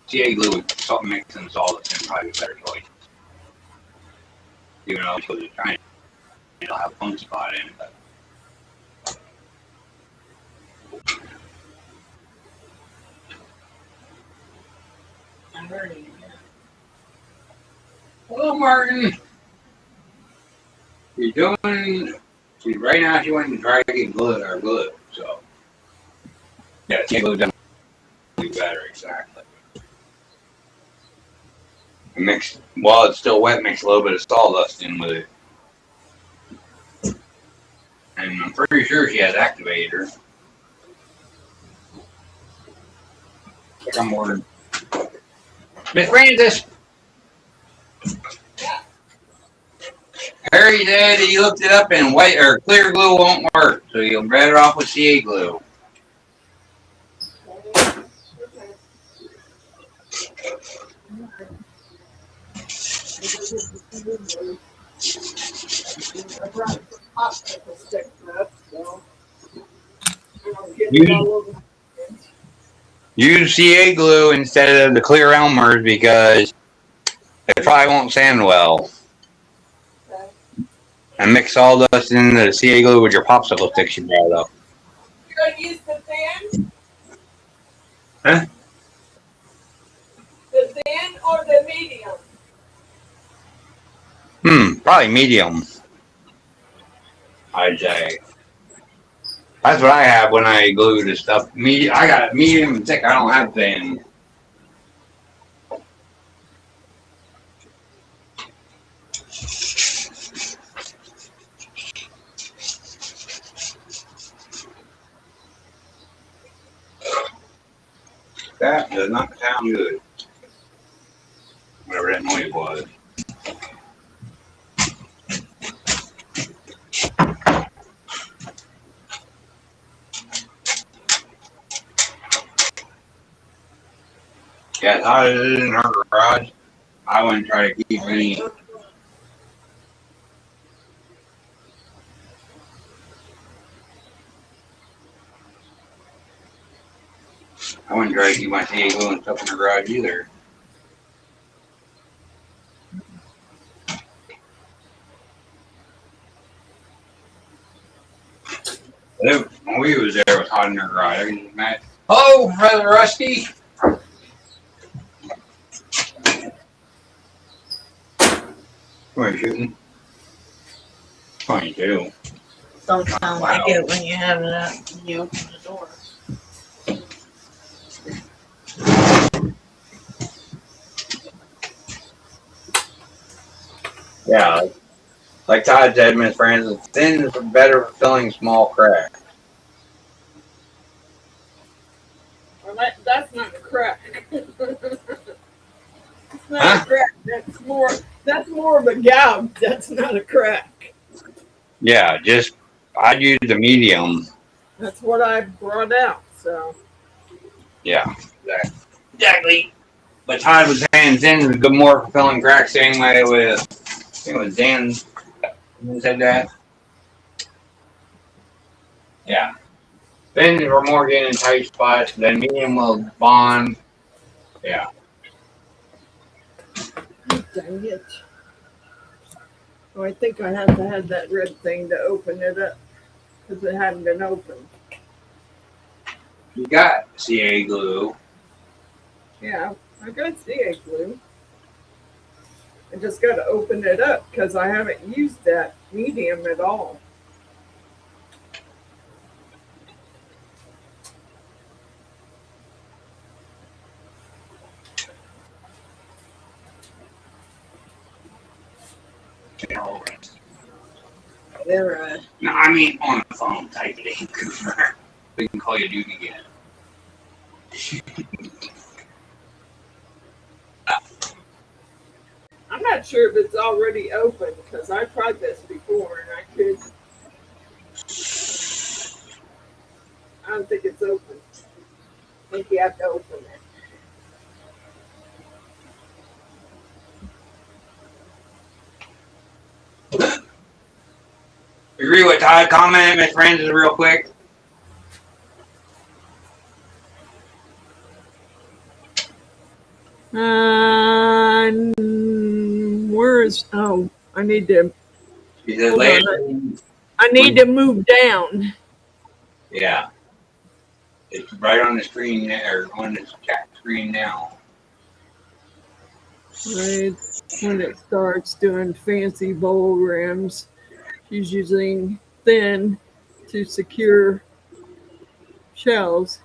CA glue with salt mix and salt is probably a better choice. Even though she'll just try and it'll have a fun spot in it. But I'm learning. hello, Martin. She's doing. She's right now. She went to try to get glue. So yeah, CA glue doesn't do better exactly. Mix while it's still wet. Mix a little bit of sawdust in with it. And I'm pretty sure she has activator. Like I'm ordering. Miss Francis! Harry said he looked it up and white or clear glue won't work, so you're better off with CA glue. I brought some popsicle sticks up, so I don't get it all over. Use CA glue instead of the clear Elmer's because it probably won't sand well. And mix sawdust in the CA glue with your popsicle sticks you brought up. You're gonna use the thin? Huh? The thin or the medium? Probably medium. I'd say. That's what I have when I glue the stuff. I got medium and thick. I don't have thin. That does not sound good. Whatever that noise was. Yeah, as hot as it is in her garage, I wouldn't try to keep any. I wouldn't try to keep my CA glue and stuff in her garage either. When we was there, it was hot in her garage. I can just imagine. Oh, Brother Rusty! Who are you shooting? 22. Don't sound like it when you have it up and you open the door. Yeah, like Todd said, Miss Francis, thin is better for filling small cracks. Well, that's not a crack. It's not a crack. That's more of a gouge. That's not a crack. Yeah, I'd use the medium. That's what I brought out. So Yeah, exactly. But Todd was saying thin is good more for filling cracks same way with, I think it was Dan who said that. Yeah. Thin we're more getting in tight spots, then medium will bond. Yeah. dang it. Oh, I think I had to have that red thing to open it up because it hadn't been opened. You got CA glue. Yeah, I got CA glue. I just got to open it up because I haven't used that medium at all. They're No, I mean on the phone. Type it in, Cooper. We can call you dude again. I'm not sure if it's already open because I tried this before and I don't think it's open. I think you have to open it. Agree with Todd. Comment, Miss Francis, real quick. Where is? Oh, I need to. He says Hold later. on. I need to move down. Yeah. It's right on the screen there, or on the chat screen now. Right when it starts doing fancy bowl rims, she's using thin to secure shells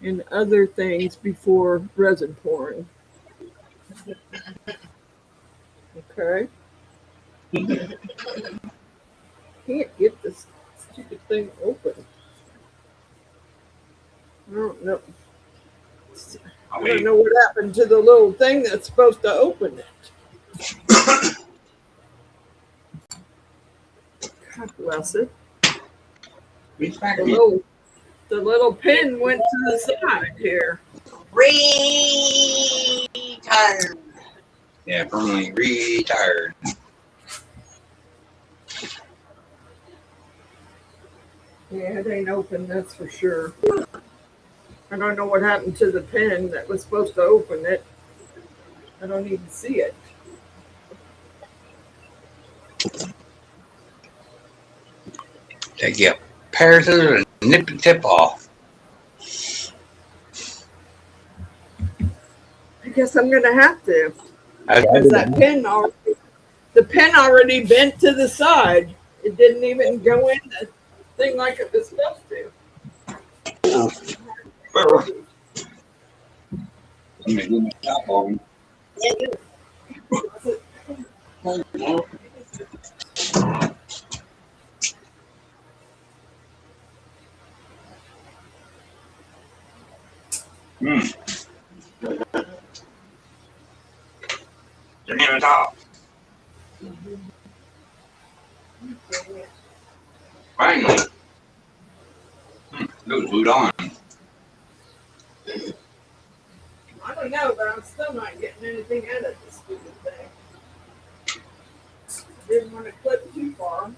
and other things before resin pouring. Okay. Can't get this stupid thing open. I don't know. I don't know what happened to the little thing that's supposed to open it. God bless it. The little pin went to the side here. retired. Yeah, permanently retired. Yeah, it ain't open, that's for sure. I don't know what happened to the pin that was supposed to open it. I don't even see it. Take you a pair of scissors and nip the tip off. I guess I'm gonna have to. That's Because the pin already bent to the side. It didn't even go in the thing like it was supposed to. I'm gonna do my top on. They're near the top. Finally. It was glued on. I don't know, but I'm still not getting anything out of this stupid thing. Didn't want to clip too far.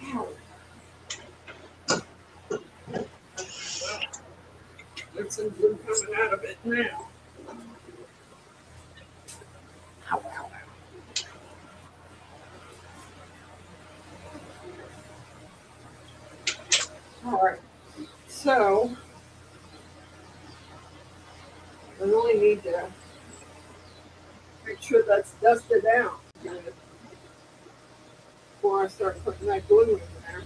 Ow. Well, there's some glue coming out of it now. Ow, ow, ow. All right. So, I really need to make sure that's dusted out before I start putting that glue in there.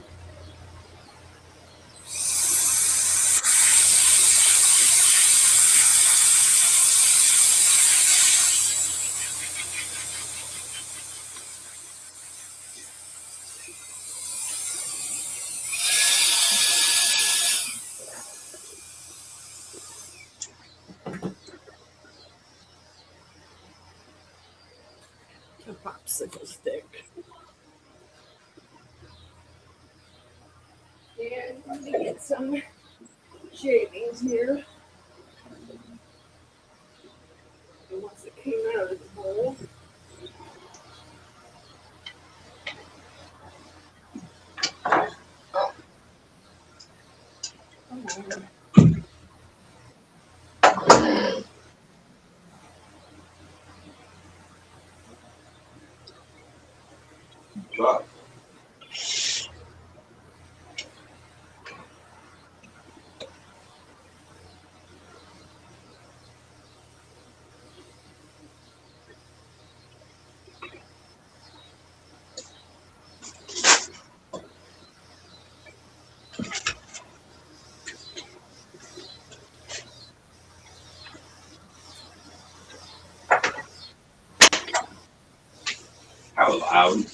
A popsicle stick. And let me get some shavings here. The ones that came out of the bowl. Come on. Truck. was loud.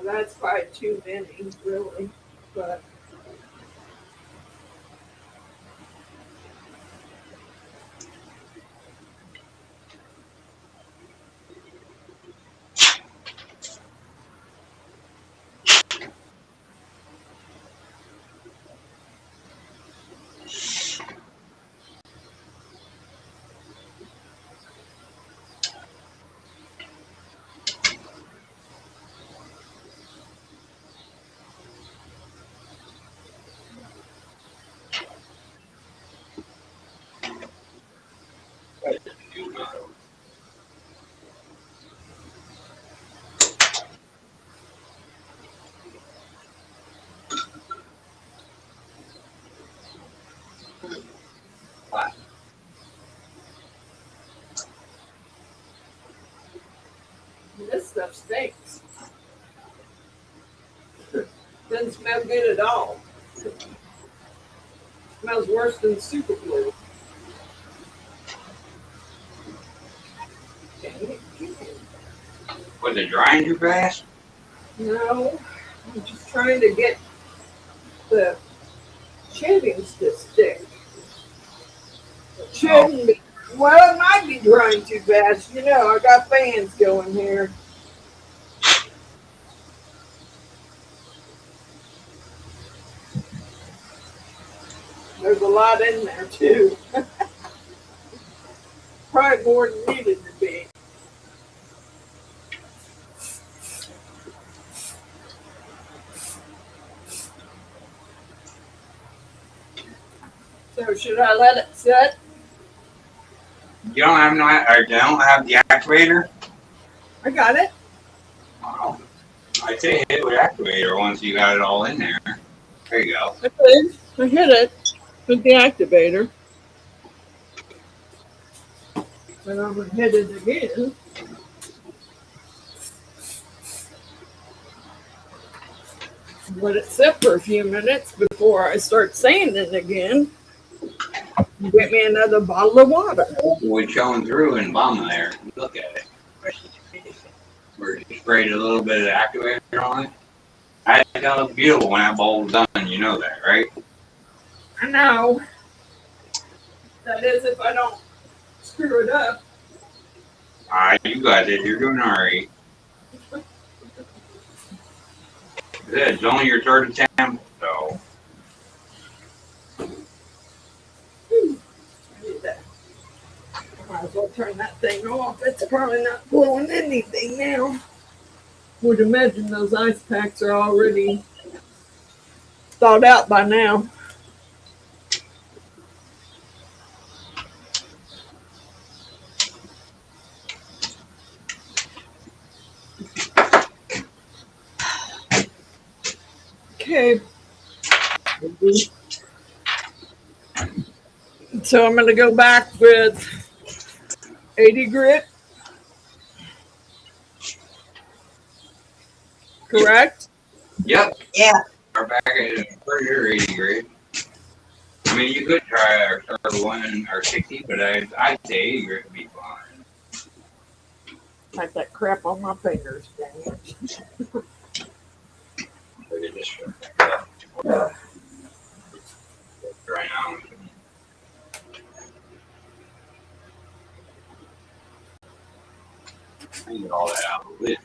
Well, that's probably too many, really. But this stuff stinks. Doesn't smell good at all. Smells worse than super glue. Was it drying too fast? No, I'm just trying to get the shavings to stick. It shouldn't be. Well, it might be drying too fast. You know, I got fans going here. There's a lot in there too. Probably more than needed to be. So should I let it sit? You don't have or you don't have the activator? I got it. Wow. I'd say hit it with activator once you got it all in there. There you go. I did. I hit it with the activator. But I'm going to hit it again. Let it sit for a few minutes before I start saying it again. Get me another bottle of water. Wood showing through in the bottom there. Look at it. Where you sprayed a little bit of activator on it. That's gonna look beautiful when that bowl's done. You know that, right? I know. That is if I don't screw it up. Alright, you got it. You're doing alright. It's only your third attempt, so. Might as well turn that thing off. It's probably not blowing anything now. Would imagine those ice packs are already thawed out by now. Okay. So I'm going to go back with 80 grit. Correct? Yep. Yeah. Our back is for your 80 grade. I mean, you could try our 31 or 60, but I'd say 80 grade would be fine. Like that crap on my fingers. Dang it. Look at this shit. Right now. I can get all that out of it.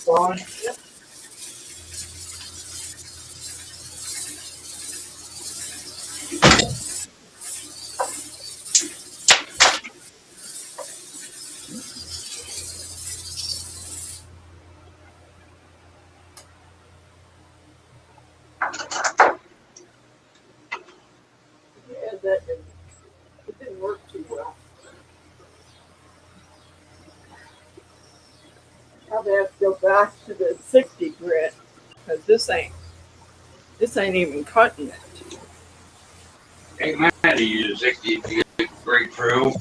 on? Yeah, it didn't work too well. Probably have to go back to the 60 grit because this ain't even cutting it. Hey, man, I had to use 60 to get break through.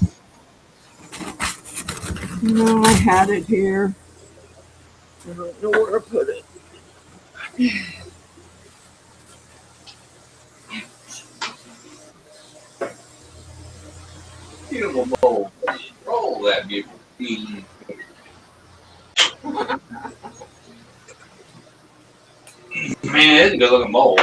No, I had it here. I don't know where I put it. Beautiful bowl. Roll that beautiful bean. Man, it's a good looking bowl.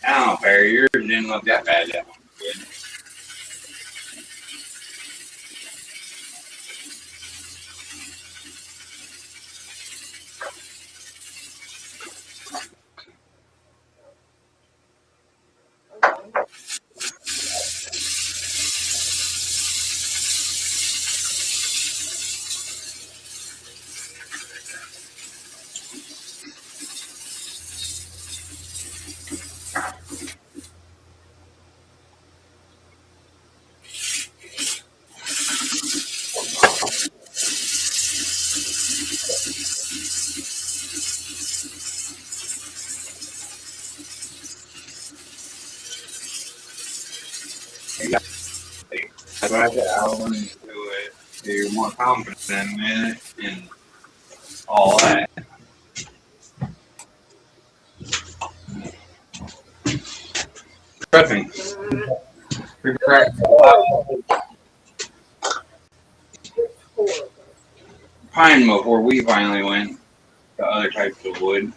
I don't know, Perry, yours didn't look that bad. That one did. That's what I said. I went into it. You're more confident in it and all that. Trust me. We practiced a lot of pine before we finally went to other types of wood.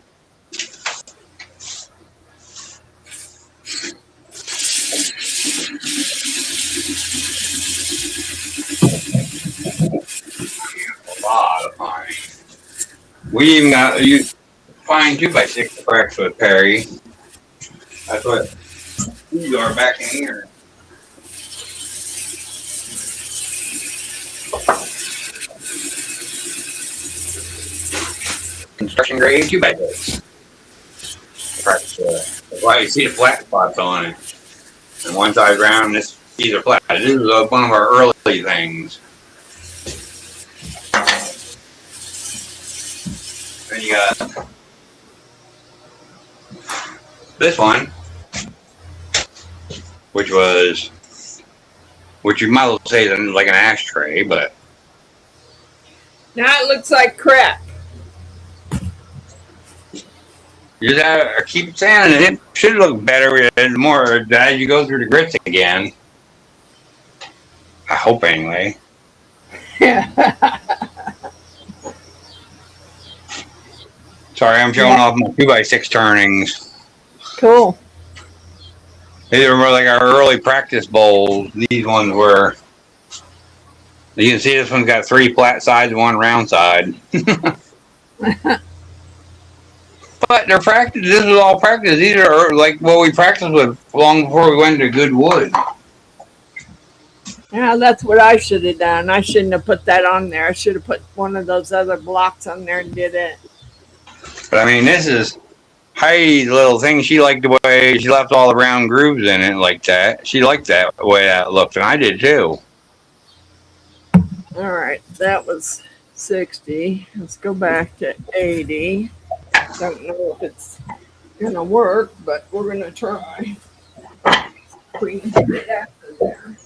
A lot of pine. We even got you pine 2x6 to practice with, Perry. That's what you are back in here. Construction grade 2x6. Practice with it. That's why you see the flat spots on it. And one side round, these are flat. This is one of our early things. Then you got this one, which you might as well say is like an ashtray, but Now it looks like crap. you just gotta keep sanding it. It should look better more as you go through the grits again. I hope anyway. Sorry, I'm showing off my 2x6 turnings. Cool. These are more like our early practice bowls. These ones were. You can see this one's got 3 flat sides and 1 round side. But they're practice. This is all practice. These are like what we practiced with long before we went to good wood. Yeah, that's what I should have done. I shouldn't have put that on there. I should have put one of those other blocks on there and did it. But I mean, this is Heidi's little thing. She liked the way she left all the round grooves in it like that. She liked that way that looked, and I did too. All right, that was 60. Let's go back to 80. Don't know if it's gonna work, but we're gonna try. We can get after there.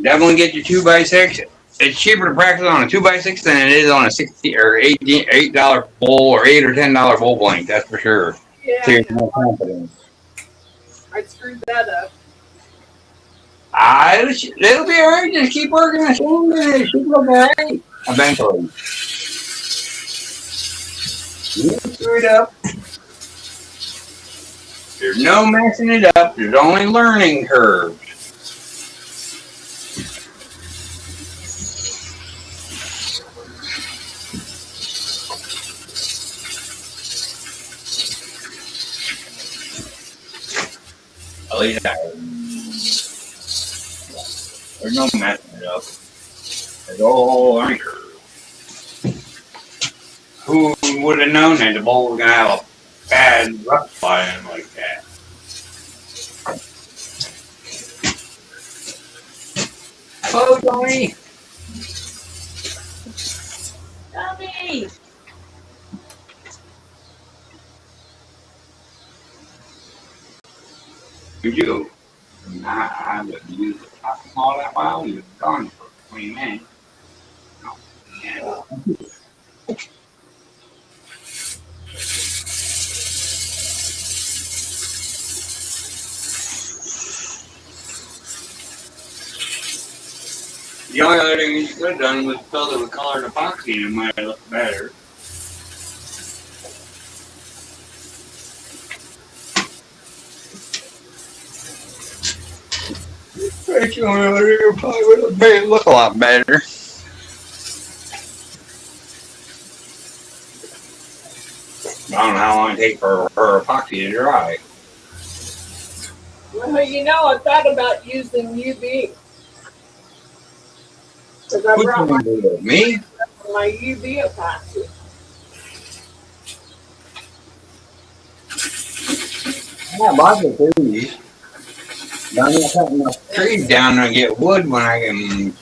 Definitely get your 2x6 it's cheaper to practice on a 2x6 than it is on a $60 or $8 bowl or $8 or $10 bowl blank. That's for sure. Yeah, So I you're know. more confident. I screwed that up. It'll be alright. Just keep working the same and it should look alright. Eventually. You screw it up. There's no messing it up. There's only learning curves. At least there's no messing it up. There's all learning curves. Who would have known that the bowl was gonna have a bad rough flying like that? Oh, Tony! Tommy! Who'd you? I wouldn't use the top all that while. He was gone for 20 minutes. No. Yeah. The only other thing you could have done was fill it with colored epoxy and it might have looked better. It probably would have made it look a lot better. I don't know how long it takes for her epoxy to dry. Well, you know, I thought about using UV. Because I Which brought one did it? Me? my UV epoxy. Yeah, lots of trees. I'm not cutting enough trees down to get wood when I can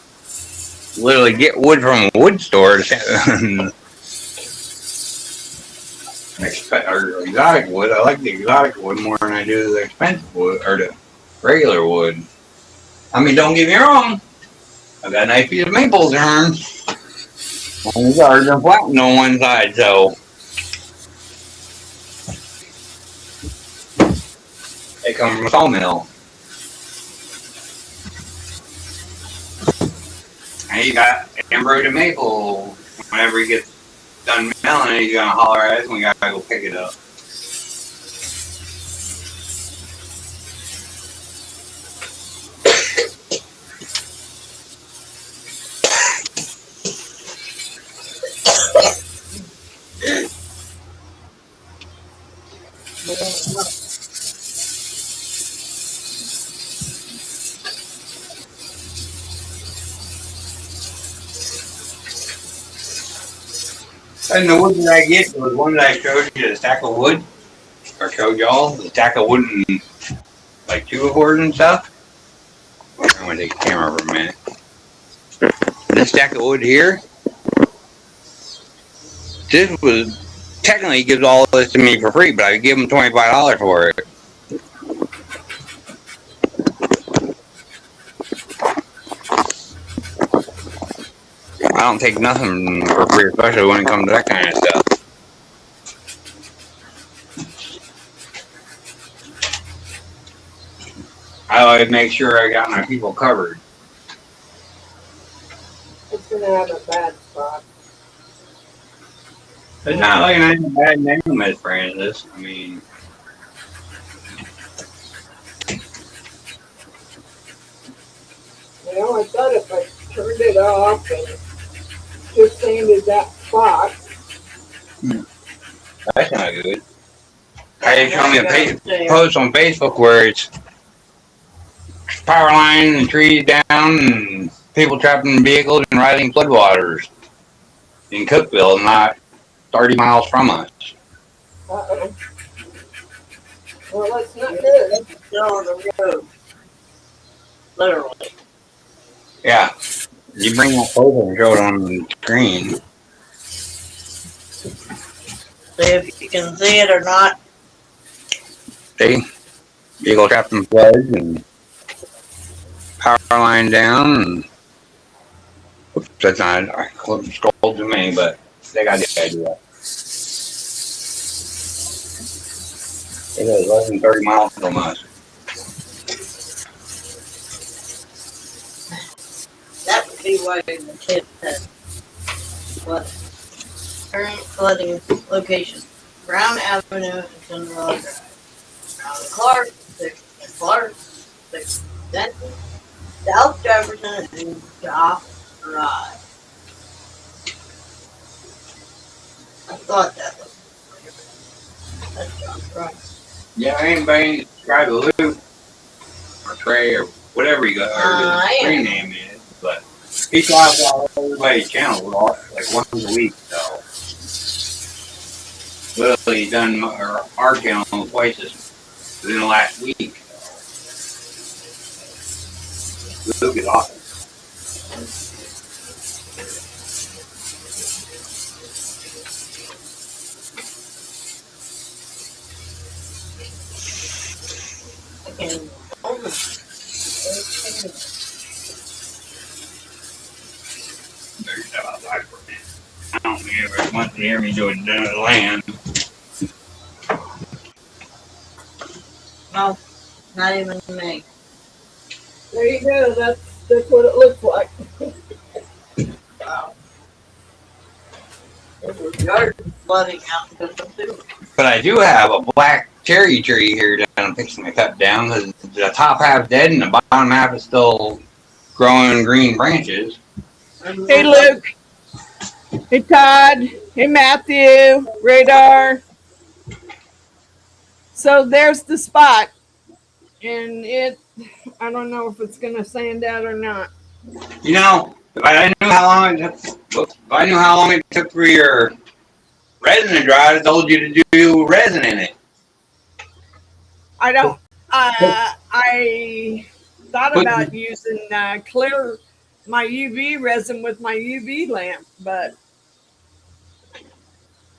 literally get wood from a wood store. Or exotic wood. I like the exotic wood more than I do the expensive wood or the regular wood. I mean, don't get me wrong. I got a nice piece of maple turn. These are the flattened on one side, so they come from a sawmill. And he got embroidered maple. Whenever he gets done milling it, he's gonna holler at us and we gotta go pick it up. And the wood that I get was one that I showed you, the stack of wood, or showed y'all, the stack of wood and like 2x4s and stuff. I'm gonna take the camera for a minute. This stack of wood here, this was technically gives all this to me for free, but I give him $25 for it. I don't take nothing for free, especially when it comes to that kind of stuff. I always make sure I got my people covered. It's going to have a bad spot. It's not like I have a bad name, Miss Francis. I mean, You know, I thought if I turned it off and just sanded that spot. that's not good. I just showed me a post on Facebook where it's power lines and trees down and people trapped in vehicles and riding floodwaters in Cookville, not 30 miles from us. Uh-oh. Well, that's not good. No, the road. Literally. Yeah. You bring that photo and show it on the screen. See if you can see it or not. See? Vehicle trapped in floods and power line down. And That's not scrolled to me, but they got the idea. It is less than 30 miles from us. That would be why the kid said flooding. Current flooding location. Brown Avenue and Cinderella Drive. Brown Clark, 6th and Clark, 6th and Denton, South Jefferson, and Dock Drive. I thought that was that's John Price. Yeah, anybody try to loop or Trey or whatever you got, or his screen name is, but he tries all everybody's channel like once a week, so. Literally done our channel twice within the last week. Luke is awesome. And Better step outside for a minute. I don't ever want to hear me doing land. no, not even me. There you go. That's what it looks like. Wow. It was yard flooding out in Cussing too. But I do have a black cherry tree here that I'm fixing to cut down because the top half's dead and the bottom half is still growing green branches. Hey, Luke. Hey, Todd. Hey, Matthew. Radar. So there's the spot. And I don't know if it's going to sand out or not. You know, if I knew how long it took for your resin to dry, I told you to do resin in it. I don't. I thought about using clear my UV resin with my UV lamp, but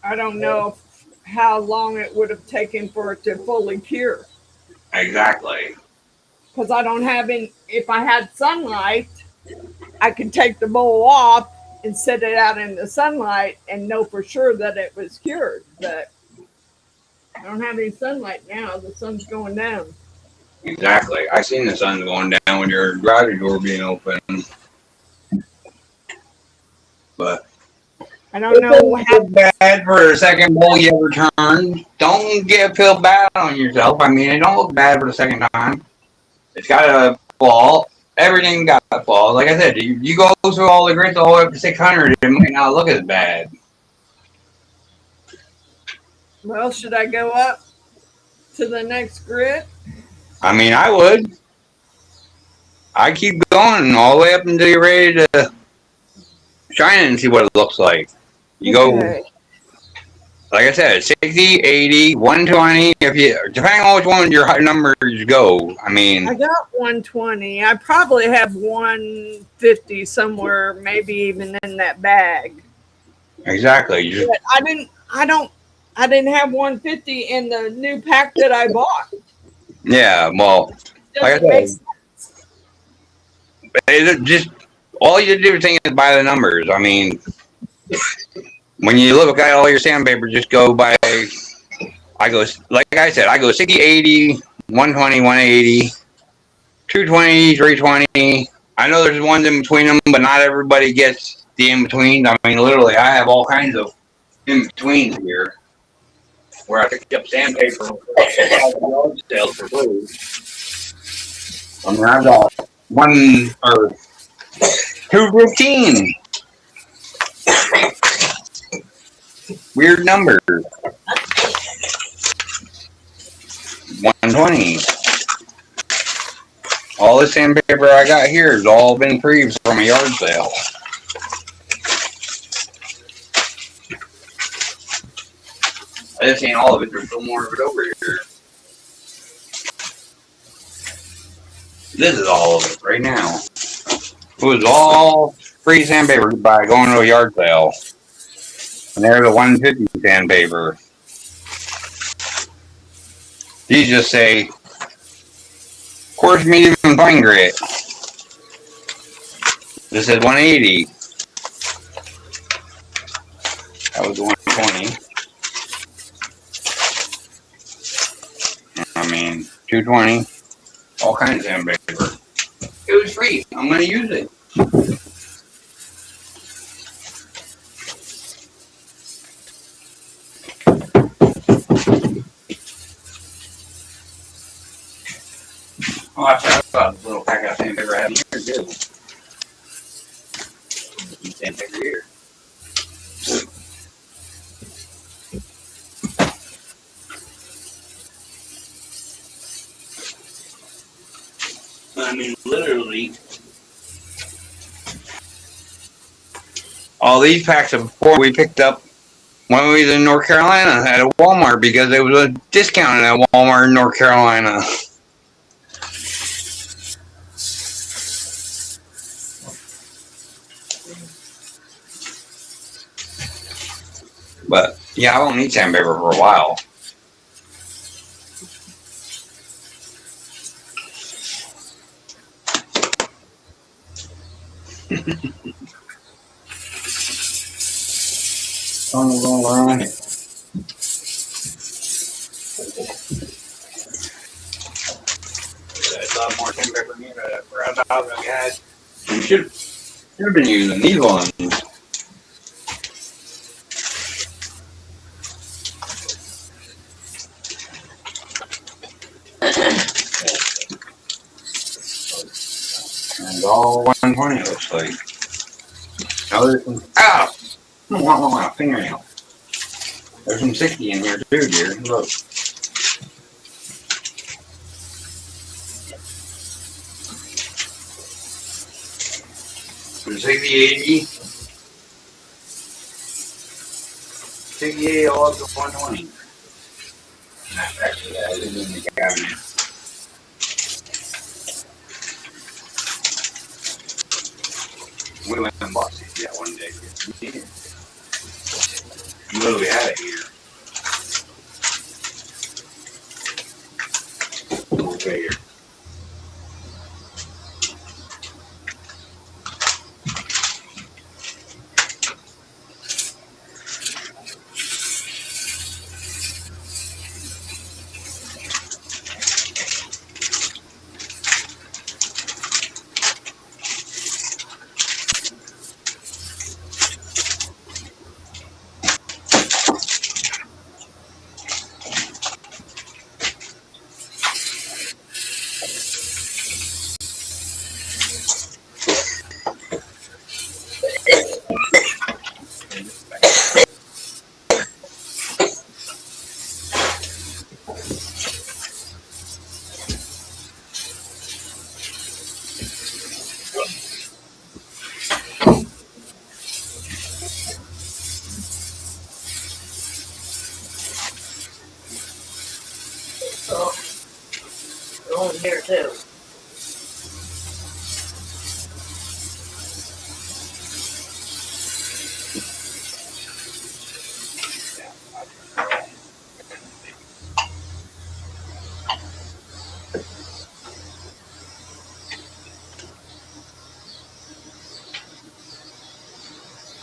I don't know how long it would have taken for it to fully cure. Exactly. Because I don't have any. If I had sunlight, I could take the bowl off and set it out in the sunlight and know for sure that it was cured. But I don't have any sunlight now. The sun's going down. Exactly. I seen the sun going down when your garage door being open. But I don't know how bad for the second bowl you ever turned. Don't feel bad on yourself. I mean, it don't look bad for the second time. It's got a flaw. Everything got a flaw. Like I said, you go through all the grits all the way up to 600, it might not look as bad. Well, should I go up to the next grit? I mean, I would. I keep going all the way up until you're ready to shine it and see what it looks like. You go, like I said, 60, 80, 120. Depending on which one your numbers go. I mean, I got 120. I probably have 150 somewhere, maybe even in that bag. Exactly. But I didn't have 150 in the new pack that I bought. Yeah, well, like I said, just all you do is buy the numbers. I mean, when you look at all your sandpaper, just go by. Like I said, I go 60, 80, 120, 180, 220, 320. I know there's ones in between them, but not everybody gets the in between. I mean, literally, I have all kinds of in betweens here where I picked up sandpaper yard sales for free. I mean, I've got 215. Weird numbers. 120. All the sandpaper I got here has all been pre from a yard sale. I just seen all of it. There's still more of it over here. This is all of it right now. It was all free sandpaper by going to a yard sale. And there's a 150 sandpaper. These just say coarse, medium, and fine grit. This is 180. That was 120. I mean, 220. All kinds of sandpaper. It was free. I'm gonna use it. Oh, I forgot about the little pack of sandpaper I have here too. Sandpaper here. I mean, literally, all these packs of four we picked up when we was in North Carolina at a Walmart because it was a discount at Walmart in North Carolina. But yeah, I won't need sandpaper for a while. All right. There's a lot more sandpaper in here that I forgot about, guys. You should have been using these ones. And all 120 it looks like. Now there's some, wow, fingernail. There's some 60 in here too, dear. Look. Some 60, 80. 68 all up to 120. Actually, that is in the cabinet. We went and bought 60 that one day. We literally had it here. Okay, here. So, they're only here too.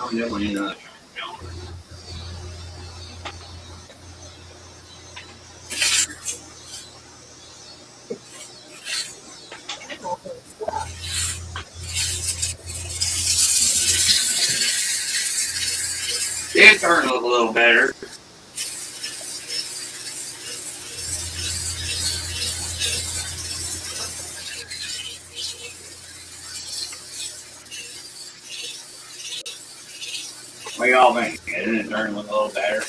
I'm definitely not. It's starting to look a little better. What do y'all think? Isn't it starting to look a little better?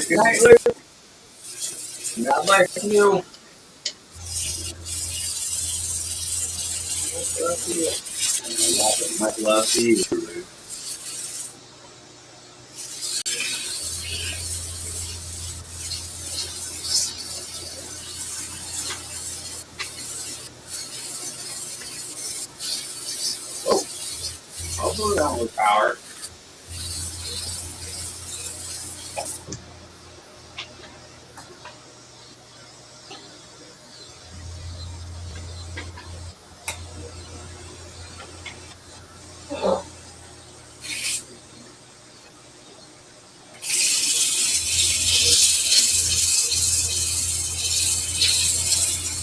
Good night, Luke. God bless you. Much love to you, Luke. I'll put it on with power.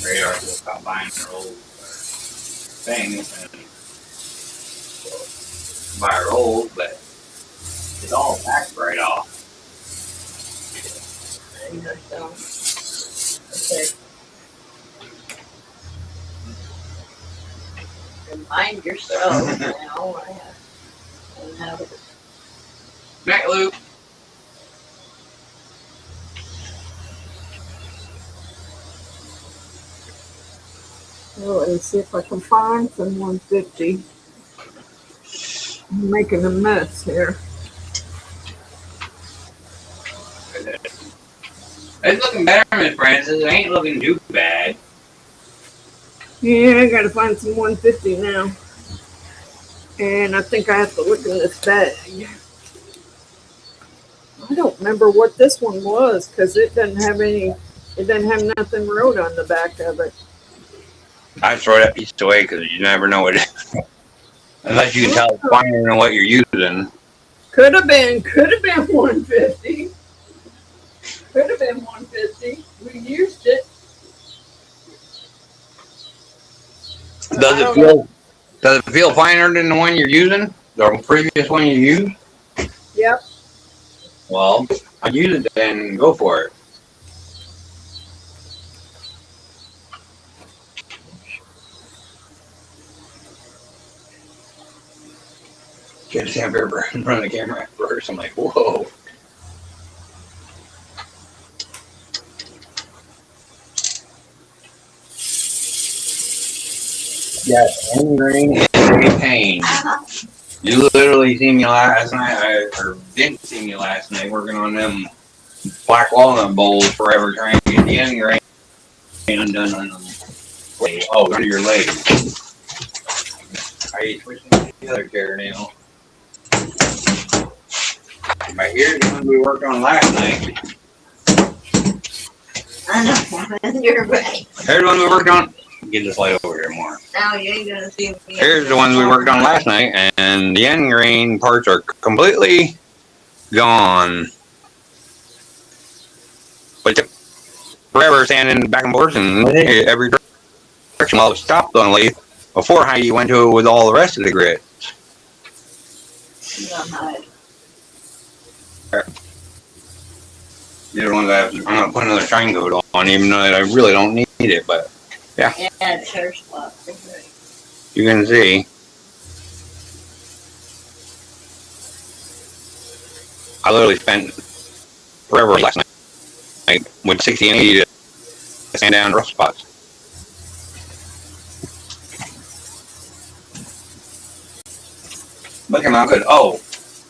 radar will stop buying their old things and buy our old, but it's all tax write off. Mind yourself. Okay. Remind yourself now. I have it. Neck loop. Well, let's see if I can find some 150. I'm making a mess here. It's looking better, Miss Francis. It ain't looking too bad. Yeah, I gotta find some 150 now. And I think I have to look in this bag. I don't remember what this one was because it doesn't have nothing wrote on the back of it. I throw that piece away because you never know what it is. Unless you can tell it's finer than what you're using. Could have been 150. Could have been 150. We used it. Does it feel finer than the one you're using? The previous one you used? Yep. Well, I use it then go for it. Can't stand here in front of the camera at first. I'm like, whoa. Yes, end grain is a pain. You literally seen me last night, or didn't see me last night working on them black walnut bowls forever trying to get the end grain undone on them. Oh, under your leg. Are you switching to the other chair now? But here's the one we worked on last night. I know, I'm your way. Here's the one we worked on. Get this light over here more. Now you ain't gonna see me. Here's the ones we worked on last night, and the end grain parts are completely gone. But it took forever standing back and forth and every direction while it stopped on the lathe before how you went to it with all the rest of the grit. The other ones I'm gonna put another shine coat on, even though I really don't need it, but yeah. Yeah, the hair spot. You can see. I literally spent forever last night with 60 and 80 to sand down rough spots. Look at my good. Oh,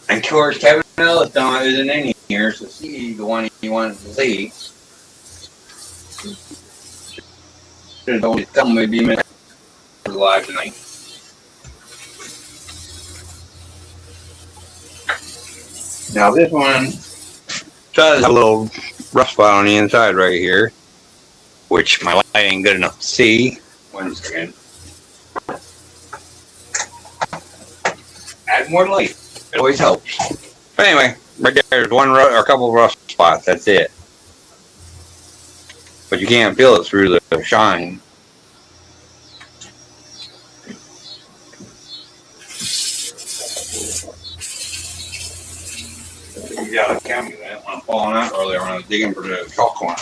and of course Kevin Ellis isn't in here to see the one he wanted to see. Should have told him we'd be live tonight. Now this one does have a little rough spot on the inside right here, which my light ain't good enough to see. 1 second. Add more light. It always helps. But anyway, right there's one or a couple of rough spots. That's it. But you can't feel it through the shine. You gotta count me that when I'm falling out earlier when I was digging for the chalk line.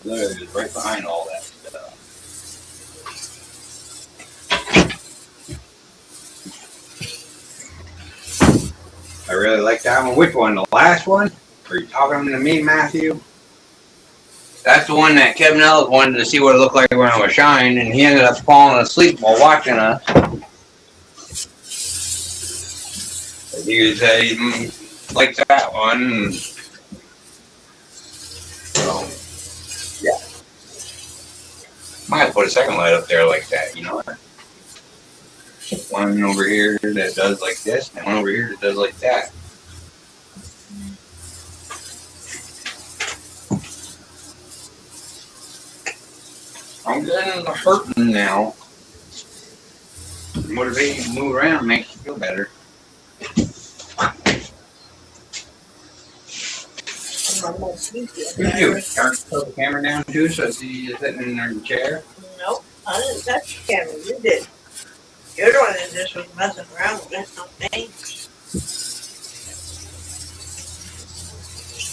Literally just right behind all that stuff. I really like that one. Which one? The last one? Are you talking to me, Matthew? That's the one that Kevin Ellis wanted to see what it looked like when I was shining, and he ended up falling asleep while watching us. He said he likes that one. So, yeah. Might have to put a second light up there like that, you know? One over here that does like this, and one over here that does like that. I'm getting hurting now. Motivating to move around makes you feel better. my more pinky. What did you do? Turn the camera down too, so she's sitting in her chair. Nope, I didn't touch the camera. You did. You're the one that just was messing around with it, not me.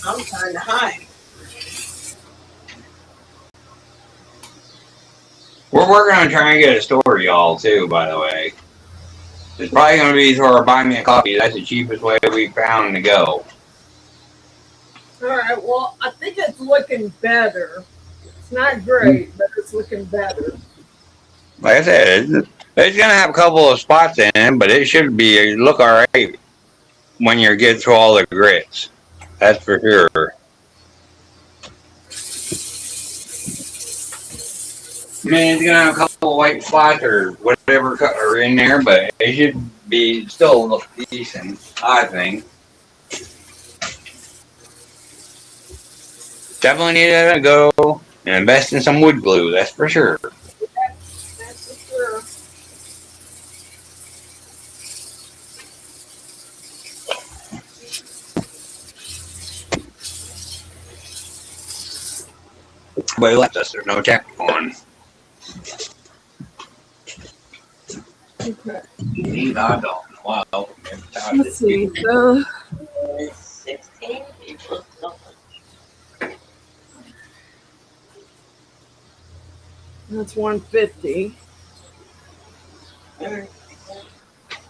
I'm trying to hide. We're working on trying to get a store, y'all, too, by the way. It's probably going to be through our Buy Me a Coffee. That's the cheapest way we found to go. All right. Well, I think it's looking better. It's not great, but it's looking better. Like I said, it's going to have a couple of spots in it, but it should be look all right when you get through all the grits. That's for sure. I mean, it's gonna have a couple of white spots or whatever are in there, but it should be still look decent, I think. Definitely need to go and invest in some wood glue, that's for sure. That's for sure. But it left us, there's no check on. Okay. I don't know. Wow. Let's see. 16 people. That's 150. Alright.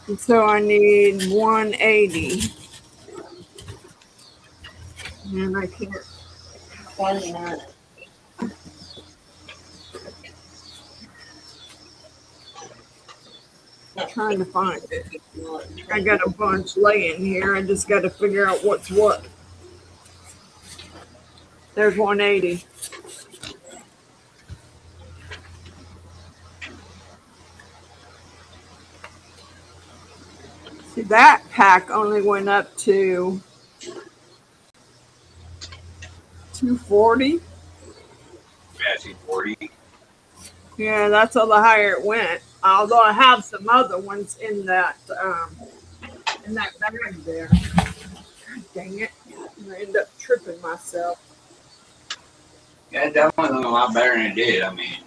And so I need 180. And I can't. 29. I'm trying to find it. I got a bunch laying here. I just got to figure out what's what. There's 180. See, that pack only went up to 240. Yeah, I see 40. Yeah, that's all the higher it went. Although I have some other ones in that bag there. God dang it. I end up tripping myself. Yeah, it definitely looked a lot better than it did. I mean,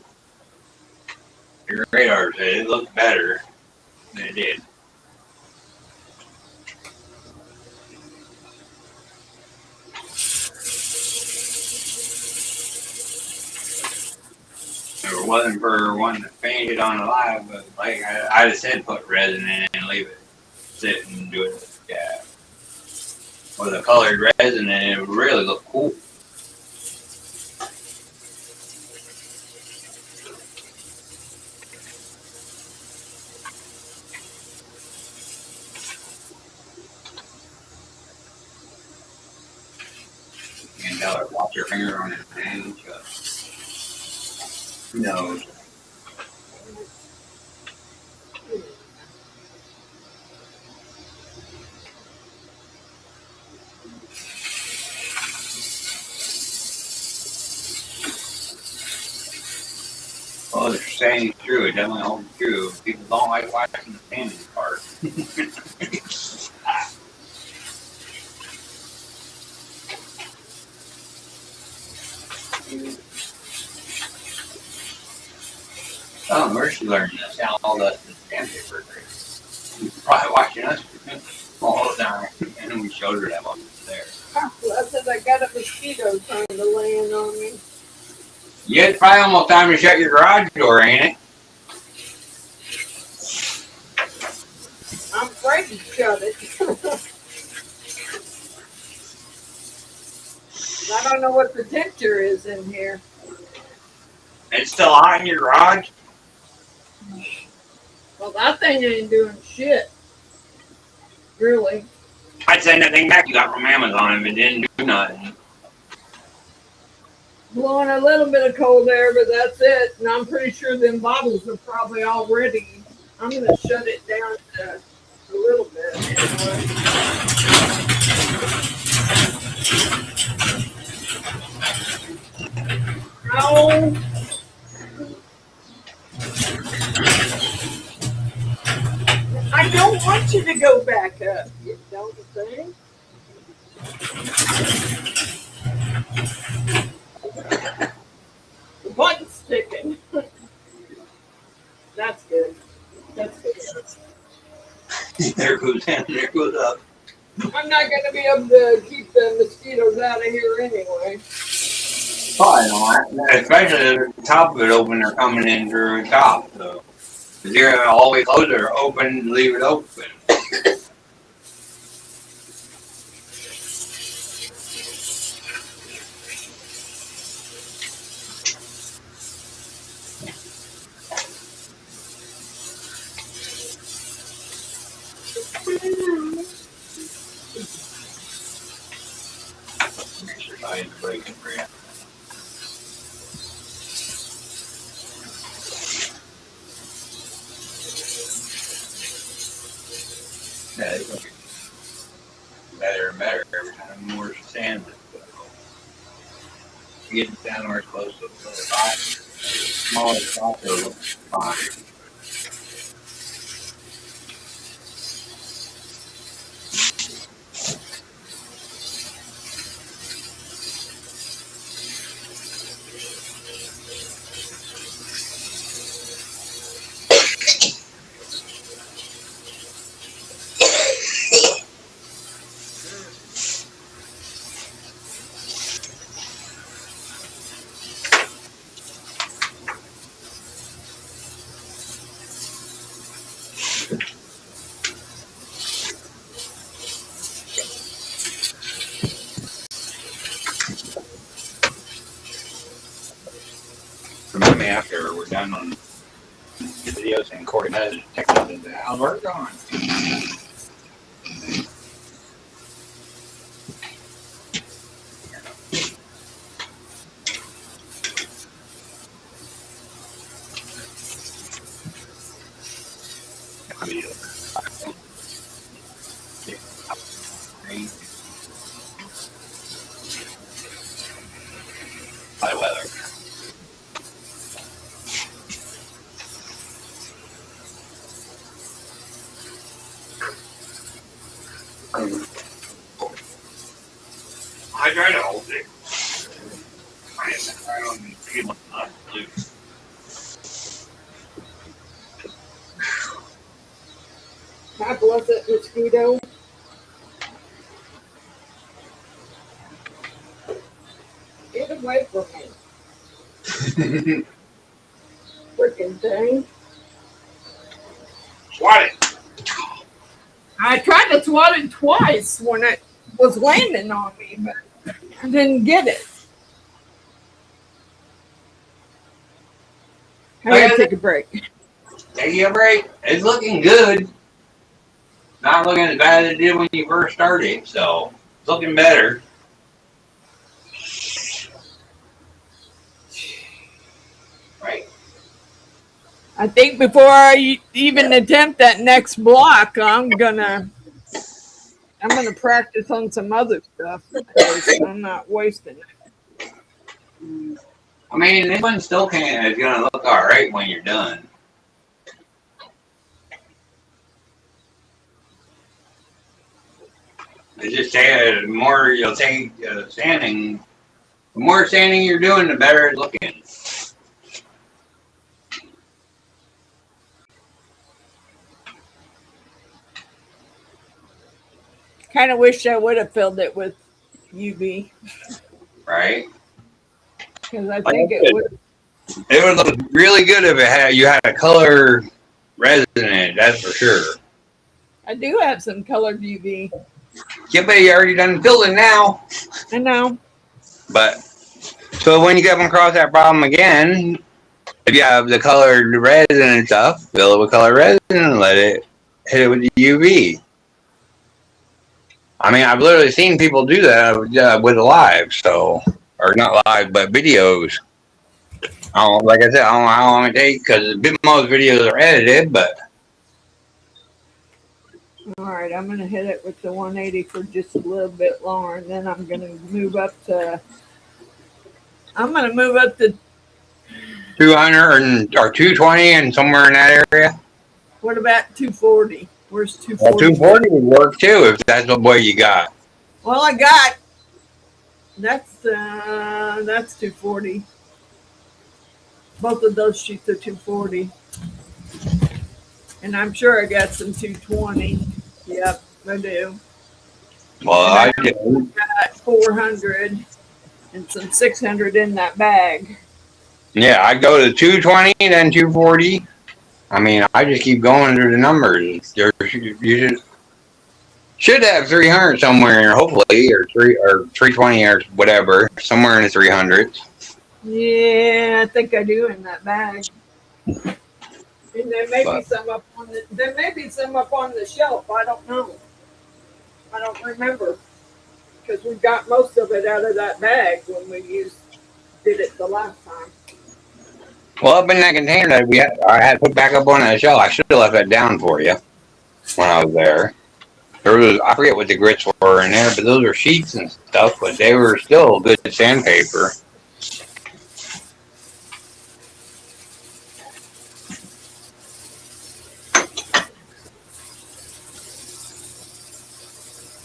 your radar said it looked better than it did. If it wasn't for wanting to paint it on the live, but like I just said, put resin in it and leave it sit and do it. Yeah, with a colored resin, and it would really look cool. You can tell her, watch your finger on his hand. No. Well, they're saying true. It definitely holds true. People don't like watching the standing part. Oh, where's she learning this? How all the sandpaper. She's probably watching us all the time. And we showed her that one there. I said I got a mosquito trying to land on me. Yeah, it's probably almost time to shut your garage door, ain't it? I'm afraid to shut it. I don't know what the temperature is in here. It's still hot in your garage? Well, that thing ain't doing shit. Really. I'd send that thing back you got from Amazon if it didn't do nothing. Blowing a little bit of cold air, but that's it. And I'm pretty sure them bottles are probably all ready. I'm going to shut it down to a little bit. Oh. I don't want you to go back up. You don't think? The button's sticking. That's good. That's good. There goes in, there goes up. I'm not going to be able to keep the mosquitoes out of here anyway. Probably not. Especially if the top of it open, they're coming in through the top. So if you're all the way close or open, leave it open. Exercise breaking for you. Yeah, it's gonna get better and better every time more sand. You get down where it's close to the top. Smaller top, it'll look fine. Remind me after we're done on the videos and Corey has text us into how's work going. High weather. I tried to hold it. I don't feel not loose. God bless it, mosquito. Get away from me. Freaking thing. Swat it. I tried to swat it twice when it was landing on me, but I didn't get it. I gotta take a break. Take you a break. It's looking good. Not looking as bad as it did when you first started, so it's looking better. Right. I think before I even attempt that next block, I'm gonna practice on some other stuff because I'm not wasting it. I mean, this one still can't. It's gonna look all right when you're done. It's just the more you'll take sanding, the more sanding you're doing, the better it's looking. Kind of wish I would have filled it with UV Right? because I think it would. It would look really good if you had a color resin in it. That's for sure. I do have some colored UV. Yeah, but you already done filled it now. I know. But so when you come across that problem again, if you have the colored resin and stuff, fill it with colored resin and let it hit it with the UV. I mean, I've literally seen people do that with live, so or not live, but videos. Like I said, I don't know how long it takes because most videos are edited, but. All right, I'm gonna hit it with the 180 for just a little bit longer, and then I'm gonna move up to. I'm gonna move up to 200 or 220 and somewhere in that area. what about 240? Where's Well, 240? 240 would work too if that's the way you got. Well, I got That's 240. Both of those sheets are 240. And I'm sure I got some 220. Yep, I do. Well, And I I do. got 400 and some 600 in that bag. Yeah, I go to 220, then 240. I mean, I just keep going through the numbers. You should have 300 somewhere, hopefully, or 320 or whatever, somewhere in the 300s. Yeah, I think I do in that bag. And there may be But some up on the shelf. I don't know. I don't remember because we got most of it out of that bag when we did it the last time. well, up in that container that I had put back up on that shelf, I should have left that down for you when I was there. There was, I forget what the grits were in there, but those are sheets and stuff, but they were still good sandpaper.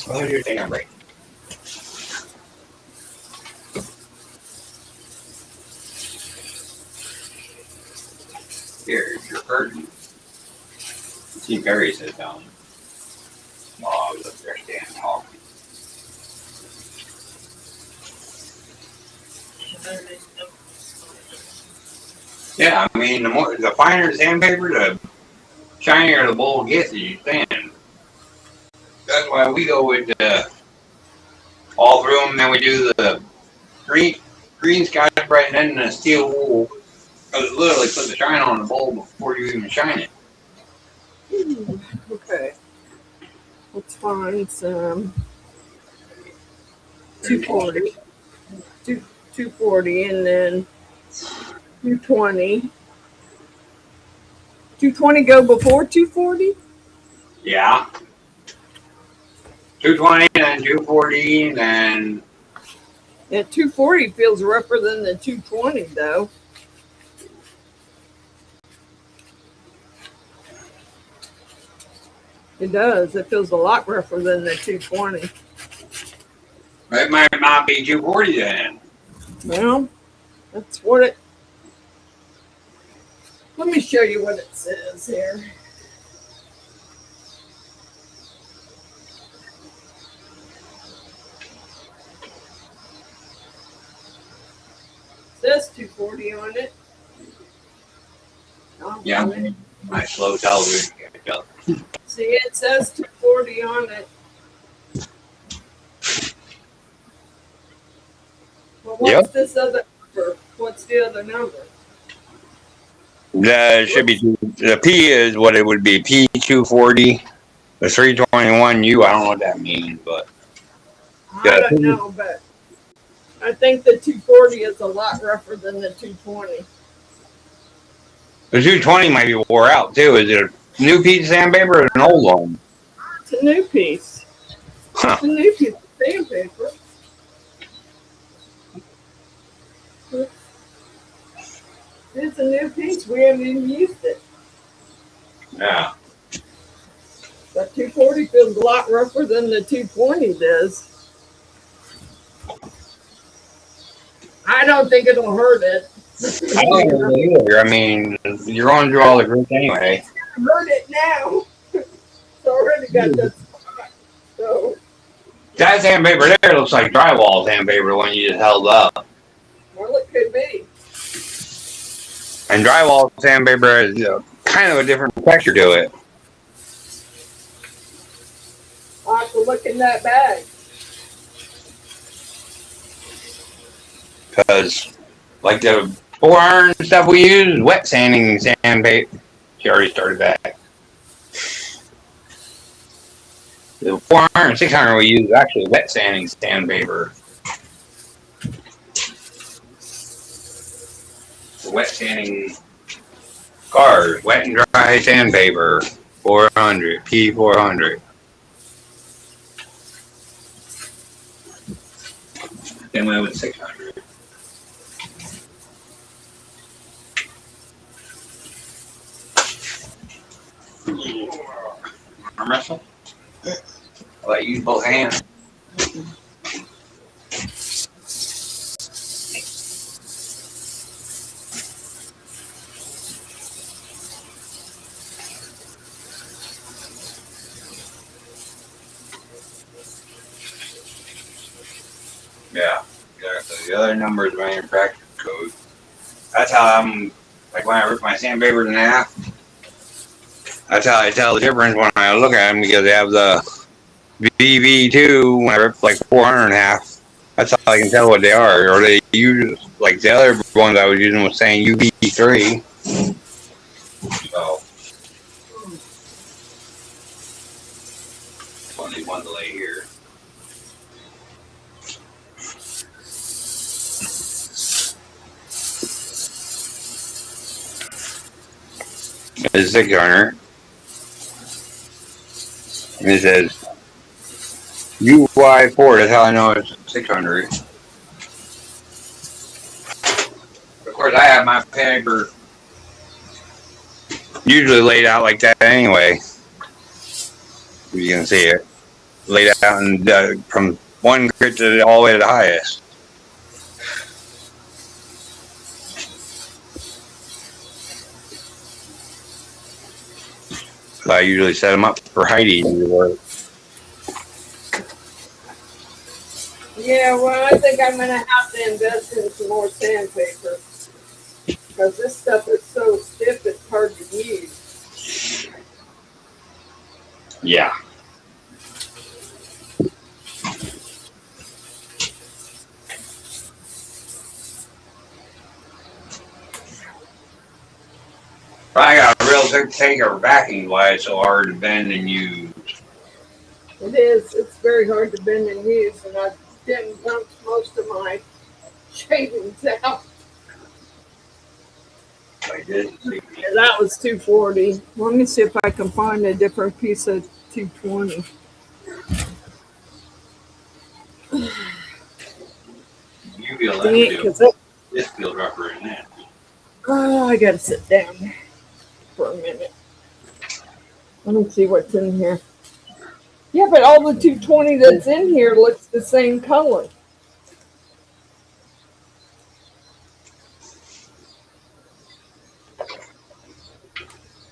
What was your thing on break? Here's your curtain. See, Barry says down. While I was up there standing talking. Yeah, I mean, the finer the sandpaper, the shinier the bowl gets as you sand. That's why we go with all through them, and then we do the green Scotch Brite and then the steel wool. Because it literally put the shine on the bowl before you even shine it. Okay. Let's find some 240. 240 and then 220. 220 go before 240? Yeah. 220 and then 240 and then Yeah, 240 feels rougher than the 220 though. It does. It feels a lot rougher than the 220. it might not be 240 then. Well, that's what it. Let me show you what it says here. It says 240 on it. Yeah. My slow television. See, it says 240 on it. Well, what's this other number? What's the other number? It should be the P is what it would be. P240. The 321U, I don't know what that means, but I don't know, but I think the 240 is a lot rougher than the 220. the 220 might be wore out too. Is it a new piece of sandpaper or an old one? It's a new piece. Huh. It's a new piece of sandpaper. It's a new piece. We haven't even used it. Yeah. But 240 feels a lot rougher than the 220 does. I don't think it'll hurt it. I don't know either. I mean, you're going through all the grits anyway. Hurt it now. It's already got that spot. So, That sandpaper there looks like drywall sandpaper when you just held up. well, it could be. And drywall sandpaper has kind of a different texture to it. I'll have to look in that bag. Because, like the 400 stuff we use, wet sanding sandpaper. She already started back. The 400 and 600 we use is actually wet sanding sandpaper. The wet sanding cars, wet and dry sandpaper, 400, P400. Then went with 600. Arm wrestle? I'll let you use both hands. Yeah, exactly. The other number is manufacturer code. That's how I'm, like when I rip my sandpapers in half, that's how I tell the difference when I look at them because they have the VV2 when I rip like 400 in half. That's how I can tell what they are. Or they use, like the other ones I was using was saying UV3. So, only one delay here. It's 600. And it says UI4. That's how I know it's 600. Of course, I have my paper usually laid out like that anyway. You can see it laid out and from one grit to all the way to the highest. So I usually set them up for Heidi to work. Yeah, well, I think I'm gonna have to invest in some more sandpaper because this stuff is so stiff it's hard to use. Yeah. I got a real thick taker backing why it's so hard to bend and use. It is. It's very hard to bend and use, and I didn't dump most of my shavings out. Like this. Yeah, that was 240. Let me see if I can find a different piece of 220. You feel Dang it, that 'cause too. This feels rougher than that. oh, I gotta sit down for a minute. Let me see what's in here. Yeah, but all the 220 that's in here looks the same color.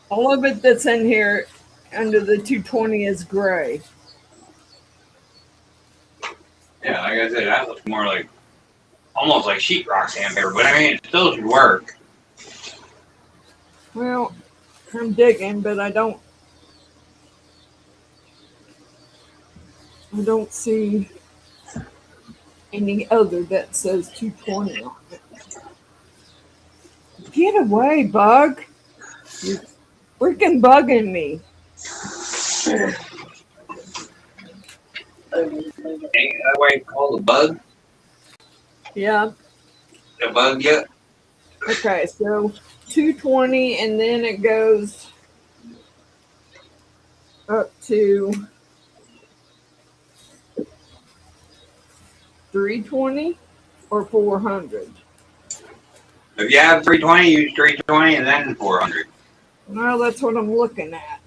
All of it that's in here under the 220 is gray. Yeah, like I said, that looks more like almost like sheetrock sandpaper, but I mean it still should work. Well, I'm digging, but I don't see any other that says 220 on it. Get away, bug. You're freaking bugging me. Ain't that why it's called a bug? Yeah. A bug yet? Okay, so 220 and then it goes up to 320 or 400. If you have 320, use 320 and then 400. Well, that's what I'm looking at.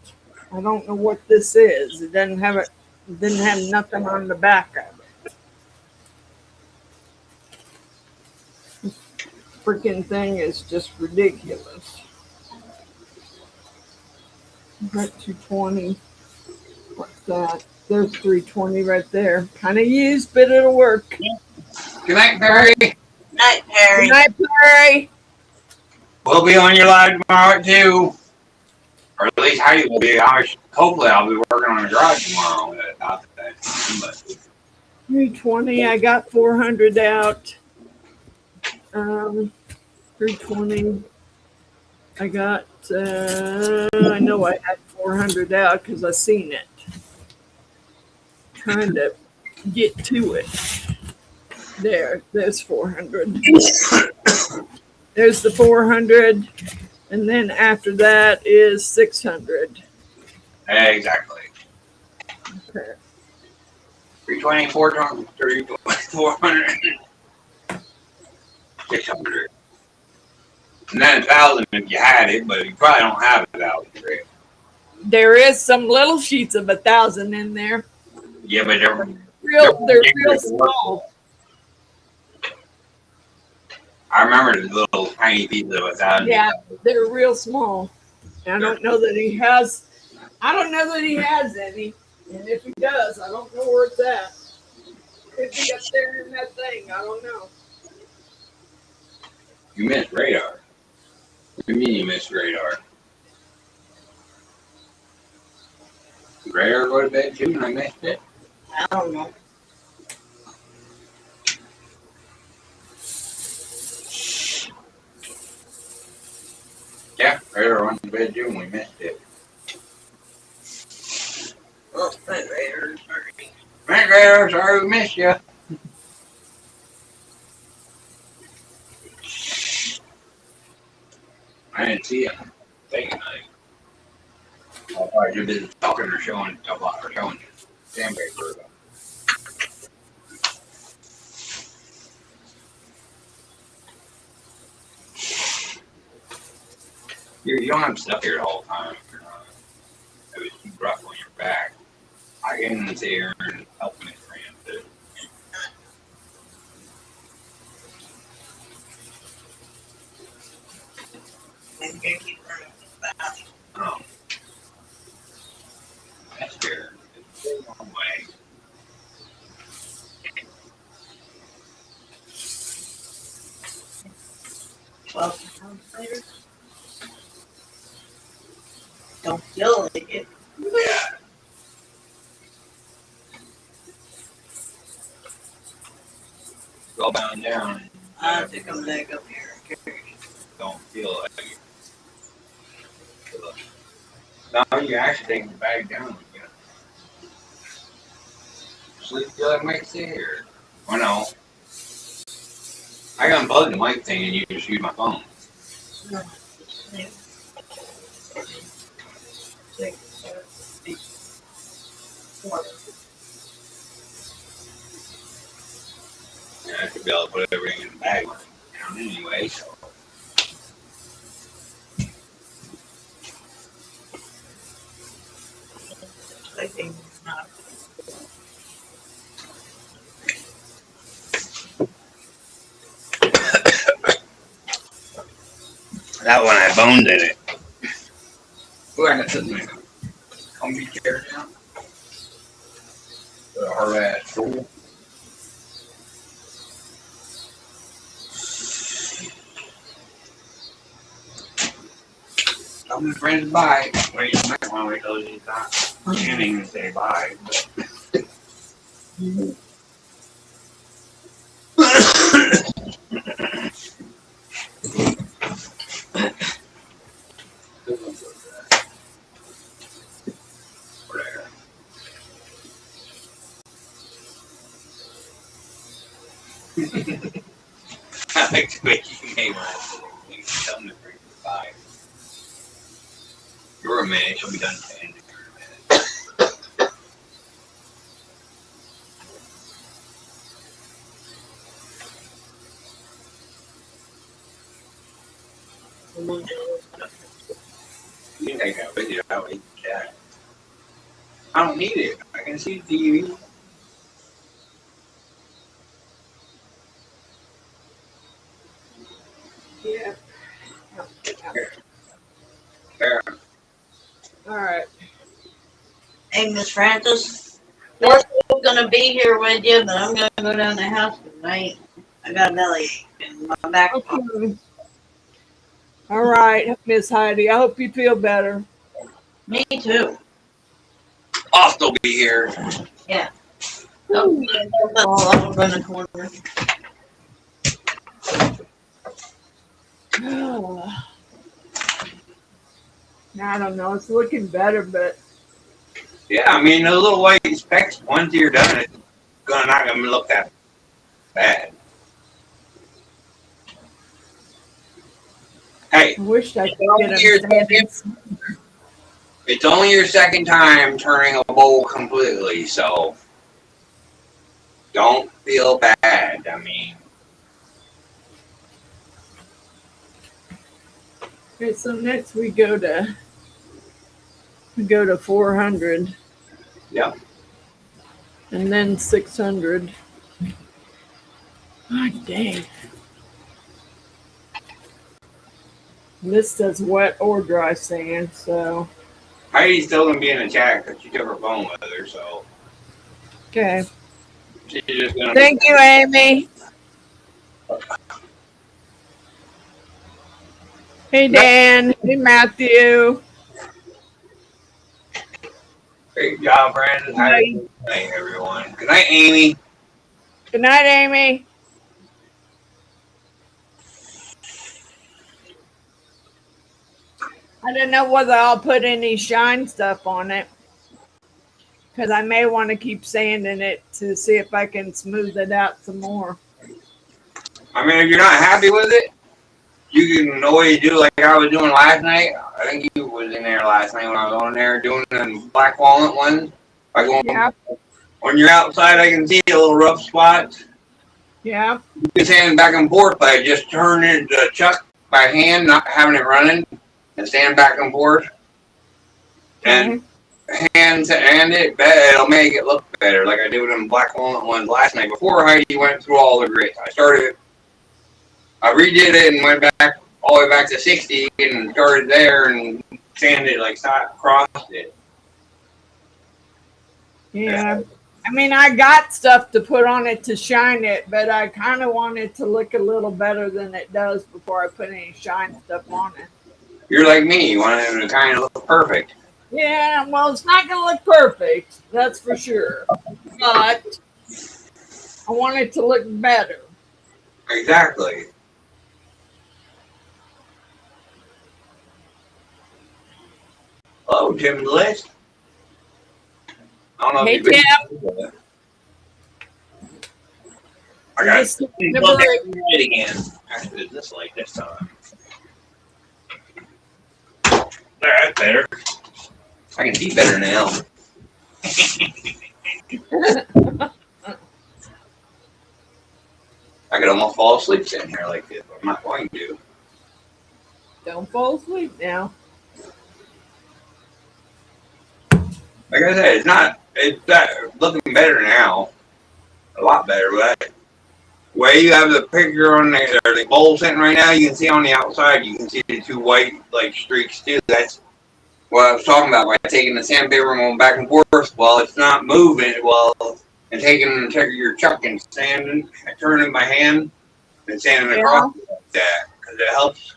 I don't know what this is. It doesn't have it. Didn't have nothing on the back of it. This freaking thing is just ridiculous. Got 220. What's that? There's 320 right there. Kind of used, but it'll work. Good night, Perry. Night, Perry. Good night, Perry. We'll be on your live tomorrow too. Or at least Heidi will be. Hopefully I'll be working on the garage tomorrow. Not that, but 320. I got 400 out. 320. I got. I know I had 400 out because I seen it. Trying to get to it. There's 400. There's the 400, and then after that is 600. exactly. Okay. 320, 420, 400, 600. And then 1,000 if you had it, but you probably don't have 1,000. Right? There is some little sheets of 1,000 in there. Yeah, but they're real small. I remember the little tiny pieces of 1,000. Yeah, they're real small. I don't know that he has. I don't know that he has any, and if he does, I don't know where it's at. Could be up there in that thing. I don't know. You missed radar. What do you mean you missed radar? Did radar go to bed too and I missed it? I don't know. Yeah, radar went to bed too and we missed it. Oh, my radar, sorry. Right, radar, sorry we missed you. I didn't see him. Thinking I'll probably too busy talking or showing you. Sandpaper. You don't have stuff here the whole time. It was too rough on your back. I can sit here and help me friend. I'm gonna keep running fast. Oh. That's fair. It's a long way. Well, later. Don't feel like it. Yeah. Go bound down. I have to come back up here and carry it. Don't feel like it. No, you actually take the bag down again. Sleep till that mic sit here. Oh no. I unplugged the mic thing and you just use my phone. No. 6, 7, 8, 4. Yeah, I should be able to put everything in the bag when I'm down anyway, so. I think it's not. That one I boned in it. Ooh, I got something in it. Comfy chair down. Put a hard ass stool. Tell my friends bye. Wait, you might want to wait till he's not standing and say bye. I like the way you made one. You tell them to bring the bye. You're a minute, she'll be done in 10. You can take that with you. I'll eat the cat. I don't need it. I can see the TV. Yeah. There. All right. Hey, Miss Francis, we're still gonna be here with you, but I'm gonna go down the house tonight. I got a bellyache in my back. Okay. All right, Miss Heidi. I hope you feel better. Me too. I'll still be here. Yeah. Oh, all up in the corner. I don't know. It's looking better, but Yeah, I mean, the little white specks, once you're done, it's not going to look that bad. Hey, I wish I could get them standing. it's only your second time turning a bowl completely, so don't feel bad. I mean, Okay, so next we go to 400. Yep. And then 600. Oh, dang. And this says wet or dry sand, so Heidi's still going to be in the chat because she took her phone with her, so. okay. She's just gonna. Thank you, Amy. Hey, Dan. Hey, Matthew. Great job, Brandon. Good night. Good night, everyone. Good night, Amy. Good night, Amy. I don't know whether I'll put any shine stuff on it because I may want to keep sanding it to see if I can smooth it out some more. I mean, if you're not happy with it, you can always do like I was doing last night. I think you was in there last night when I was on there doing the black walnut ones. By going Yeah, when you're outside, I can see a little rough spots. yeah. You can sand back and forth by just turning the chuck by hand, not having it running, and stand back and forth. And hand sand it, it'll make it look better. Like I did with them black walnut ones last night before Heidi went through all the grits. I redid it and went back all the way back to 60 and started there and sanded it like crossed it. Yeah. I mean, I got stuff to put on it to shine it, but I kind of want it to look a little better than it does before I put any shine stuff on it. You're like me. You want it to kind of look perfect. Yeah, well, it's not going to look perfect, that's for sure. But I want it to look better. Exactly. Hello, Tim List. I don't know Hey, if you've been. I got Just to never- look at it again. Actually, it's this light this time. That's better. I can see better now. I could almost fall asleep sitting here like this, but I'm not going to. Don't fall asleep now. Like I said, it's not looking better now. A lot better, but where you have the picture on there, or the bowl sitting right now, you can see on the outside, you can see the two white like streaks too. That's what I was talking about by taking the sandpaper and going back and forth while it's not moving, and taking your chuck and sanding, turning my hand and sanding across like that, because it helps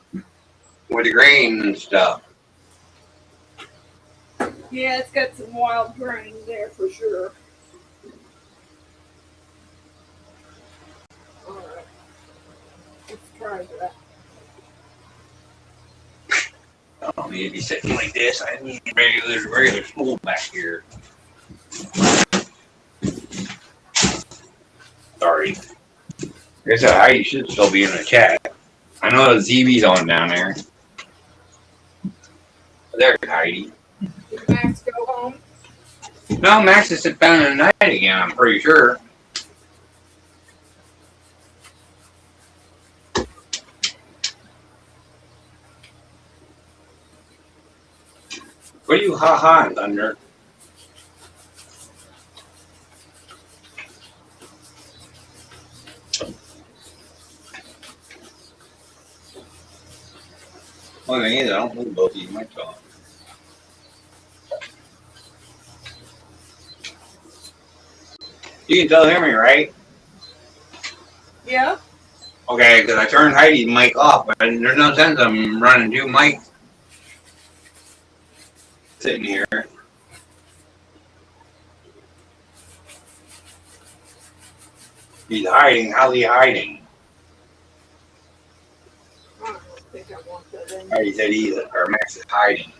with the grain and stuff. Yeah, it's got some wild grain there for sure. All right. Let's try that. I don't need to be sitting like this. I need regular stool back here. Sorry. I guess I should still be in the chat. I know the ZB's on down there. There's Heidi. Did Max go home? No, Max is sit down in the night again, I'm pretty sure. What are you ha-ha, Thunder? Well, thing is, I don't move both of you mics on. You can still hear me, right? Yeah. Okay, because I turned Heidi's mic off, but there's no sense I'm running two mics sitting here. He's hiding. How's he hiding? I don't think I want that in. Heidi said Max is hiding.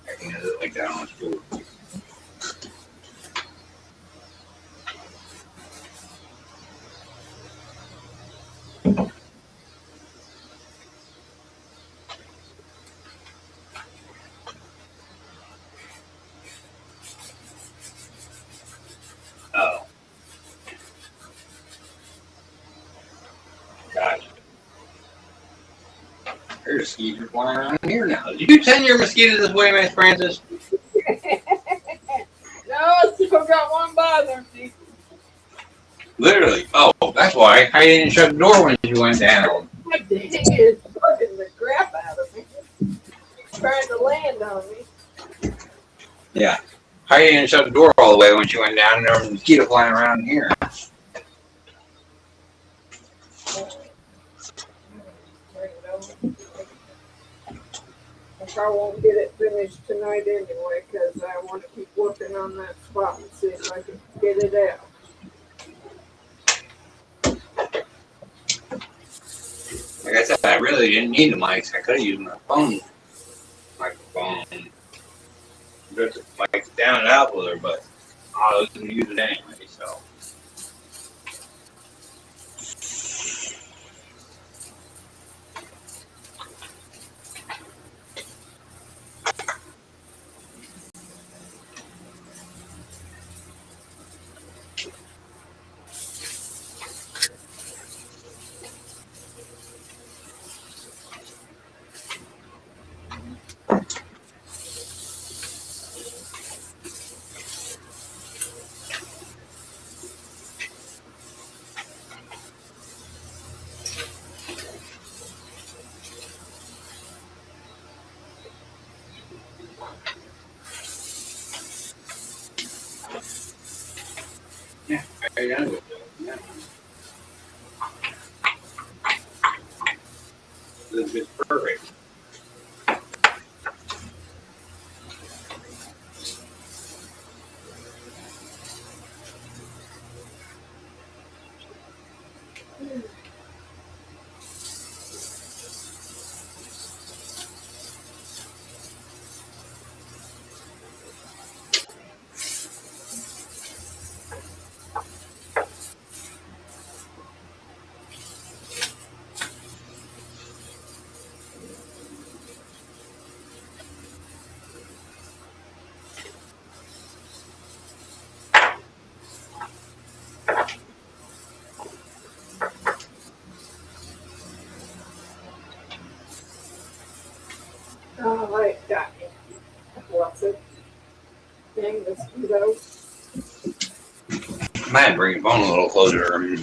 I can do it like that on stool. Oh. Gotcha. There's mosquitoes flying around here now. Did you send your mosquitoes this way, Miss Francis? No, I still got one bothering me. Literally. Oh, that's why. I didn't shut the door when you went down. My dang is bugging the crap out of me. Trying to land on me. Yeah. I didn't shut the door all the way when she went down, and there was a mosquito flying around here. I won't get it finished tonight anyway, because I want to keep working on that spot and see if I can get it out. Like I said, I really didn't need the mics. I could have used my phone microphone. Just like down and out with her, but I was going to use it anyway, so. Yeah, there you go. Yeah. This is perfect. Oh, I got me. What's it? Dang mosquito. I might bring your phone a little closer. I mean,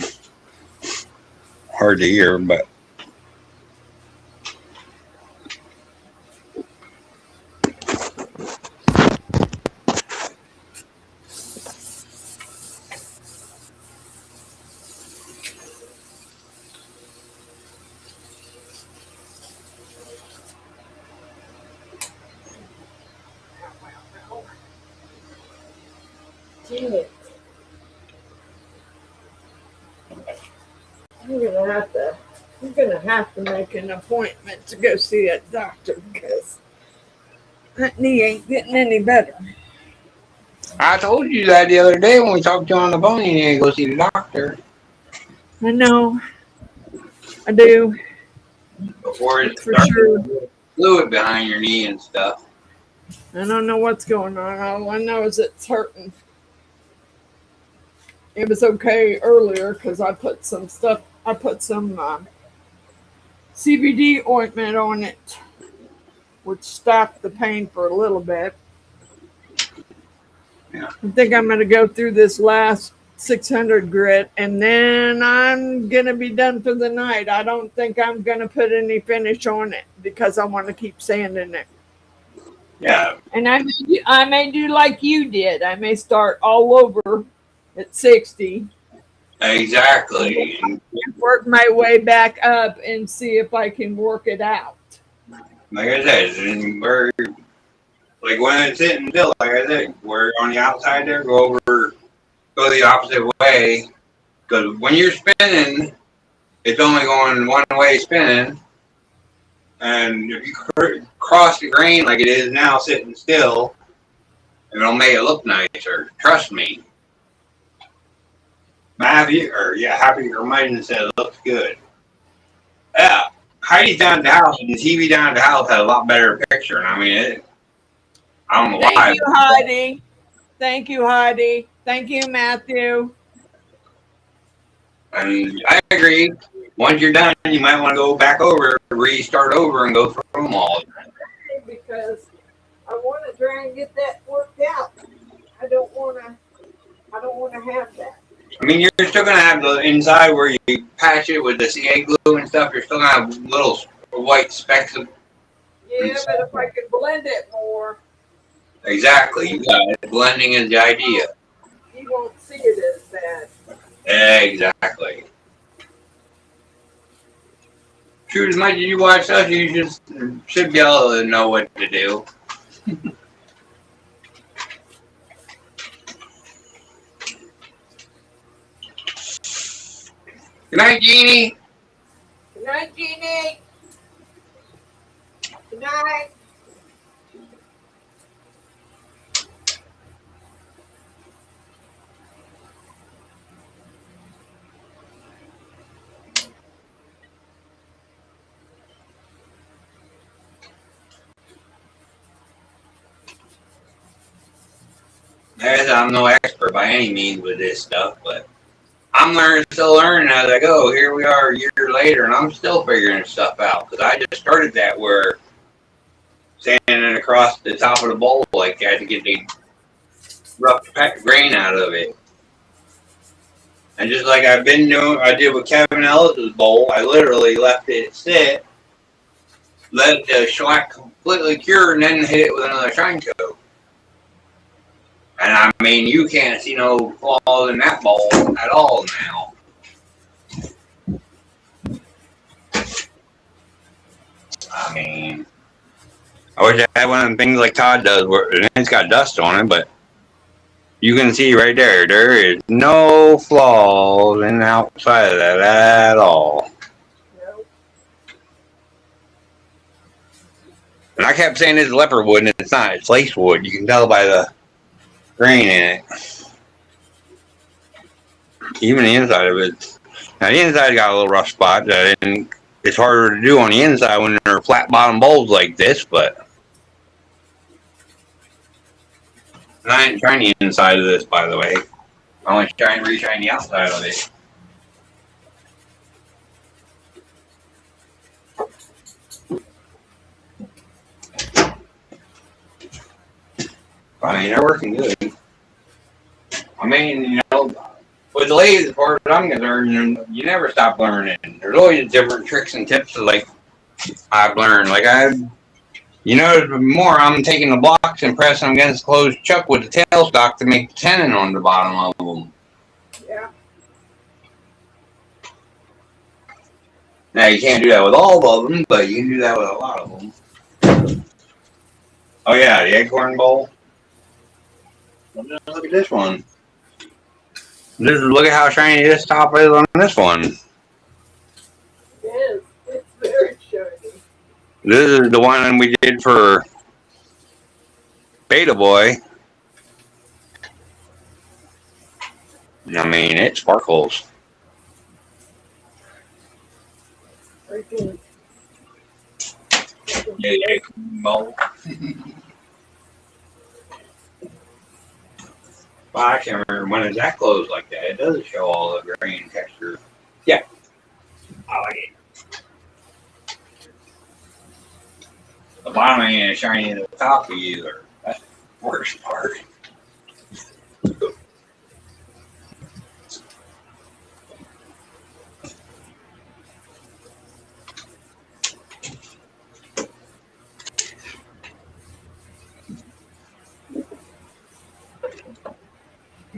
hard to hear, but. Dang it. I'm gonna have to make an appointment to go see a doctor because that knee ain't getting any better. I told you that the other day when we talked to you on the phone. You need to go see the doctor I know. I do. before it For starts sure. fluid behind your knee and stuff. I don't know what's going on. All I know is it's hurting. It was okay earlier because I put some CBD ointment on it, which stopped the pain for a little bit. Yeah. I think I'm going to go through this last 600 grit and then I'm going to be done for the night. I don't think I'm going to put any finish on it because I want to keep sanding it. Yeah. And I may do like you did. I may start all over at 60. Exactly. And work my way back up and see if I can work it out. Like I said, we're like when it's sitting still, like I said, we're on the outside there, go the opposite way. Because when you're spinning, it's only going one way spinning. And if you cross the grain like it is now sitting still, it'll make it look nicer. Trust me. Happy your mind said it looks good. Yeah. Heidi's down at the house, and the TV down at the house had a lot better picture. And I mean, I don't know why. Thank you, Heidi. Thank you, Heidi. Thank you, Matthew. And I agree. once you're done, you might want to go back over, restart over, and go through them all. Because I want to try and get that worked out. I don't want to have that. I mean, you're still gonna have the inside where you patch it with the CA glue and stuff. You're still gonna have little white specks of. Yeah, but if I could blend it more, Exactly. You got it. Blending is the idea. you won't see it as bad. Exactly. Shoot, as much as you watch us, you just should be able to know what to do. Good night, Jeannie. Good night, Jeannie. Good night. As I'm no expert by any means with this stuff, but I'm still learning as I go. Here we are a year later, and I'm still figuring stuff out because I just started that where sanding across the top of the bowl like that to get the rough grain out of it. And just like I've been doing, I did with Kevin Ellis's bowl. I literally left it sit, let the shellac completely cure, and then hit it with another shine coat. And I mean, you can't see no flaws in that bowl at all now. I mean, I wish I had one of them things like Todd does where it's got dust on it, but you can see right there, there is no flaws in the outside of that at all. Nope. And I kept saying it's leopard wood, and it's not. It's lace wood. You can tell by the grain in it. Even the inside of it. Now the inside got a little rough spot, and it's harder to do on the inside when they're flat bottom bowls like this, but and I ain't trying the inside of this, by the way. I only try and reshine the outside of it. I mean, they're working good. I mean, you know, with the lathe, as far as I'm concerned, you never stop learning. There's always different tricks and tips that, like, I've learned. Like, you know, more I'm taking the blocks and pressing them against the closed chuck with the tailstock to make the tenon on the bottom of them. Yeah. Now, you can't do that with all of them, but you can do that with a lot of them. Oh, yeah, the acorn bowl. Look at this one. Look at how shiny this top is on this one. It is. It's very shiny. This is the one we did for Beta Boy. I mean, it sparkles. Very good. Yeah, the acorn bowl. Well, I can't remember when it's that close like that. It does show all the grain texture. Yeah, I like it. The bottom ain't as shiny as the top either. That's the worst part.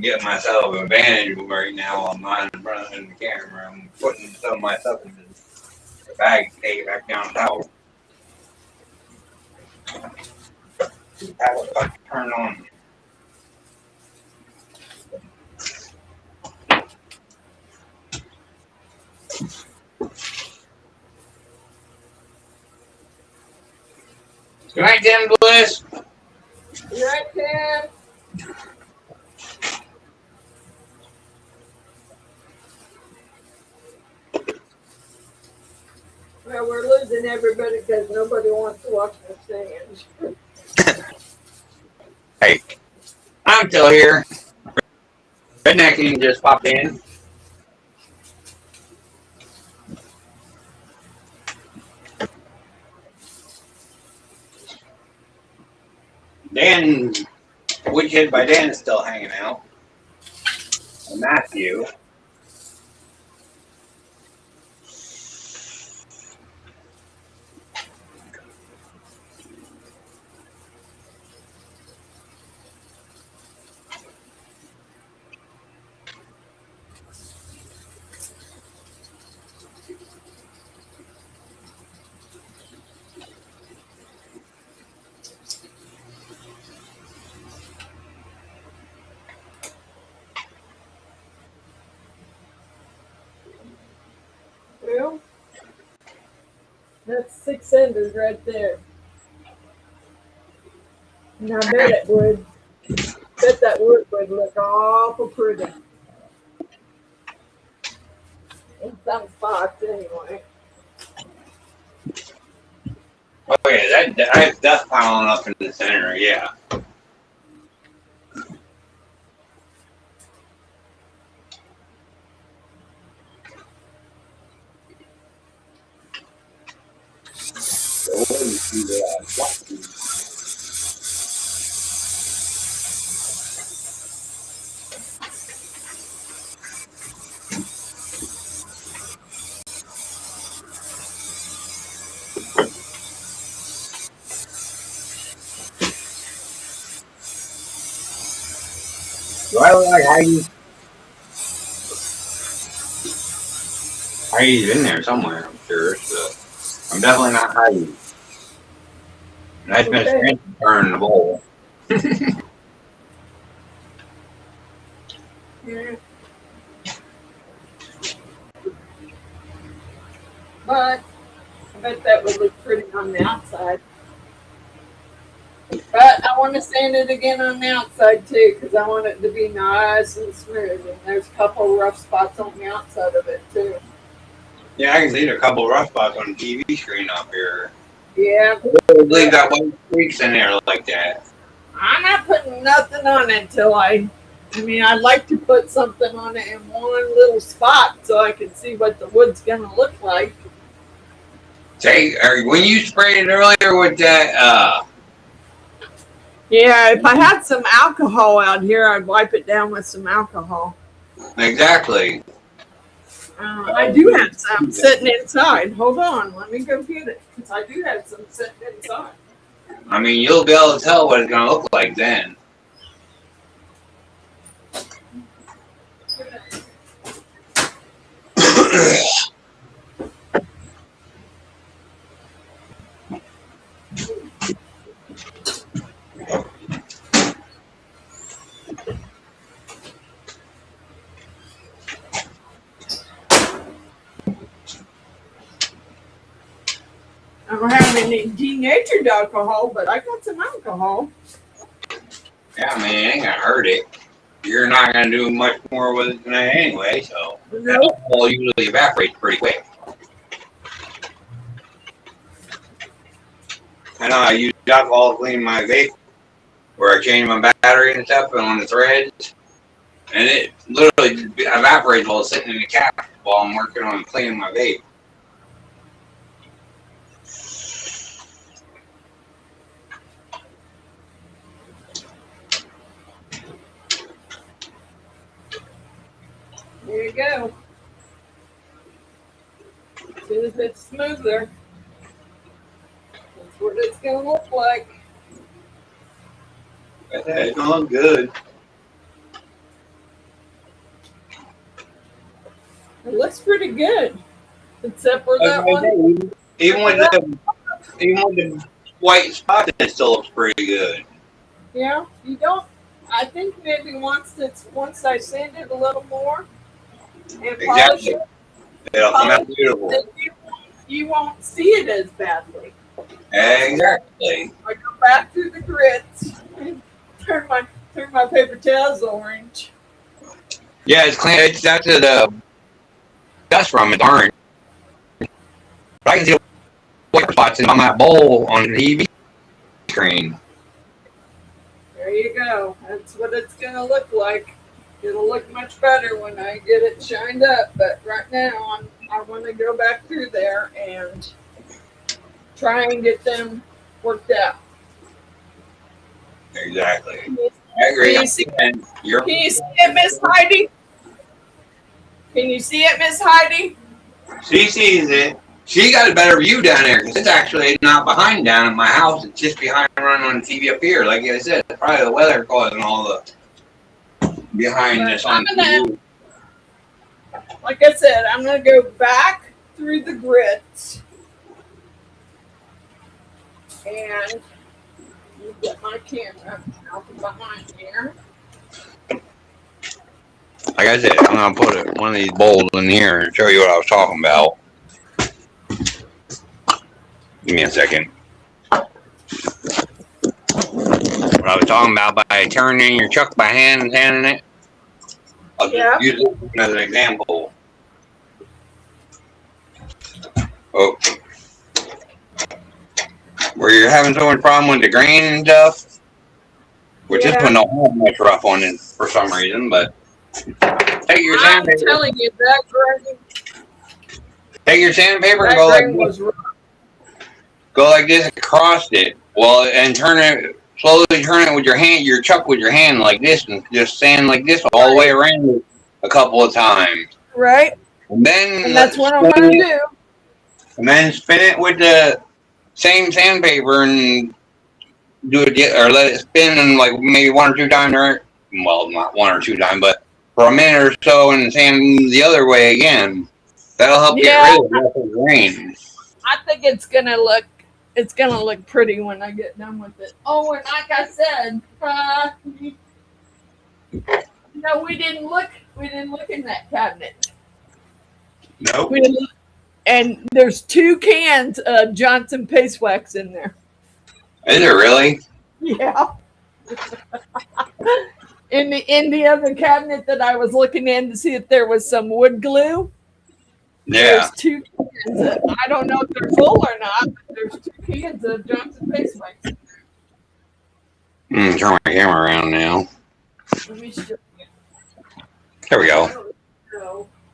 Getting myself an advantage right now on mine in front of the camera. I'm putting some of my stuff in the bag to take it back down tower. That was about to turn on. Good night, Tim Bliss. You right, Tim? Well, we're losing everybody because nobody wants to watch the sand. Hey, I'm still here. Rednecking just popped in. Dan, Woodkid by Dan is still hanging out. And Matthew. Well, that's 6 enders right there. And I bet it would. Bet that wood would look awful pretty. In some spots, anyway. Okay, that's piling up in the center, yeah. Do I look like Heidi's in there somewhere, I'm sure. So I'm definitely not Heidi. And I spent a turn in the bowl. Yeah. But I bet that would look pretty on the outside. But I want to sand it again on the outside too, because I want it to be nice and smooth. And there's a couple rough spots on the outside of it too. Yeah, I can see a couple of rough spots on the TV screen up here. Yeah. Leave that white streaks in there like that. I'm not putting nothing on it until I'd like to put something on it in one little spot so I can see what the wood's going to look like. Say, when you sprayed it earlier with that, Yeah, if I had some alcohol out here, I'd wipe it down with some alcohol. exactly. I do have some sitting inside. Hold on, let me go get it, because I do have some sitting inside. I mean, you'll be able to tell what it's going to look like then. I don't have any denatured alcohol, but I got some alcohol. Yeah, I mean, it ain't going to hurt it. You're not going to do much more with it than that anyway, so that alcohol usually evaporates pretty quick. I know I use alcohol to clean my vape, where I change my battery and stuff and on the threads, and it literally evaporates while it's sitting in the cap while I'm working on cleaning my vape. There you go. As soon as it's smoother, that's what it's going to look like. It's gonna look good. It looks pretty good, except for that one. Even with the white spot, it still looks pretty good. Yeah, you don't. I think maybe once I sand it a little more and polish Exactly. it, It'll come out beautiful. then you won't see it as badly. Exactly. I go back through the grits and turn my paper towels orange. Yeah, it's clean. It's actually the dust from it's orange. But I can see the white spots on that bowl on the TV screen. There you go. That's what it's going to look like. It'll look much better when I get it shined up. But right now, I want to go back through there and try and get them worked out. Exactly. Can I agree. you see, And you're can you see it, Miss Heidi? Can you see it, Miss Heidi? she sees it. She got a better view down there because it's actually not behind down at my house. It's just behind running on the TV up here. Like I said, it's probably the weather causing all the behind this on TV. Like I said, I'm gonna go back through the grits and you get my camera out from behind here. Like I said, I'm gonna put one of these bowls in here and show you what I was talking about. Give me a second. What I was talking about by turning your chuck by hand and handing it. I'll just use it as an example. Oh. Where you're having so much problem with the grain and stuff, which this one don't have much rough on it for some reason, but take your sandpaper. I'm telling you, that grain. Take your sandpaper and That go like grain was rough. Go like this across it. Well, and slowly turn it with your hand, your chuck with your hand like this, and just sand like this all the way around it a couple of times. Right. And then And that's what I'm gonna do. And then spin it with the same sandpaper and do it, or let it spin and like maybe 1 or 2 times, or well, not 1 or 2 times, but for a minute or so, and sand the other way again. That'll help get rid of the grain. I think it's gonna look pretty when I get done with it. Oh, and like I said, no, we didn't look in that cabinet. Nope. And there's 2 cans of Johnson paste wax in there. Is there really? Yeah. in the other cabinet that I was looking in to see if there was some wood glue. Yeah. There's 2 cans. I don't know if they're full or not, but there's 2 cans of Johnson paste wax in there. Turn my camera around now. Let me show you. There we go.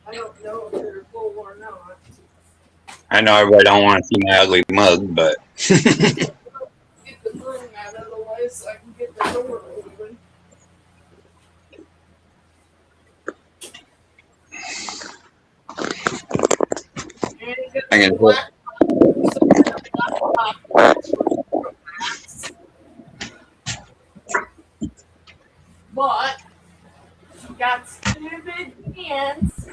I don't know if they're full or not. I know everybody don't want to see my ugly mug, but Get the broom out of the way so I can get the door open. I can but got stupid cans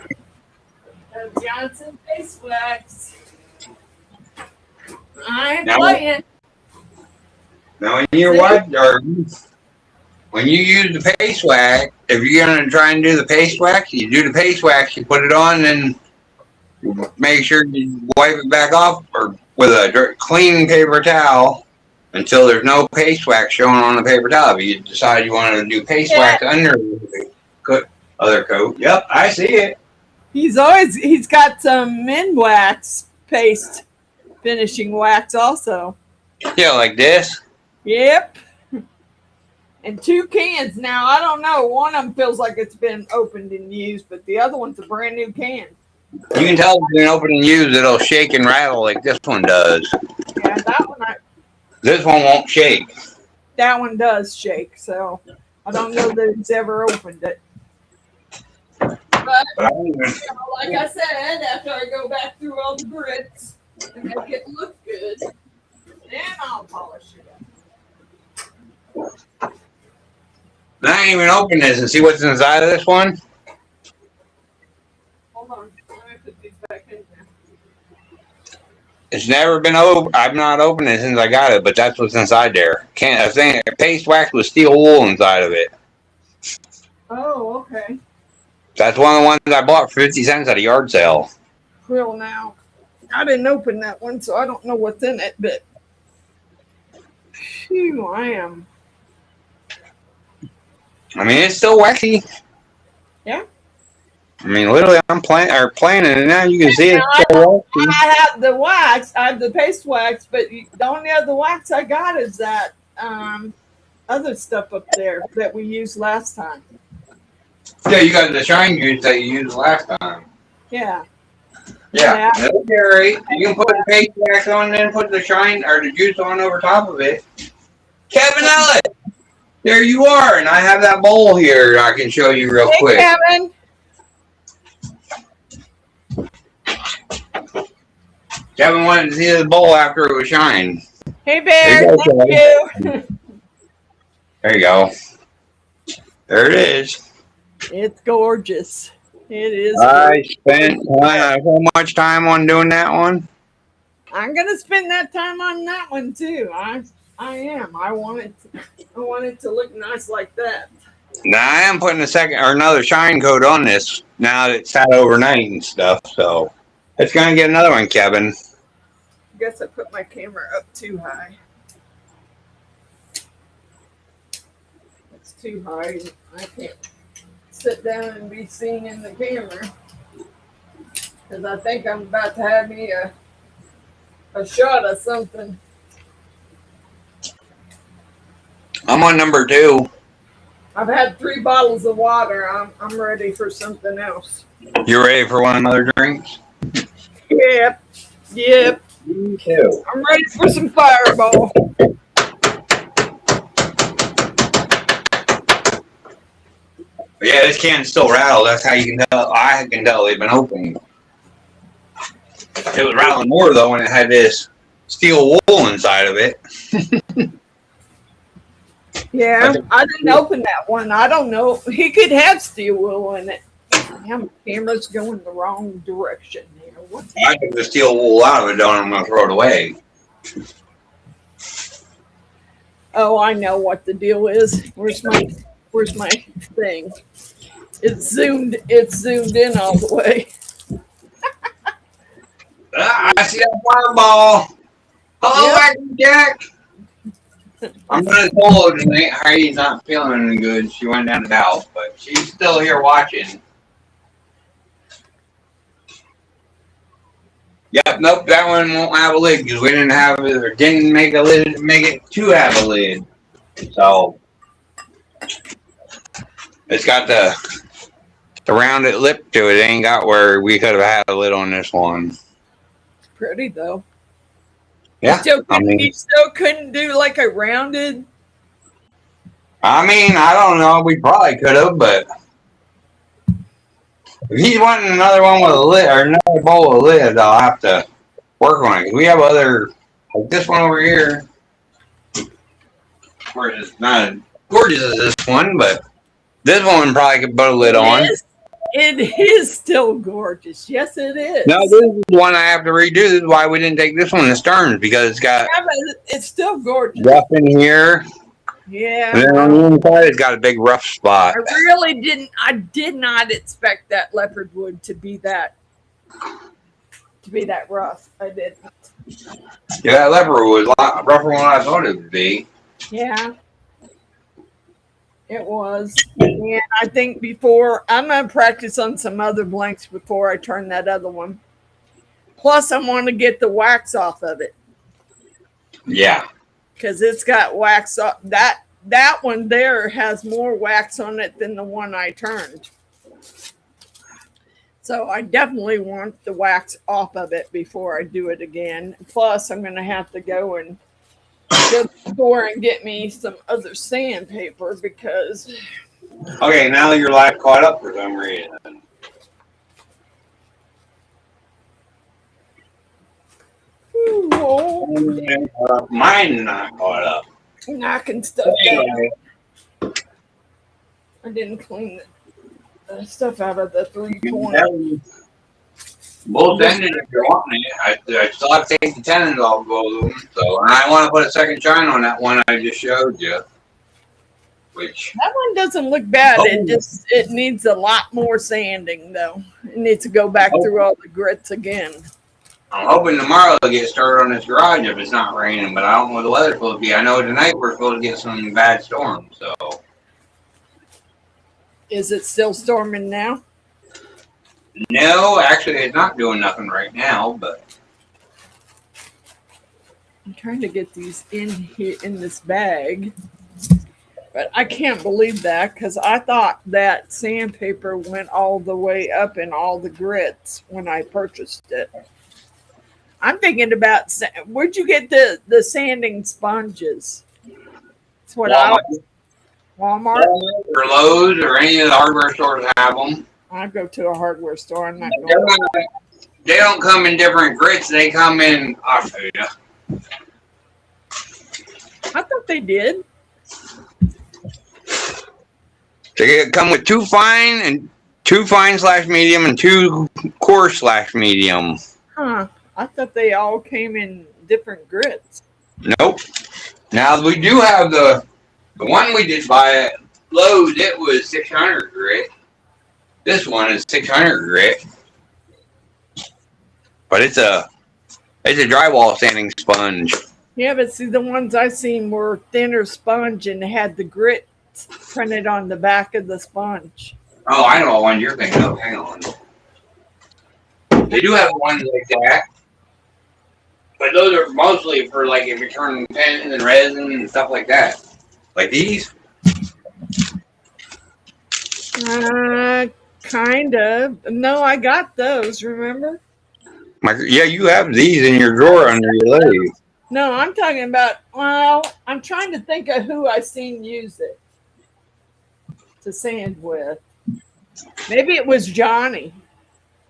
of Johnson face wax. I ain't playing. Now when you when you use the paste wax, if you're gonna try and do the paste wax, you do the paste wax, you put it on, and make sure you wipe it back off or with a clean paper towel until there's no paste wax showing on the paper towel. If you decide you want to do paste wax under the other coat, yep, I see it. He's got some min wax paste finishing wax also. Yeah, like this. Yep. And 2 cans now. I don't know. One of them feels like it's been opened and used, but the other one's a brand new can. You can tell it's been opened and used. It'll shake and rattle like this one does. Yeah, that one. This one won't shake. That one does shake, so I don't know that it's ever opened it. But like I said, after I go back through all the grits and make it look good, then I'll polish it up. I ain't even open this and see what's inside of this one. Hold on. Let me put these back in there. It's never been open. I've not opened it since I got it, but that's what's inside there. Paste wax with steel wool inside of it. Oh, okay. That's one of the ones I bought for 50 cents at a yard sale. Well, now, I didn't open that one, so I don't know what's in it, but phew, I am. I mean, it's still waxy. Yeah. I mean, literally, I'm planning it, and now you can see it. I have the wax. I have the paste wax, but the only other wax I got is that other stuff up there that we used last time. Yeah, you got the shine juice that you used last time. Yeah. Yeah. That'll be all right. You can put the paste wax on, and then put the shine or the juice on over top of it. Kevin Ellis. There you are, and I have that bowl here I can show you real Hey, quick. Kevin. Kevin wanted to see the bowl after it was shined. Hey, Bear. There you go, Thank you. There you go. There it is. It's gorgeous. It is. I spent so much time on doing that one. I'm gonna spend that time on that one too. I am. I want it to look nice like that. Now I am putting a second or another shine coat on this now that it's sat overnight and stuff. So it's gonna get another one, Kevin. I guess I put my camera up too high. It's too high. I can't sit down and be seen in the camera because I think I'm about to have me a shot of something. I'm on number 2. I've had 3 bottles of water. I'm ready for something else. You ready for one of them other drinks? Yep. Me too. I'm ready for some Fireball. But yeah, this can's still rattled. That's how you can tell. I can tell they've been opened. It was rattling more though when it had this steel wool inside of it. Yeah, I didn't open that one. I don't know. He could have steel wool in it. Damn, the camera's going the wrong direction here. What's I took the steel wool out of it, don't I'm gonna throw it away. Oh, I know what the deal is. Where's my thing? It's zoomed in all the way. I see that fireball. Hello, Wacky Jack. I'm gonna tell her tonight Heidi's not feeling any good. She went down to the house, but she's still here watching. Yep, nope, that one won't have a lid because we didn't have it or didn't make a lid make it to have a lid. So it's got the rounded lip to it. It ain't got where we could have had a lid on this one. Pretty though. Yeah, You still couldn't do like a rounded. I don't know. We probably could have, but if he's wanting another one with a lid or another bowl of lids, I'll have to work on it. We have other, like this one over here. Of course, it's not as gorgeous as this one, but this one probably could put a lid on. It is still gorgeous. Yes, it is. No, this is one I have to redo. This is why we didn't take this one to Stearns because it's got It's still gorgeous. rough in here. Yeah. And then on the inside, it's got a big rough spot. I did not expect that leopard wood to be that rough. I didn't. Yeah, that leopard was a lot rougher than I thought it would be. Yeah. It was. And I think I'm going to practice on some other blanks before I turn that other one. Plus, I want to get the wax off of it. Yeah. Because it's got wax up. That one there has more wax on it than the one I turned. So I definitely want the wax off of it before I do it again. Plus, I'm going to have to go and go to the store and get me some other sandpaper because. Okay, now your life caught up for some reason. Mine not caught up. Knocking stuff down. I didn't clean the stuff out of the 3 corners. Both ended if you want me. I still have to take the tenons off both of them. So, and I want to put a second shine on that one I just showed you. Which That one doesn't look bad. It needs a lot more sanding though. It needs to go back through all the grits again. I'm hoping tomorrow to get started on this garage if it's not raining, but I don't know what the weather's supposed to be. I know tonight we're supposed to get some bad storms, so. Is it still storming now? No, actually it's not doing nothing right now, but. I'm trying to get these in here in this bag. But I can't believe that because I thought that sandpaper went all the way up in all the grits when I purchased it. I'm thinking about, where'd you get the sanding sponges? That's what Walmart. Or Lowe's or any of the hardware stores have them. I go to a hardware store. I'm not They're going. not- They don't come in different grits. They come in. I'll show you. I thought they did. They come with 2 fine and 2 fine/medium and 2 coarse/medium. Huh. I thought they all came in different grits. Nope. Now we do have the one we did buy at Lowe's. It was 600 grit. This one is 600 grit, but it's a drywall sanding sponge. Yeah, but see, the ones I seen were thinner sponge and had the grit printed on the back of the sponge. Oh, I know what one you're thinking of. Hang on. They do have ones like that, but those are mostly for like if you're turning pens and resin and stuff like that. Like these. Kind of. No, I got those, remember? Yeah, you have these in your drawer under your lathe. No, I'm talking about, well, I'm trying to think of who I seen use it to sand with. Maybe it was Johnny.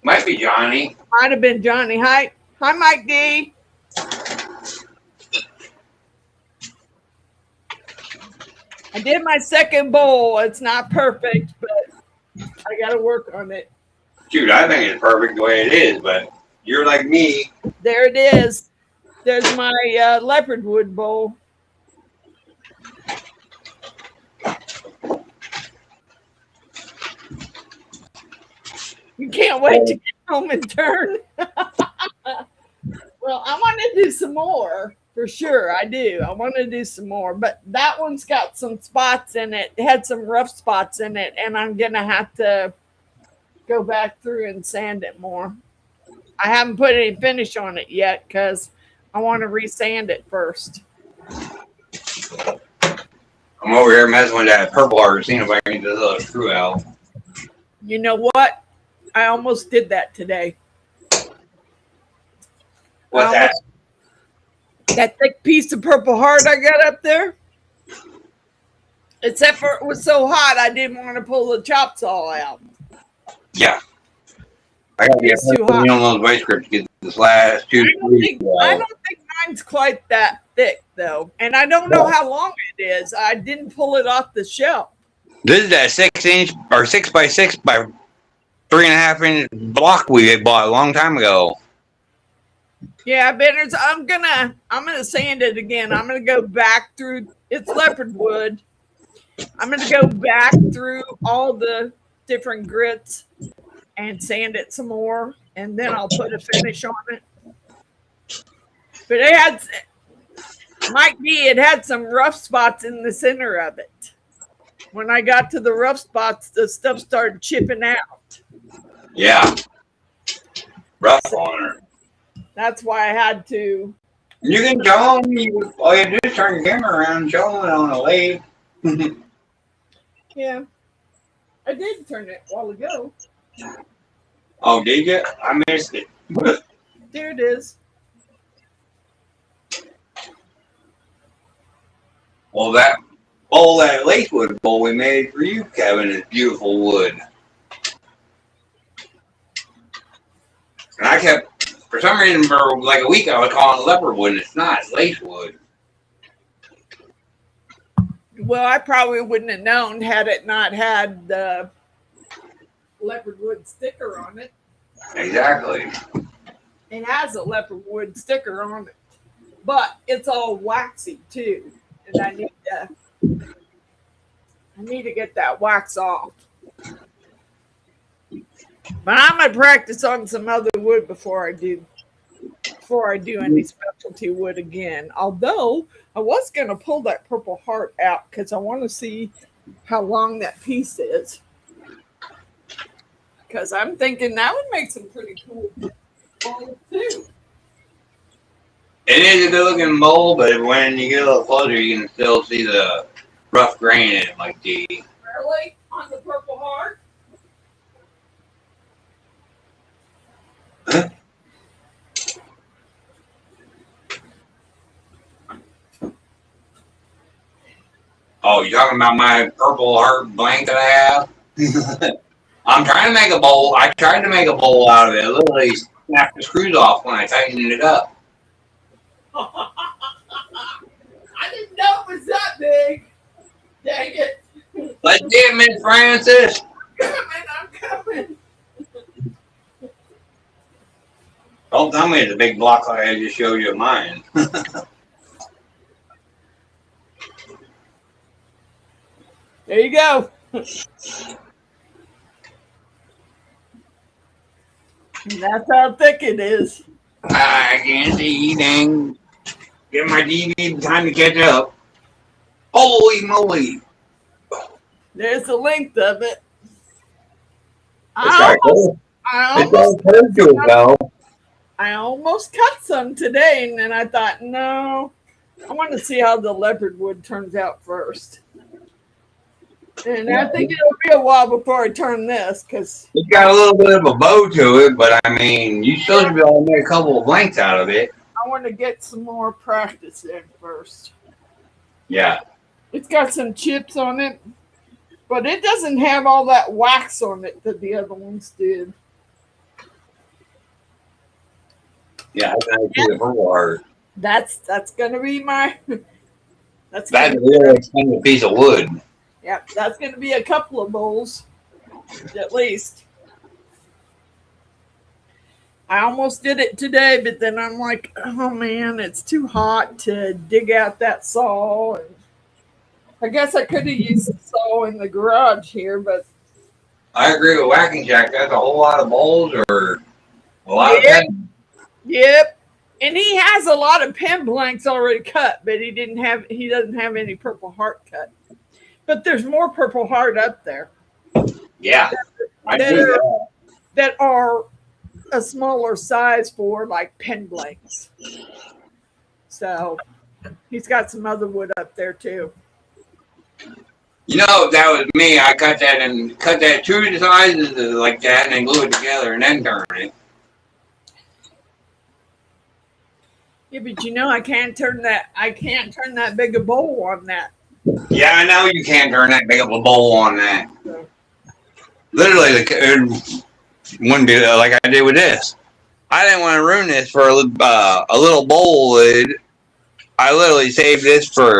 Might be Johnny. Might have been Johnny. Hi, Mike D. I did my second bowl. It's not perfect, but I got to work on it. Dude, I think it's perfect the way it is, but you're like me. There it is. There's my leopard wood bowl. You can't wait to get home and turn. Well, I want to do some more for sure. I do. I want to do some more, but that one's got some spots in it. It had some rough spots in it, and I'm going to have to go back through and sand it more. I haven't put any finish on it yet because I want to resand it first. I'm over here messing with that purple art, seeing if I can get this little screw out. You know what? I almost did that today. What's that? That thick piece of Purple Heart I got up there. Except for it was so hot, I didn't want to pull the chop saw out. Yeah. I gotta get It's too hot. on those vice grips to get this last two. I don't think mine's quite that thick though, and I don't know how long it is. I didn't pull it off the shelf. This is that 6-inch or 6x6 by 3.5-inch block we bought a long time ago. Yeah, Benners, I'm gonna sand it again. I'm gonna go back through. It's leopard wood. I'm gonna go back through all the different grits and sand it some more, and then I'll put a finish on it. But it had, Mike D, it had some rough spots in the center of it. When I got to the rough spots, the stuff started chipping out. Yeah. Rough on her. That's why I had to. You can show them. All you have to do is turn your camera around and show them on a lathe. Yeah. I did turn it a while ago. Oh, did you? I missed it. There it is. Well, that bowl, that lacewood bowl we made for you, Kevin, is beautiful wood. And I kept, for some reason, for like a week, I was calling it leopard wood, and it's not. It's lacewood. Well, I probably wouldn't have known had it not had the leopard wood sticker on it. Exactly. It has a leopard wood sticker on it, but it's all waxy too, and I need to get that wax off. But I'm gonna practice on some other wood before I do any specialty wood again. Although I was gonna pull that Purple Heart out because I want to see how long that piece is. Because I'm thinking that would make some pretty cool bowls too. It is a good looking bowl, but when you get a little closer, you can still see the rough grain in it, like the. Really? On the Purple Heart? Huh? Oh, you talking about my purple heart blank that I have? I'm trying to make a bowl. I tried to make a bowl out of it. I literally snapped the screws off when I tightened it up. I didn't know it was that big. Dang it. Let's get Miss Francis. I'm coming. Don't tell me it's a big block like I just showed you of mine. There you go. And that's how thick it is. I can't see, dang. Give my TV time to catch up. Holy moly. There's the length of it. It's cool. I It's all turned to it though. almost cut some today, and then I thought, no, I want to see how the leopard wood turns out first. And I think it'll be a while before I turn this, because It's got a little bit of a bow to it, but I mean, you still should be able to make a couple of blanks out of it. I want to get some more practice in first. Yeah. It's got some chips on it, but it doesn't have all that wax on it that the other ones did. Yeah, I can see the purple heart. That's gonna be my. That's That's a gonna, really expensive piece of wood. yeah. That's gonna be a couple of bowls, at least. I almost did it today, but then I'm like, oh man, it's too hot to dig out that saw. And I guess I could have used the saw in the garage here, but I agree with Whacking Jack. That's a whole lot of bowls or a lot of Yep. pen. Yep. And he has a lot of pen blanks already cut, but he doesn't have any purple heart cut. But there's more purple heart up there Yeah. I do that. that are a smaller size for like pen blanks. So he's got some other wood up there too. You know, if that was me, I cut that two sizes like that and then glue it together and then turn it. Yeah, but you know I can't turn that big a bowl on that. Yeah, I know you can't turn that big of a bowl on that. Literally, it wouldn't be like I did with this. I didn't want to ruin this for a little bowl lid. I literally saved this for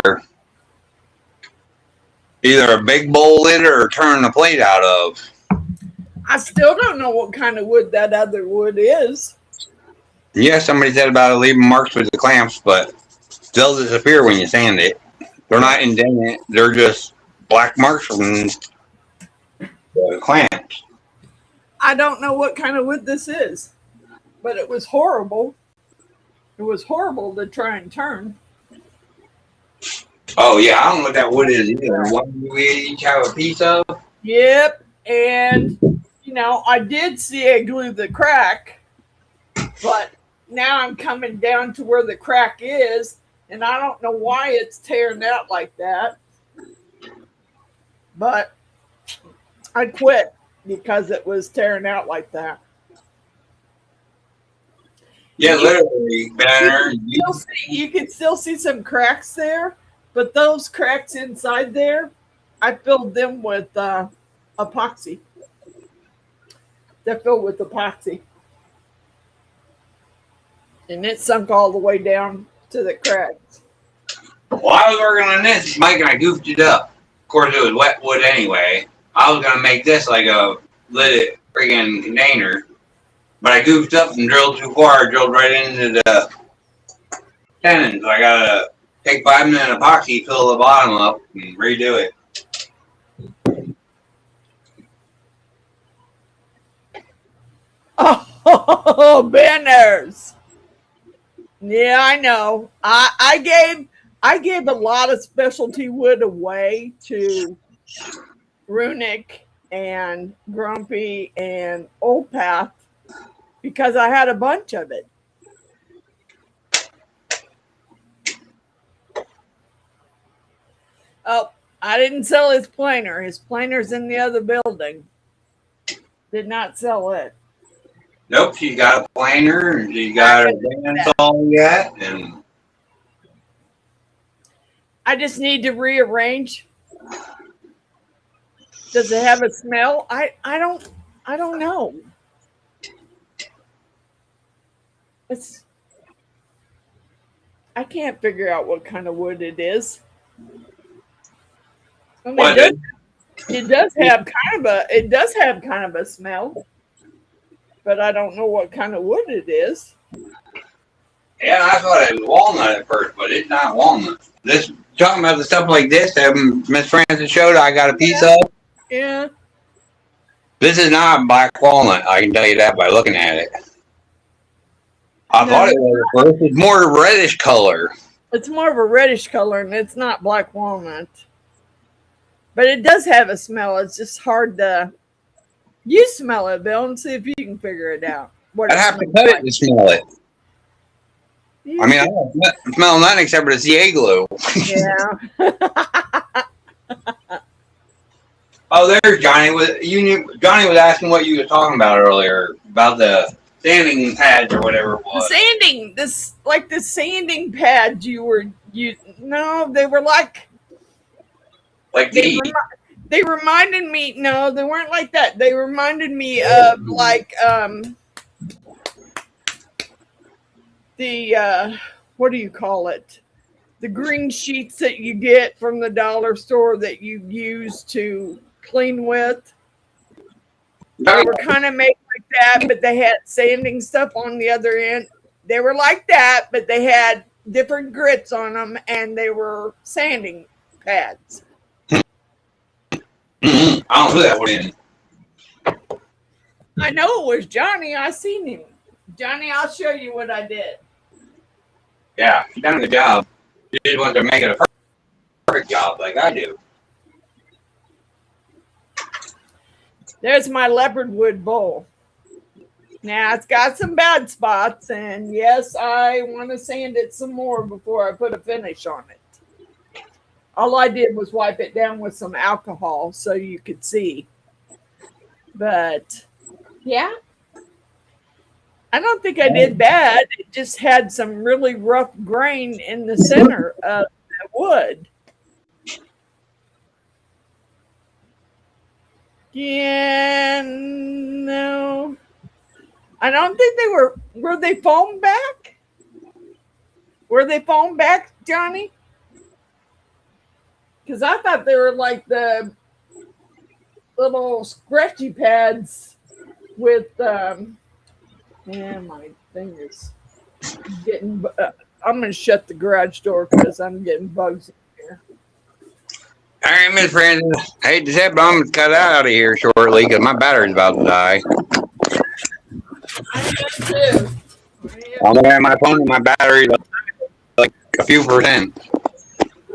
either a big bowl lid or turn the plate out of. I still don't know what kind of wood that other wood is. Yeah, somebody said about it leaving marks with the clamps, but they'll disappear when you sand it. They're not indented. They're just black marks from the clamps. I don't know what kind of wood this is, but it was horrible. It was horrible to try and turn. Oh, yeah, I don't know what that wood is either. What do we each have a piece of? Yep. And, you know, I did see I glue the crack, but now I'm coming down to where the crack is, and I don't know why it's tearing out like that. But I quit because it was tearing out like that. Yeah, literally, Banner. You can still see some cracks there, but those cracks inside there, I filled them with epoxy. They're filled with epoxy. And it sunk all the way down to the cracks. Well, I was working on this, Mike, and I goofed it up. Of course, it was wet wood anyway. I was going to make this like a lit friggin' container, but I goofed up and drilled too far. I drilled right into the tenon. So I got to take 5 minute epoxy, fill the bottom up, and redo it. Oh, banners. Yeah, I know. I gave a lot of specialty wood away to Runic and Grumpy and Old Path because I had a bunch of it. Oh, I didn't sell his planer. His planer's in the other building. Did not sell it. Nope, she's got a planer and she got a bandsaw yet, and I just need to rearrange Does it have a smell? I don't know. I can't figure out what kind of wood it is. I mean, it does have kind of a smell, but I don't know what kind of wood it is. Yeah, I thought it was walnut at first, but it's not walnut. This talking about the stuff like this that Miss Francis showed I got a piece of. Yeah. This is not black walnut. I can tell you that by looking at it. I thought it was at first. It's more reddish color. It's more of a reddish color, and it's not black walnut. But it does have a smell. It's just hard to... You smell it, Bill, and see if you can figure it out. I'd have to cut it to smell it. I mean, I don't smell nothing except for the CA glue. Yeah. Oh, there's Johnny. Johnny was asking what you were talking about earlier, about the sanding pads or whatever it was. The sanding pads you were using. No, they were like these. They reminded me. No, they weren't like that. They reminded me of like the what do you call it? The green sheets that you get from the dollar store that you use to clean with. They were kind of made like that, but they had sanding stuff on the other end. They were like that, but they had different grits on them, and they were sanding pads. I don't know who that was in. I know it was Johnny. I seen him. Johnny, I'll show you what I did. Yeah, he done a good job. You just want to make it a perfect job like I do. There's my leopard wood bowl. Now, it's got some bad spots, and yes, I want to sand it some more before I put a finish on it. All I did was wipe it down with some alcohol so you could see. But, yeah. I don't think I did bad. It just had some really rough grain in the center of the wood. Yeah, no. I don't think they were they foam back? Were they foam back, Johnny? Because I thought they were like the little scratchy pads with, yeah, my thing is getting, I'm going to shut the garage door because I'm getting bugs in here. All right, Miss Francis. I hate to say it, but I'm going to cut out of here shortly because my battery's about to die. I am too. I'm going to have my phone and my battery like a few %.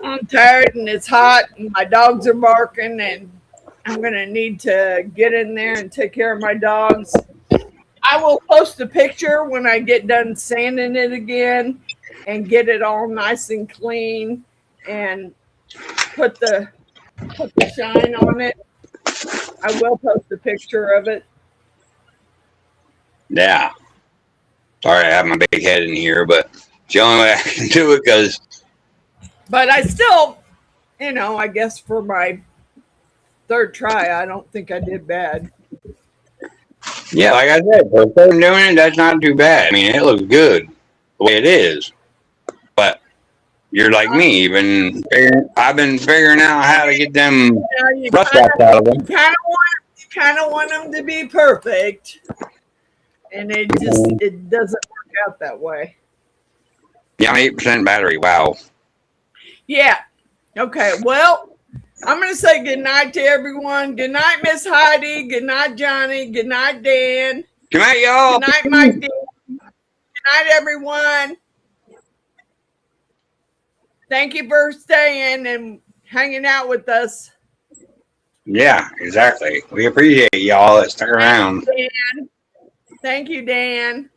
I'm tired and it's hot and my dogs are barking and I'm going to need to get in there and take care of my dogs. I will post a picture when I get done sanding it again and get it all nice and clean and put the shine on it. I will post a picture of it. Yeah. Sorry I have my big head in here, but it's the only way I can do it because... But I still, I guess for my third try, I don't think I did bad. Yeah, like I said, for doing it, that's not too bad. I mean, it looks good the way it is. But you're like me, I've been figuring out how to get them rust out of them. You kind of want them to be perfect, and it doesn't work out that way. Yeah, 8% battery. Wow. Yeah. Okay. Well, I'm going to say good night to everyone. Good night, Miss Heidi. Good night, Johnny. Good night, Dan. Good night, y'all. Good night, Mike. Good night, everyone. Thank you for staying and hanging out with us. Yeah, exactly. We appreciate y'all that stuck around. Thank you, Dan.